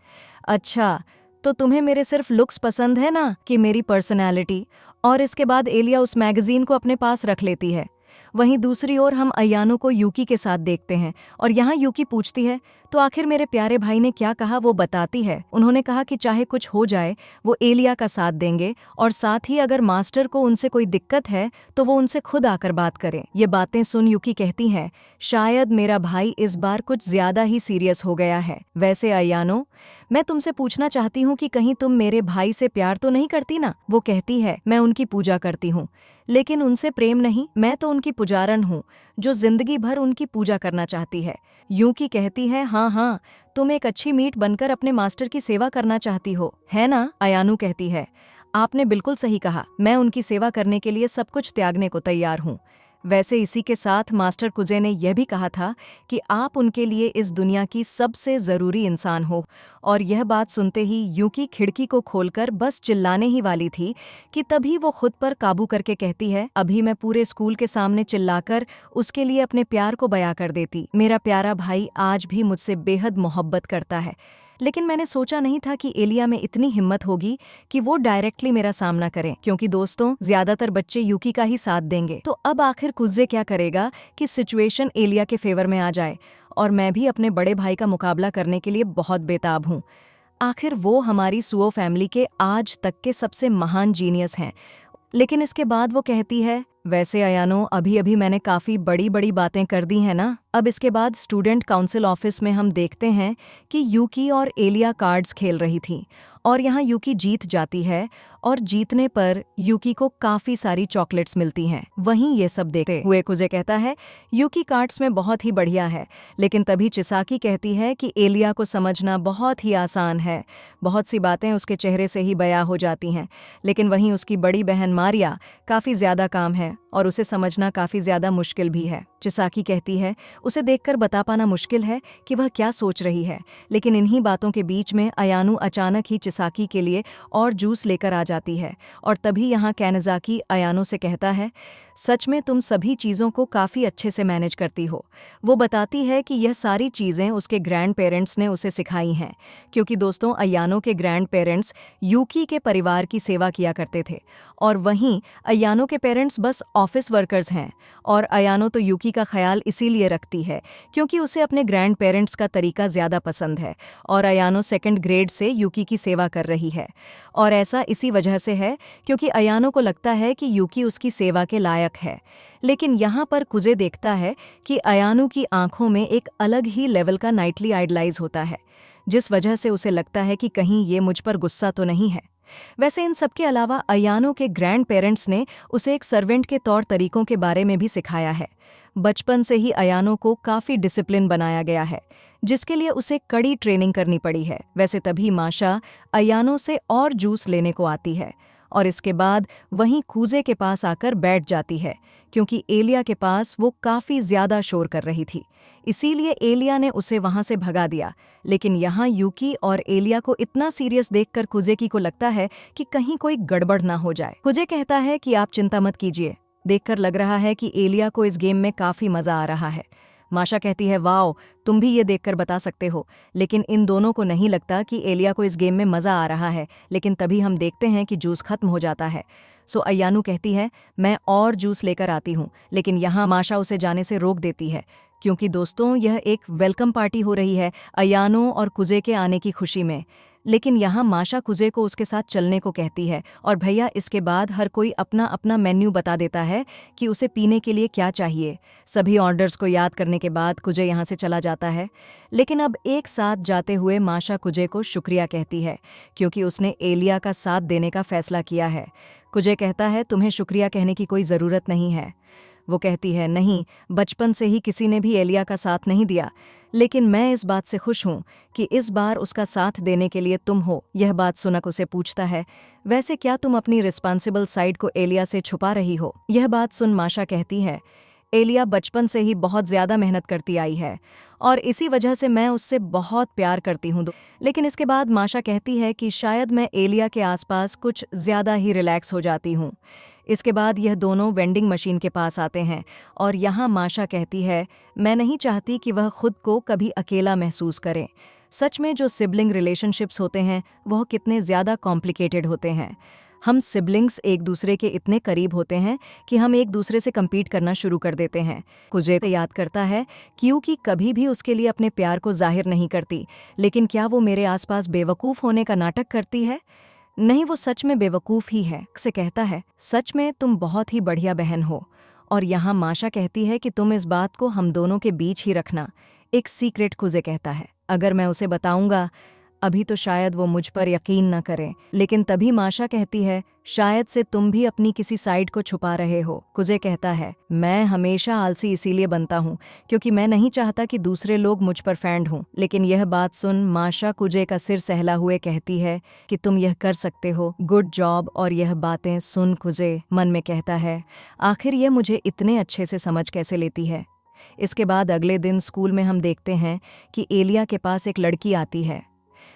अच्छा तो तुम्हें मेरे सिर्फ लुक्स पसंद है ना, कि मेरी पर्सनैलिटी? और इसके बाद एलिया उस मैगजीन को अपने पास रख लेती है। वहीं दूसरी ओर हम अयानो को यूकी के साथ देखते हैं और यहाँ यूकी पूछती है, तो आखिर मेरे प्यारे भाई ने क्या कहा? वो बताती है, उन्होंने कहा कि चाहे कुछ हो जाए वो एलिया का साथ देंगे और साथ ही अगर मास्टर को उनसे कोई दिक्कत है तो वो उनसे खुद आकर बात करें। ये बातें सुन यूकी कहती हैं, शायद मेरा भाई इस बार कुछ ज्यादा ही सीरियस हो गया है। वैसे अयानो, मैं तुमसे पूछना चाहती हूँ कि कहीं तुम मेरे भाई से प्यार तो नहीं करती ना? वो कहती है, मैं उनकी पूजा करती हूँ, लेकिन उनसे प्रेम नहीं, मैं तो उनकी पुजारन हूँ जो जिंदगी भर उनकी पूजा करना चाहती है। यूकी कहती है, हाँ हाँ, तुम एक अच्छी मीट बनकर अपने मास्टर की सेवा करना चाहती हो, है ना? अयानो कहती है, आपने बिल्कुल सही कहा, मैं उनकी सेवा करने के लिए सब कुछ त्यागने को तैयार हूँ। वैसे इसी के साथ मास्टर कुजे ने यह भी कहा था कि आप उनके लिए इस दुनिया की सबसे ज़रूरी इंसान हो। और यह बात सुनते ही यूकी खिड़की को खोलकर बस चिल्लाने ही वाली थी कि तभी वो खुद पर काबू करके कहती है, अभी मैं पूरे स्कूल के सामने चिल्लाकर उसके लिए अपने प्यार को बयां कर देती। मेरा प्यारा भाई आज भी मुझसे बेहद मोहब्बत करता है, लेकिन मैंने सोचा नहीं था कि एलिया में इतनी हिम्मत होगी कि वो डायरेक्टली मेरा सामना करें, क्योंकि दोस्तों ज्यादातर बच्चे यूकी का ही साथ देंगे। तो अब आखिर कुजे क्या करेगा कि सिचुएशन एलिया के फेवर में आ जाए, और मैं भी अपने बड़े भाई का मुकाबला करने के लिए बहुत बेताब हूँ। आखिर वो हमारी सुओ फैमिली के आज तक के सबसे महान जीनियस हैं। लेकिन इसके बाद वो कहती है, वैसे अयानो, अभी अभी मैंने काफ़ी बड़ी बड़ी बातें कर दी हैं ना। अब इसके बाद स्टूडेंट काउंसिल ऑफिस में हम देखते हैं कि यूकी और एलिया कार्ड्स खेल रही थी और यहाँ यूकी जीत जाती है और जीतने पर यूकी को काफ़ी सारी चॉकलेट्स मिलती हैं। वहीं ये सब देखते हुए कुजे कहता है, यूकी कार्ड्स में बहुत ही बढ़िया है। लेकिन तभी चिसाकी कहती है कि एलिया को समझना बहुत ही आसान है, बहुत सी बातें उसके चेहरे से ही बयां हो जाती हैं। लेकिन वहीं उसकी बड़ी बहन मारिया काफ़ी ज़्यादा काम है और उसे समझना काफ़ी ज़्यादा मुश्किल भी है। चिसाकी कहती है, उसे देखकर बता पाना मुश्किल है कि वह क्या सोच रही है। लेकिन इन्हीं बातों के बीच में अयानो अचानक ही चिसाकी के लिए और जूस लेकर आ जाती है और तभी यहाँ कैनाज़ाकी अयानो से कहता है, सच में तुम सभी चीज़ों को काफ़ी अच्छे से मैनेज करती हो। वो बताती है कि यह सारी चीज़ें उसके ग्रैंड पेरेंट्स ने उसे सिखाई हैं, क्योंकि दोस्तों अयानो के ग्रैंड पेरेंट्स यूकी के परिवार की सेवा किया करते थे और वहीं अयानो के पेरेंट्स बस ऑफिस वर्कर्स हैं। और अयानो तो यूकी का ख्याल इसीलिए रखती है क्योंकि उसे अपने ग्रैंड पेरेंट्स का तरीका ज़्यादा पसंद है और अयानो सेकंड ग्रेड से यूकी की सेवा कर रही है। और ऐसा इसी वजह से है क्योंकि अयानो को लगता है कि यूकी उसकी सेवा के लायक है। लेकिन यहाँ पर कुजे देखता है कि अयानो की आंखों में एक अलग ही लेवल का नाइटली आइडलाइज होता है, जिस वजह से उसे लगता है कि कहीं ये मुझ पर गुस्सा तो नहीं है। वैसे इन सब के अलावा अयानो के ग्रैंड पेरेंट्स ने उसे एक सर्वेंट के तौर तरीकों के बारे में भी सिखाया है। बचपन से ही अयानो को काफ़ी डिसिप्लिन बनाया गया है, जिसके लिए उसे कड़ी ट्रेनिंग करनी पड़ी है। वैसे तभी माशा अयानो से और जूस लेने को आती है और इसके बाद वहीं कुजे के पास आकर बैठ जाती है क्योंकि एलिया के पास वो काफ़ी ज़्यादा शोर कर रही थी, इसीलिए एलिया ने उसे वहाँ से भगा दिया। लेकिन यहाँ यूकी और एलिया को इतना सीरियस देखकर कुजेकी को लगता है कि कहीं कोई गड़बड़ ना हो जाए। कुजे कहता है कि आप चिंता मत कीजिए, देखकर लग रहा है कि एलिया को इस गेम में काफ़ी मज़ा आ रहा है। माशा कहती है, वाओ, तुम भी ये देखकर बता सकते हो। लेकिन इन दोनों को नहीं लगता कि एलिया को इस गेम में मज़ा आ रहा है। लेकिन तभी हम देखते हैं कि जूस खत्म हो जाता है। सो अयानो कहती है, मैं और जूस लेकर आती हूँ। लेकिन यहाँ माशा उसे जाने से रोक देती है क्योंकि दोस्तों यह एक वेलकम पार्टी हो रही है अयानो और कुजे के आने की खुशी में। लेकिन यहाँ माशा कुजे को उसके साथ चलने को कहती है और भैया इसके बाद हर कोई अपना अपना मेन्यू बता देता है कि उसे पीने के लिए क्या चाहिए। सभी ऑर्डर्स को याद करने के बाद कुजे यहाँ से चला जाता है। लेकिन अब एक साथ जाते हुए माशा कुजे को शुक्रिया कहती है क्योंकि उसने एलिया का साथ देने का फैसला किया है। कुजे कहता है, तुम्हें शुक्रिया कहने की कोई ज़रूरत नहीं है। वो कहती है, नहीं, बचपन से ही किसी ने भी एलिया का साथ नहीं दिया, लेकिन मैं इस बात से खुश हूँ कि इस बार उसका साथ देने के लिए तुम हो। यह बात सुनक उसे पूछता है, वैसे क्या तुम अपनी रिस्पॉन्सिबल साइड को एलिया से छुपा रही हो? यह बात सुन माशा कहती है, एलिया बचपन से ही बहुत ज़्यादा मेहनत करती आई है और इसी वजह से मैं उससे बहुत प्यार करती हूँ। लेकिन इसके बाद माशा कहती है कि शायद मैं एलिया के आसपास कुछ ज़्यादा ही रिलैक्स हो जाती हूँ। इसके बाद यह दोनों वेंडिंग मशीन के पास आते हैं और यहाँ माशा कहती है, मैं नहीं चाहती कि वह खुद को कभी अकेला महसूस करे। सच में जो सिबलिंग रिलेशनशिप्स होते हैं वह कितने ज़्यादा कॉम्प्लिकेटेड होते हैं। हम सिबलिंग्स एक दूसरे के इतने करीब होते हैं कि हम एक दूसरे से कम्पीट करना शुरू कर देते हैं। कुजे को याद करता है क्योंकि कभी भी उसके लिए अपने प्यार को जाहिर नहीं करती, लेकिन क्या वो मेरे आसपास बेवकूफ़ होने का नाटक करती है? नहीं, वो सच में बेवकूफ़ ही है। से कहता है, सच में तुम बहुत ही बढ़िया बहन हो। और यहाँ माशा कहती है कि तुम इस बात को हम दोनों के बीच ही रखना, एक सीक्रेट। कुजे कहता है, अगर मैं उसे बताऊंगा अभी तो शायद वो मुझ पर यकीन न करें। लेकिन तभी माशा कहती है, शायद से तुम भी अपनी किसी साइड को छुपा रहे हो। कुजे कहता है, मैं हमेशा आलसी इसीलिए बनता हूँ क्योंकि मैं नहीं चाहता कि दूसरे लोग मुझ पर फैंड हों। लेकिन यह बात सुन माशा कुजे का सिर सहला हुए कहती है कि तुम यह कर सकते हो, गुड जॉब। और यह बातें सुन कुजे मन में कहता है, आखिर यह मुझे इतने अच्छे से समझ कैसे लेती है। इसके बाद अगले दिन स्कूल में हम देखते हैं कि एलिया के पास एक लड़की आती है।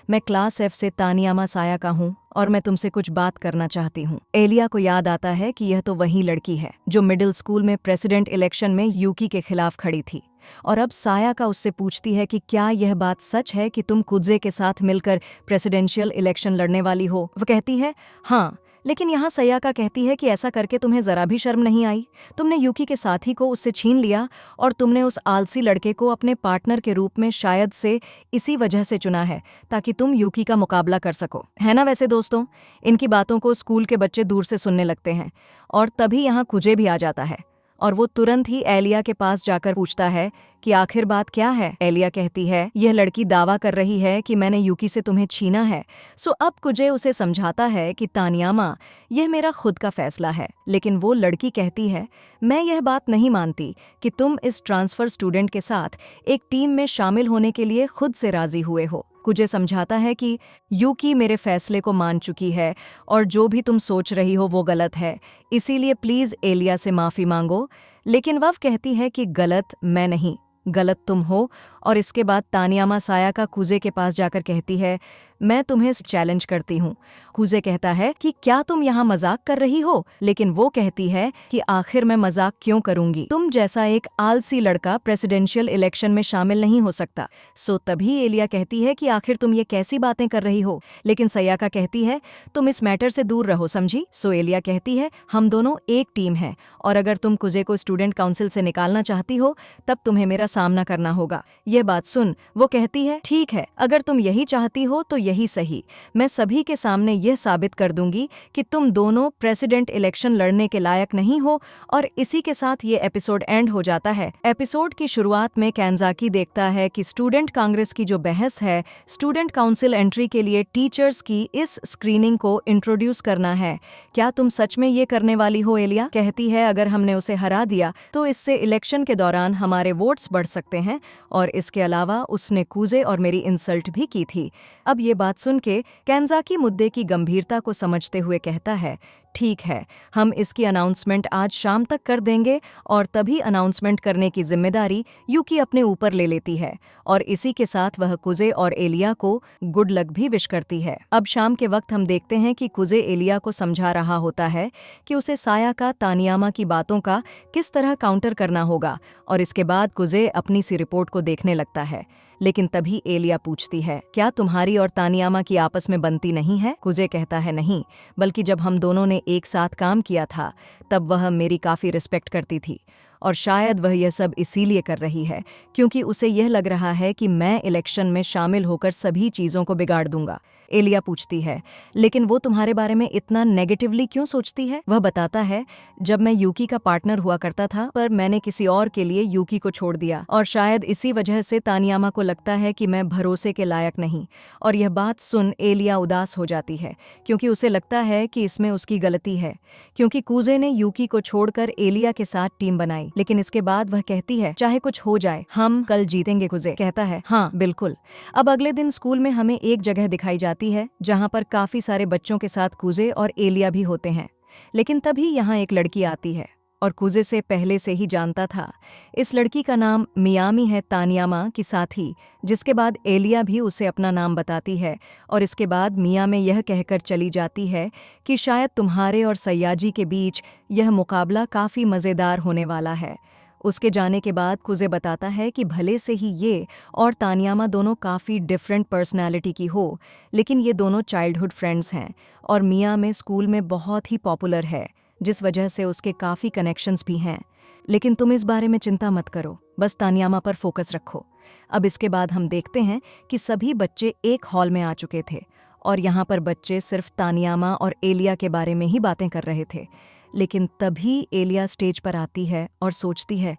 मैं क्लास F से तानियामा सायाका हूँ और मैं तुमसे कुछ बात करना चाहती हूँ। एलिया को याद आता है कि यह तो वही लड़की है जो मिडिल स्कूल में प्रेसिडेंट इलेक्शन में यूकी के खिलाफ खड़ी थी। और अब सायाका उससे पूछती है कि क्या यह बात सच है कि तुम कुजे के साथ मिलकर प्रेसिडेंशियल इलेक्शन लड़ने वाली हो। वह कहती है, हाँ। लेकिन यहाँ सायाका कहती है कि ऐसा करके तुम्हें जरा भी शर्म नहीं आई? तुमने यूकी के साथी को उससे छीन लिया और तुमने उस आलसी लड़के को अपने पार्टनर के रूप में शायद से इसी वजह से चुना है ताकि तुम यूकी का मुकाबला कर सको, है ना? वैसे दोस्तों, इनकी बातों को स्कूल के बच्चे दूर से सुनने लगते हैं और तभी यहाँ कुजे भी आ जाता है और वो तुरंत ही एलिया के पास जाकर पूछता है कि आखिर बात क्या है। एलिया कहती है, यह लड़की दावा कर रही है कि मैंने यूकी से तुम्हें छीना है। सो अब कुजे उसे समझाता है कि तानियामा, यह मेरा खुद का फैसला है। लेकिन वो लड़की कहती है, मैं यह बात नहीं मानती कि तुम इस ट्रांसफर स्टूडेंट के साथ एक टीम में शामिल होने के लिए खुद से राजी हुए हो। कुजे समझाता है कि यूकी मेरे फैसले को मान चुकी है और जो भी तुम सोच रही हो वो गलत है, इसीलिए प्लीज एलिया से माफ़ी मांगो। लेकिन वह कहती है कि गलत मैं नहीं, गलत तुम हो। और इसके बाद तानियामा सायाका कुजे के पास जाकर कहती है, मैं तुम्हें चैलेंज करती हूँ। कुजे कहता है कि क्या तुम यहाँ मजाक कर रही हो? लेकिन वो कहती है कि आखिर मैं मजाक क्यों करूंगी, तुम जैसा एक आलसी लड़का प्रेसिडेंशियल इलेक्शन में शामिल नहीं हो सकता। सो तभी एलिया कहती है कि आखिर तुम ये कैसी बातें कर रही हो? लेकिन सायाका कहती है, तुम इस मैटर से दूर रहो, समझी? सो एलिया कहती है, हम दोनों एक टीम हैं और अगर तुम कुजे को स्टूडेंट काउंसिल से निकालना चाहती हो तब तुम्हें मेरा सामना करना होगा। यह बात सुन वो कहती है, ठीक है, अगर तुम यही चाहती हो तो यही सही। मैं सभी के सामने यह साबित कर दूंगी कि तुम दोनों प्रेसिडेंट इलेक्शन लड़ने के लायक नहीं हो। और इसी के साथ ये एपिसोड एंड हो जाता है। एपिसोड की शुरुआत में कैंजाकी देखता है कि स्टूडेंट कांग्रेस की जो बहस है स्टूडेंट काउंसिल एंट्री के लिए टीचर्स की इस स्क्रीनिंग को इंट्रोड्यूस करना है। क्या तुम सच में ये करने वाली हो? एलिया कहती है, अगर हमने उसे हरा दिया तो इससे इलेक्शन के दौरान हमारे वोट्स बढ़ सकते हैं और इसके अलावा उसने कुजे और मेरी इंसल्ट भी की थी। अब ये बात सुन के कैंजाकी मुद्दे की गंभीरता को समझते हुए कहता है, ठीक है, हम इसकी अनाउंसमेंट आज शाम तक कर देंगे। और तभी अनाउंसमेंट करने की जिम्मेदारी यूकी अपने ऊपर ले लेती है और इसी के साथ वह कुजे और एलिया को गुड लक भी विश करती है। अब शाम के वक्त हम देखते हैं कि कुजे एलिया को समझा रहा होता है कि उसे सायाका तानियामा की बातों का किस तरह काउंटर करना होगा और इसके बाद कुजे अपनी सी रिपोर्ट को देखने लगता है। लेकिन तभी एलिया पूछती है, क्या तुम्हारी और तानियामा की आपस में बनती नहीं है? कुजे कहता है, नहीं, बल्कि जब हम दोनों ने एक साथ काम किया था तब वह मेरी काफ़ी रिस्पेक्ट करती थी और शायद वह यह सब इसीलिए कर रही है क्योंकि उसे यह लग रहा है कि मैं इलेक्शन में शामिल होकर सभी चीज़ों को बिगाड़ दूंगा। एलिया पूछती है, लेकिन वो तुम्हारे बारे में इतना नेगेटिवली क्यों सोचती है? वह बताता है, जब मैं यूकी का पार्टनर हुआ करता था पर मैंने किसी और के लिए यूकी को छोड़ दिया और शायद इसी वजह से तानियामा को लगता है कि मैं भरोसे के लायक नहीं। और यह बात सुन एलिया उदास हो जाती है क्योंकि उसे लगता है कि इसमें उसकी गलती है क्योंकि कुजे ने यूकी को छोड़कर एलिया के साथ टीम बनाई। लेकिन इसके बाद वह कहती है, चाहे कुछ हो जाए हम कल जीतेंगे। कुजे कहता है, हाँ बिल्कुल। अब अगले दिन स्कूल में हमें एक जगह दिखाई जाती है जहाँ पर काफी सारे बच्चों के साथ कुजे और एलिया भी होते हैं। लेकिन तभी यहाँ एक लड़की आती है और कुजे से पहले से ही जानता था। इस लड़की का नाम मियामी है, तानियामा की साथी। जिसके बाद एलिया भी उसे अपना नाम बताती है और इसके बाद मिया में यह कहकर चली जाती है कि शायद तुम्हारे और सयाजी के बीच यह मुकाबला काफ़ी मज़ेदार होने वाला है। उसके जाने के बाद कुजे बताता है कि भले से ही ये और तानियामा दोनों काफ़ी डिफरेंट पर्सनालिटी की हो, लेकिन ये दोनों चाइल्डहुड फ्रेंड्स हैं और मिया में स्कूल में बहुत ही पॉपुलर है, जिस वजह से उसके काफ़ी कनेक्शंस भी हैं। लेकिन तुम इस बारे में चिंता मत करो, बस तानियामा पर फोकस रखो। अब इसके बाद हम देखते हैं कि सभी बच्चे एक हॉल में आ चुके थे और यहाँ पर बच्चे सिर्फ तानियामा और एलिया के बारे में ही बातें कर रहे थे। लेकिन तभी एलिया स्टेज पर आती है और सोचती है,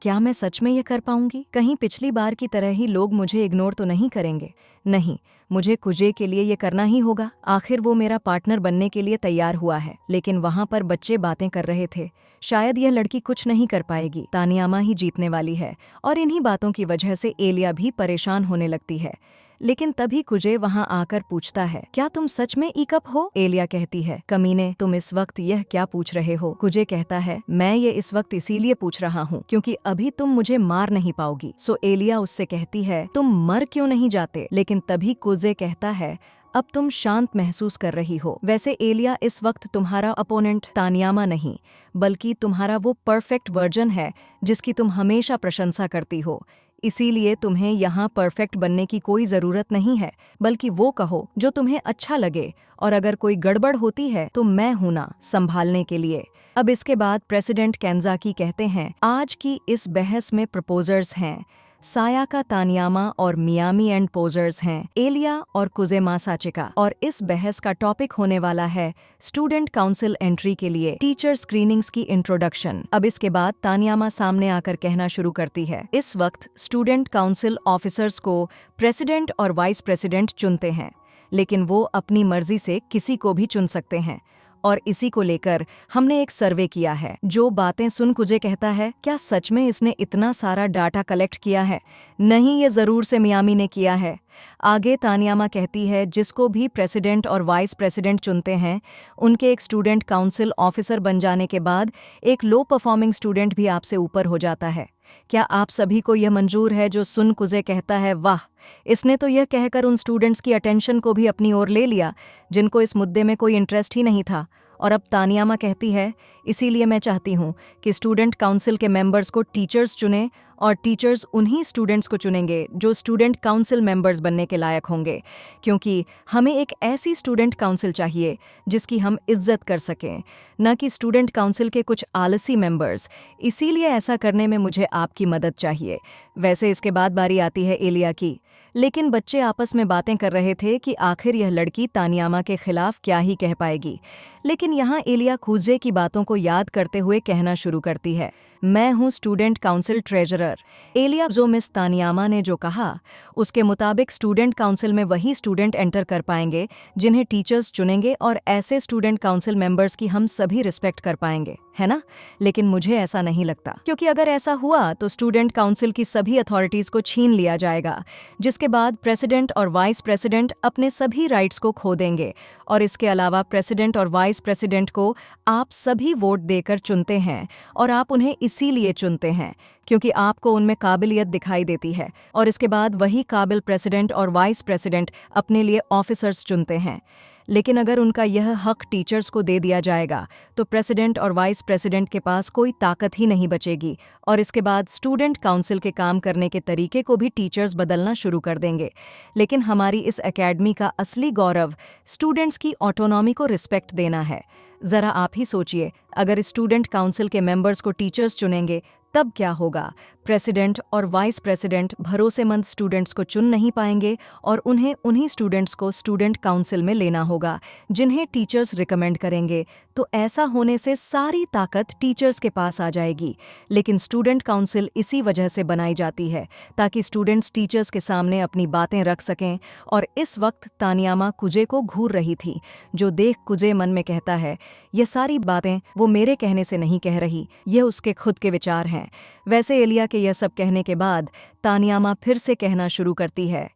क्या मैं सच में ये कर पाऊंगी? कहीं पिछली बार की तरह ही लोग मुझे इग्नोर तो नहीं करेंगे? नहीं, मुझे कुजे के लिए ये करना ही होगा। आखिर वो मेरा पार्टनर बनने के लिए तैयार हुआ है। लेकिन वहाँ पर बच्चे बातें कर रहे थे, शायद यह लड़की कुछ नहीं कर पाएगी, तानियामा ही जीतने वाली है। और इन्हीं बातों की वजह से एलिया भी परेशान होने लगती है। लेकिन तभी कुजे वहां आकर पूछता है, क्या तुम सच में इकअप हो? एलिया कहती है, कमीने, तुम इस वक्त यह क्या पूछ रहे हो? कुजे कहता है, मैं ये इस वक्त इसीलिए पूछ रहा हूँ क्योंकि अभी तुम मुझे मार नहीं पाओगी। सो एलिया उससे कहती है, तुम मर क्यों नहीं जाते? लेकिन तभी कुजे कहता है, अब तुम शांत महसूस कर रही हो। वैसे एलिया इस वक्त तुम्हारा अपोनेंट तानियामा नहीं, बल्कि तुम्हारा वो परफेक्ट वर्जन है जिसकी तुम हमेशा प्रशंसा करती हो। इसीलिए तुम्हें यहाँ परफेक्ट बनने की कोई ज़रूरत नहीं है, बल्कि वो कहो जो तुम्हें अच्छा लगे, और अगर कोई गड़बड़ होती है तो मैं हूं ना संभालने के लिए। अब इसके बाद प्रेसिडेंट कैंजाकी कहते हैं, आज की इस बहस में प्रपोजर्स हैं सायाका तानियामा और मियामी एंड पोजर्स हैं एलिया और कुजेमा साचिका। और इस बहस का टॉपिक होने वाला है स्टूडेंट काउंसिल एंट्री के लिए टीचर स्क्रीनिंग्स की इंट्रोडक्शन। अब इसके बाद तानियामा सामने आकर कहना शुरू करती है, इस वक्त स्टूडेंट काउंसिल ऑफिसर्स को प्रेसिडेंट और वाइस प्रेसिडेंट चुनते हैं, लेकिन वो अपनी मर्जी से किसी को भी चुन सकते हैं। और इसी को लेकर हमने एक सर्वे किया है। जो बातें सुन कुजे कहता है, क्या सच में इसने इतना सारा डाटा कलेक्ट किया है? नहीं, ये ज़रूर से मियामी ने किया है। आगे तानियामा कहती है, जिसको भी प्रेसिडेंट और वाइस प्रेसिडेंट चुनते हैं, उनके एक स्टूडेंट काउंसिल ऑफिसर बन जाने के बाद एक लो परफॉर्मिंग स्टूडेंट भी आपसे ऊपर हो जाता है। क्या आप सभी को यह मंजूर है? जो सुन कुजे कहता है, वाह, इसने तो यह कहकर उन स्टूडेंट्स की अटेंशन को भी अपनी ओर ले लिया जिनको इस मुद्दे में कोई इंटरेस्ट ही नहीं था। और अब तानियामा कहती है, इसीलिए मैं चाहती हूँ कि स्टूडेंट काउंसिल के मेंबर्स को टीचर्स चुने और टीचर्स उन्हीं स्टूडेंट्स को चुनेंगे जो स्टूडेंट काउंसिल मेंबर्स बनने के लायक होंगे, क्योंकि हमें एक ऐसी स्टूडेंट काउंसिल चाहिए जिसकी हम इज्जत कर सकें, न कि स्टूडेंट काउंसिल के कुछ आलसी मेंबर्स। इसीलिए ऐसा करने में मुझे आपकी मदद चाहिए। वैसे इसके बाद बारी आती है एलिया की। लेकिन बच्चे आपस में बातें कर रहे थे कि आखिर यह लड़की तानियामा के खिलाफ क्या ही कह पाएगी। लेकिन यहाँ एलिया कुजे की बातों को याद करते हुए कहना शुरू करती है, मैं हूँ स्टूडेंट काउंसिल ट्रेजरर। एलिया जो मिस तानियामा ने जो कहा, उसके मुताबिक स्टूडेंट काउंसिल में वही स्टूडेंट एंटर कर पाएंगे जिन्हें टीचर्स चुनेंगे, और ऐसे स्टूडेंट काउंसिल मेंबर्स की हम सभी रिस्पेक्ट कर पाएंगे, है ना? लेकिन मुझे ऐसा नहीं लगता, क्योंकि अगर ऐसा हुआ तो स्टूडेंट काउंसिल की सभी अथॉरिटीज़ को छीन लिया जाएगा, जिसके बाद प्रेसिडेंट और वाइस प्रेसिडेंट अपने सभी राइट्स को खो देंगे। और इसके अलावा प्रेसिडेंट और वाइस प्रेसिडेंट को आप सभी वोट देकर चुनते हैं, और आप उन्हें इसीलिए चुनते हैं क्योंकि आपको उनमें काबिलियत दिखाई देती है। और इसके बाद वही काबिल प्रेसिडेंट और वाइस प्रेसिडेंट अपने लिए ऑफिसर्स चुनते हैं। लेकिन अगर उनका यह हक टीचर्स को दे दिया जाएगा तो प्रेसिडेंट और वाइस प्रेसिडेंट के पास कोई ताकत ही नहीं बचेगी, और इसके बाद स्टूडेंट काउंसिल के काम करने के तरीके को भी टीचर्स बदलना शुरू कर देंगे। लेकिन हमारी इस एकेडमी का असली गौरव स्टूडेंट्स की ऑटोनॉमी को रिस्पेक्ट देना है। ज़रा आप ही सोचिए, अगर स्टूडेंट काउंसिल के मेंबर्स को टीचर्स चुनेंगे तब क्या होगा? प्रेसिडेंट और वाइस प्रेसिडेंट भरोसेमंद स्टूडेंट्स को चुन नहीं पाएंगे, और उन्हें उन्हीं स्टूडेंट्स को स्टूडेंट काउंसिल में लेना होगा जिन्हें टीचर्स रिकमेंड करेंगे। तो ऐसा होने से सारी ताकत टीचर्स के पास आ जाएगी। लेकिन स्टूडेंट काउंसिल इसी वजह से बनाई जाती है ताकि स्टूडेंट्स टीचर्स के सामने अपनी बातें रख सकें। और इस वक्त तानियामा कुजे को घूर रही थी, जो देख कुजे मन में कहता है, ये सारी बातें वो मेरे कहने से नहीं कह रही, ये उसके खुद के विचार हैं। वैसे एलिया के यह सब कहने के बाद तानियामा फिर से कहना शुरू करती है,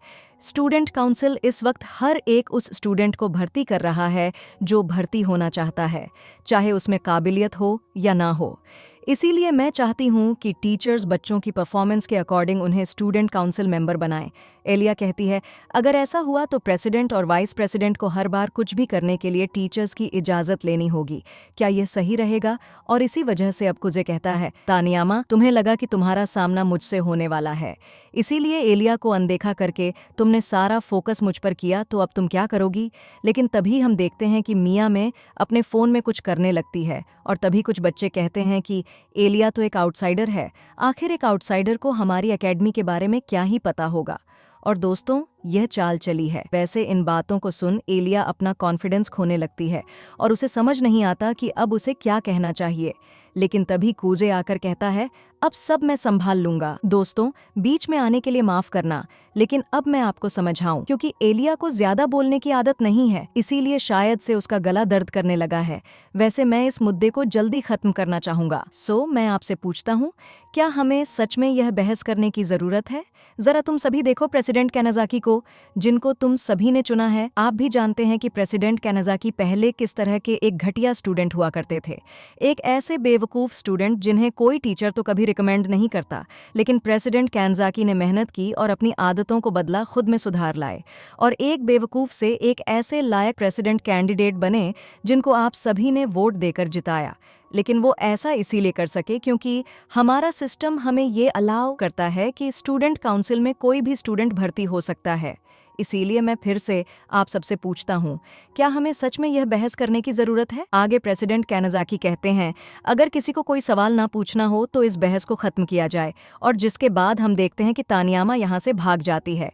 स्टूडेंट काउंसिल इस वक्त हर एक उस स्टूडेंट को भर्ती कर रहा है जो भर्ती होना चाहता है, चाहे उसमें काबिलियत हो या ना हो। इसीलिए मैं चाहती हूँ कि टीचर्स बच्चों की परफॉर्मेंस के अकॉर्डिंग उन्हें स्टूडेंट काउंसिल मेंबर बनाएं। एलिया कहती है, अगर ऐसा हुआ तो प्रेसिडेंट और वाइस प्रेसिडेंट को हर बार कुछ भी करने के लिए टीचर्स की इजाज़त लेनी होगी। क्या यह सही रहेगा? और इसी वजह से अब कुजे कहता है, तानियामा, तुम्हें लगा कि तुम्हारा सामना मुझसे होने वाला है, इसीलिए एलिया को अनदेखा करके तुमने सारा फोकस मुझ पर किया, तो अब तुम क्या करोगी? लेकिन तभी हम देखते हैं कि मिया में अपने फ़ोन में कुछ करने लगती है और तभी कुछ बच्चे कहते हैं कि एलिया तो एक आउटसाइडर है। आखिर एक आउटसाइडर को हमारी एकेडमी के बारे में क्या ही पता होगा? और दोस्तों, यह चाल चली है। वैसे इन बातों को सुन एलिया अपना कॉन्फिडेंस खोने लगती है और उसे समझ नहीं आता कि अब उसे क्या कहना चाहिए। लेकिन तभी कूजे आकर कहता है, अब सब मैं संभाल लूंगा। दोस्तों, बीच में आने के लिए माफ करना, लेकिन अब मैं आपको समझाऊं, क्योंकि एलिया को ज्यादा बोलने की आदत नहीं है, इसीलिए शायद से उसका गला दर्द करने लगा है। वैसे मैं इस मुद्दे को जल्दी खत्म करना चाहूंगा। मैं आपसे पूछता हूँ, क्या हमें सच में यह बहस करने की जरूरत है? जरा तुम सभी देखो प्रेसिडेंट कैनाज़ाकी को, जिनको तुम सभी ने चुना है। आप भी जानते हैं कि प्रेसिडेंट कैनाज़ाकी पहले किस तरह के एक घटिया स्टूडेंट हुआ करते थे। एक ऐसे बेवकूफ़ स्टूडेंट जिन्हें कोई टीचर तो कभी रिकमेंड नहीं करता। लेकिन प्रेसिडेंट कैनाज़ाकी ने मेहनत की और अपनी आदतों को बदला, खुद में सुधार लाए और एक बेवकूफ़ से एक ऐसे लायक प्रेसिडेंट कैंडिडेट बने जिनको आप सभी ने वोट देकर जिताया। लेकिन वो ऐसा इसीलिए कर सके क्योंकि हमारा सिस्टम हमें ये अलाउ करता है कि स्टूडेंट काउंसिल में कोई भी स्टूडेंट भर्ती हो सकता है। इसीलिए मैं फिर से आप सबसे पूछता हूँ, क्या हमें सच में यह बहस करने की ज़रूरत है? आगे प्रेसिडेंट कैनाज़ाकी कहते हैं, अगर किसी को कोई सवाल ना पूछना हो तो इस बहस को ख़त्म किया जाए। और जिसके बाद हम देखते हैं कि तानियामा यहाँ से भाग जाती है।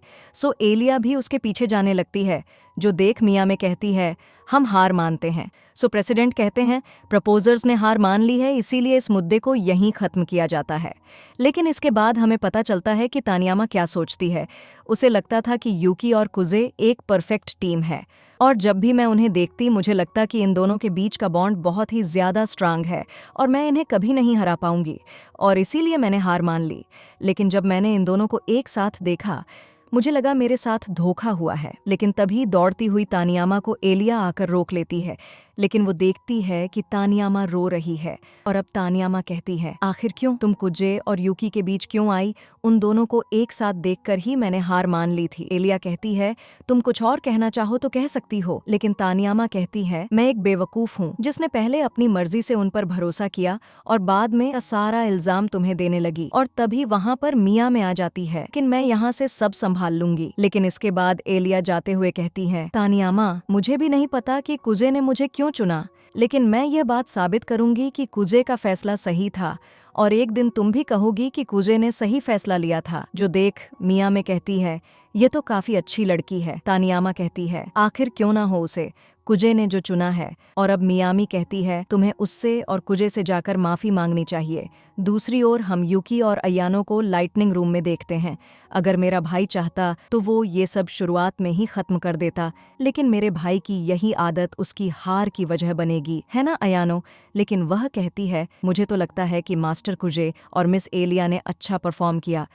एलिया भी उसके पीछे जाने लगती है, जो देख मिया में कहती है, हम हार मानते हैं। प्रेसिडेंट कहते हैं, प्रपोजर्स ने हार मान ली है, इसीलिए इस मुद्दे को यहीं ख़त्म किया जाता है। लेकिन इसके बाद हमें पता चलता है कि तानियामा क्या सोचती है। उसे लगता था कि यूकी और कुजे एक परफेक्ट टीम है और जब भी मैं उन्हें देखती मुझे लगता कि इन दोनों के बीच का बॉन्ड बहुत ही ज़्यादा स्ट्रांग है और मैं इन्हें कभी नहीं हरा पाऊंगी, और इसीलिए मैंने हार मान ली। लेकिन जब मैंने इन दोनों को एक साथ देखा, मुझे लगा मेरे साथ धोखा हुआ है। लेकिन तभी दौड़ती हुई तानियामा को एलिया आकर रोक लेती है। लेकिन वो देखती है कि तानियामा रो रही है और अब तानियामा कहती है, आखिर क्यों तुम कुजे और यूकी के बीच क्यों आई? उन दोनों को एक साथ देखकर ही मैंने हार मान ली थी। एलिया कहती है, तुम कुछ और कहना चाहो तो कह सकती हो। लेकिन तानियामा कहती है, मैं एक बेवकूफ़ हूँ जिसने पहले अपनी मर्जी से उन पर भरोसा किया और बाद में सारा इल्जाम तुम्हें देने लगी, और तभी वहाँ पर मिया में आ जाती है। लेकिन मैं यहाँ से सब संभाल लूंगी। लेकिन इसके बाद एलिया जाते हुए कहती है, तानियामा, मुझे भी नहीं पता कि कुजे ने मुझे क्यों चुना, लेकिन मैं यह बात साबित करूंगी कि कुजे का फैसला सही था और एक दिन तुम भी कहोगी कि कुजे ने सही फैसला लिया था। जो देख मिया में कहती है, ये तो काफी अच्छी लड़की है। तानियामा कहती है, आखिर क्यों ना हो उसे, कुजे ने जो चुना है। और अब मियामी कहती है, तुम्हें उससे और कुजे से जाकर माफ़ी मांगनी चाहिए। दूसरी ओर हम यूकी और अयानो को लाइटनिंग रूम में देखते हैं। अगर मेरा भाई चाहता तो वो ये सब शुरुआत में ही ख़त्म कर देता, लेकिन मेरे भाई की यही आदत उसकी हार की वजह बनेगी, है ना अयानो? लेकिन वह कहती है, मुझे तो लगता है कि मास्टर कुजे और मिस एलिया ने अच्छा परफॉर्म किया।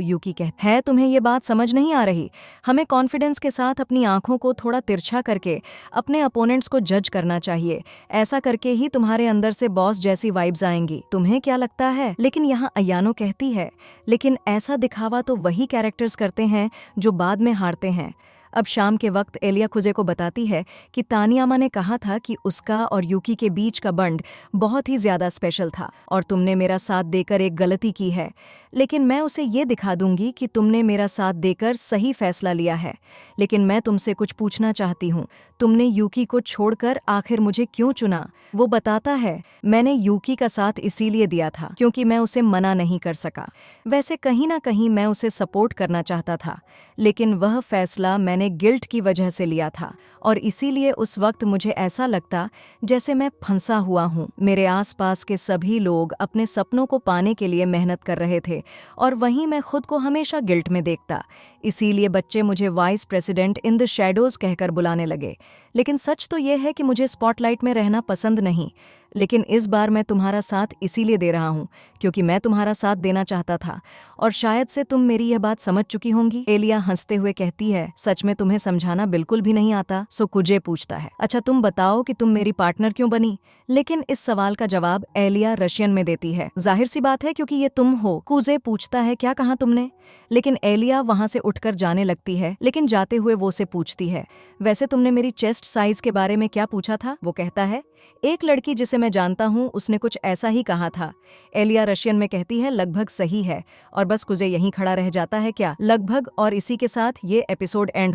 यूकी कहती है, तुम्हें ये बात समझ नहीं आ रही? हमें कॉन्फिडेंस के साथ अपनी आंखों को थोड़ा तिरछा करके अपने अपोनेंट्स को जज करना चाहिए। ऐसा करके ही तुम्हारे अंदर से बॉस जैसी वाइब्स आएंगी। तुम्हें क्या लगता है? लेकिन यहाँ अयानो कहती है, लेकिन ऐसा दिखावा तो वही कैरेक्टर्स करते हैं जो बाद में हारते हैं। अब शाम के वक्त एलिया कुजे को बताती है कि तानियामा ने कहा था कि उसका और यूकी के बीच का बंड बहुत ही ज़्यादा स्पेशल था और तुमने मेरा साथ देकर एक गलती की है। लेकिन मैं उसे ये दिखा दूंगी कि तुमने मेरा साथ देकर सही फैसला लिया है। लेकिन मैं तुमसे कुछ पूछना चाहती हूँ, तुमने यूकी को छोड़कर आखिर मुझे क्यों चुना? वो बताता है, मैंने यूकी का साथ इसीलिए दिया था क्योंकि मैं उसे मना नहीं कर सका। वैसे कहीं ना कहीं मैं उसे सपोर्ट करना चाहता था, लेकिन वह फैसला मैंने गिल्ट की वजह से लिया था और इसीलिए उस वक्त मुझे ऐसा लगता जैसे मैं फंसा हुआ हूँ। मेरे आसपास के सभी लोग अपने सपनों को पाने के लिए मेहनत कर रहे थे और वहीं मैं खुद को हमेशा गिल्ट में देखता। इसीलिए बच्चे मुझे vice president in the shadows कहकर बुलाने लगे। लेकिन सच तो यह है कि मुझे स्पॉटलाइट में रहना पसंद नहीं। लेकिन इस बार मैं तुम्हारा साथ इसीलिए दे रहा हूँ क्योंकि मैं तुम्हारा साथ देना चाहता था और शायद से तुम मेरी यह बात समझ चुकी होंगी। एलिया हंसते हुए कहती है, सच में तुम्हें समझाना बिल्कुल भी नहीं आता। सो कुजे पूछता है, अच्छा तुम बताओ कि तुम मेरी पार्टनर क्यों बनी। लेकिन इस सवाल का जवाब एलिया रशियन में देती है, जाहिर सी बात है क्योंकि ये तुम हो। कुजे पूछता है, क्या कहा तुमने। लेकिन एलिया वहां से उठकर जाने लगती है, लेकिन जाते हुए वो से पूछती है, वैसे तुमने मेरी चेस्ट साइज के बारे में क्या पूछा था। वो कहता है, एक लड़की जिसे मैं जानता हूँ उसने कुछ ऐसा ही कहा था। एलिया रशियन में कहती है, लगभग सही है। और बस कुजे यहीं खड़ा रह जाता है क्या लगभग। और इसी के साथ ये एपिसोड एंड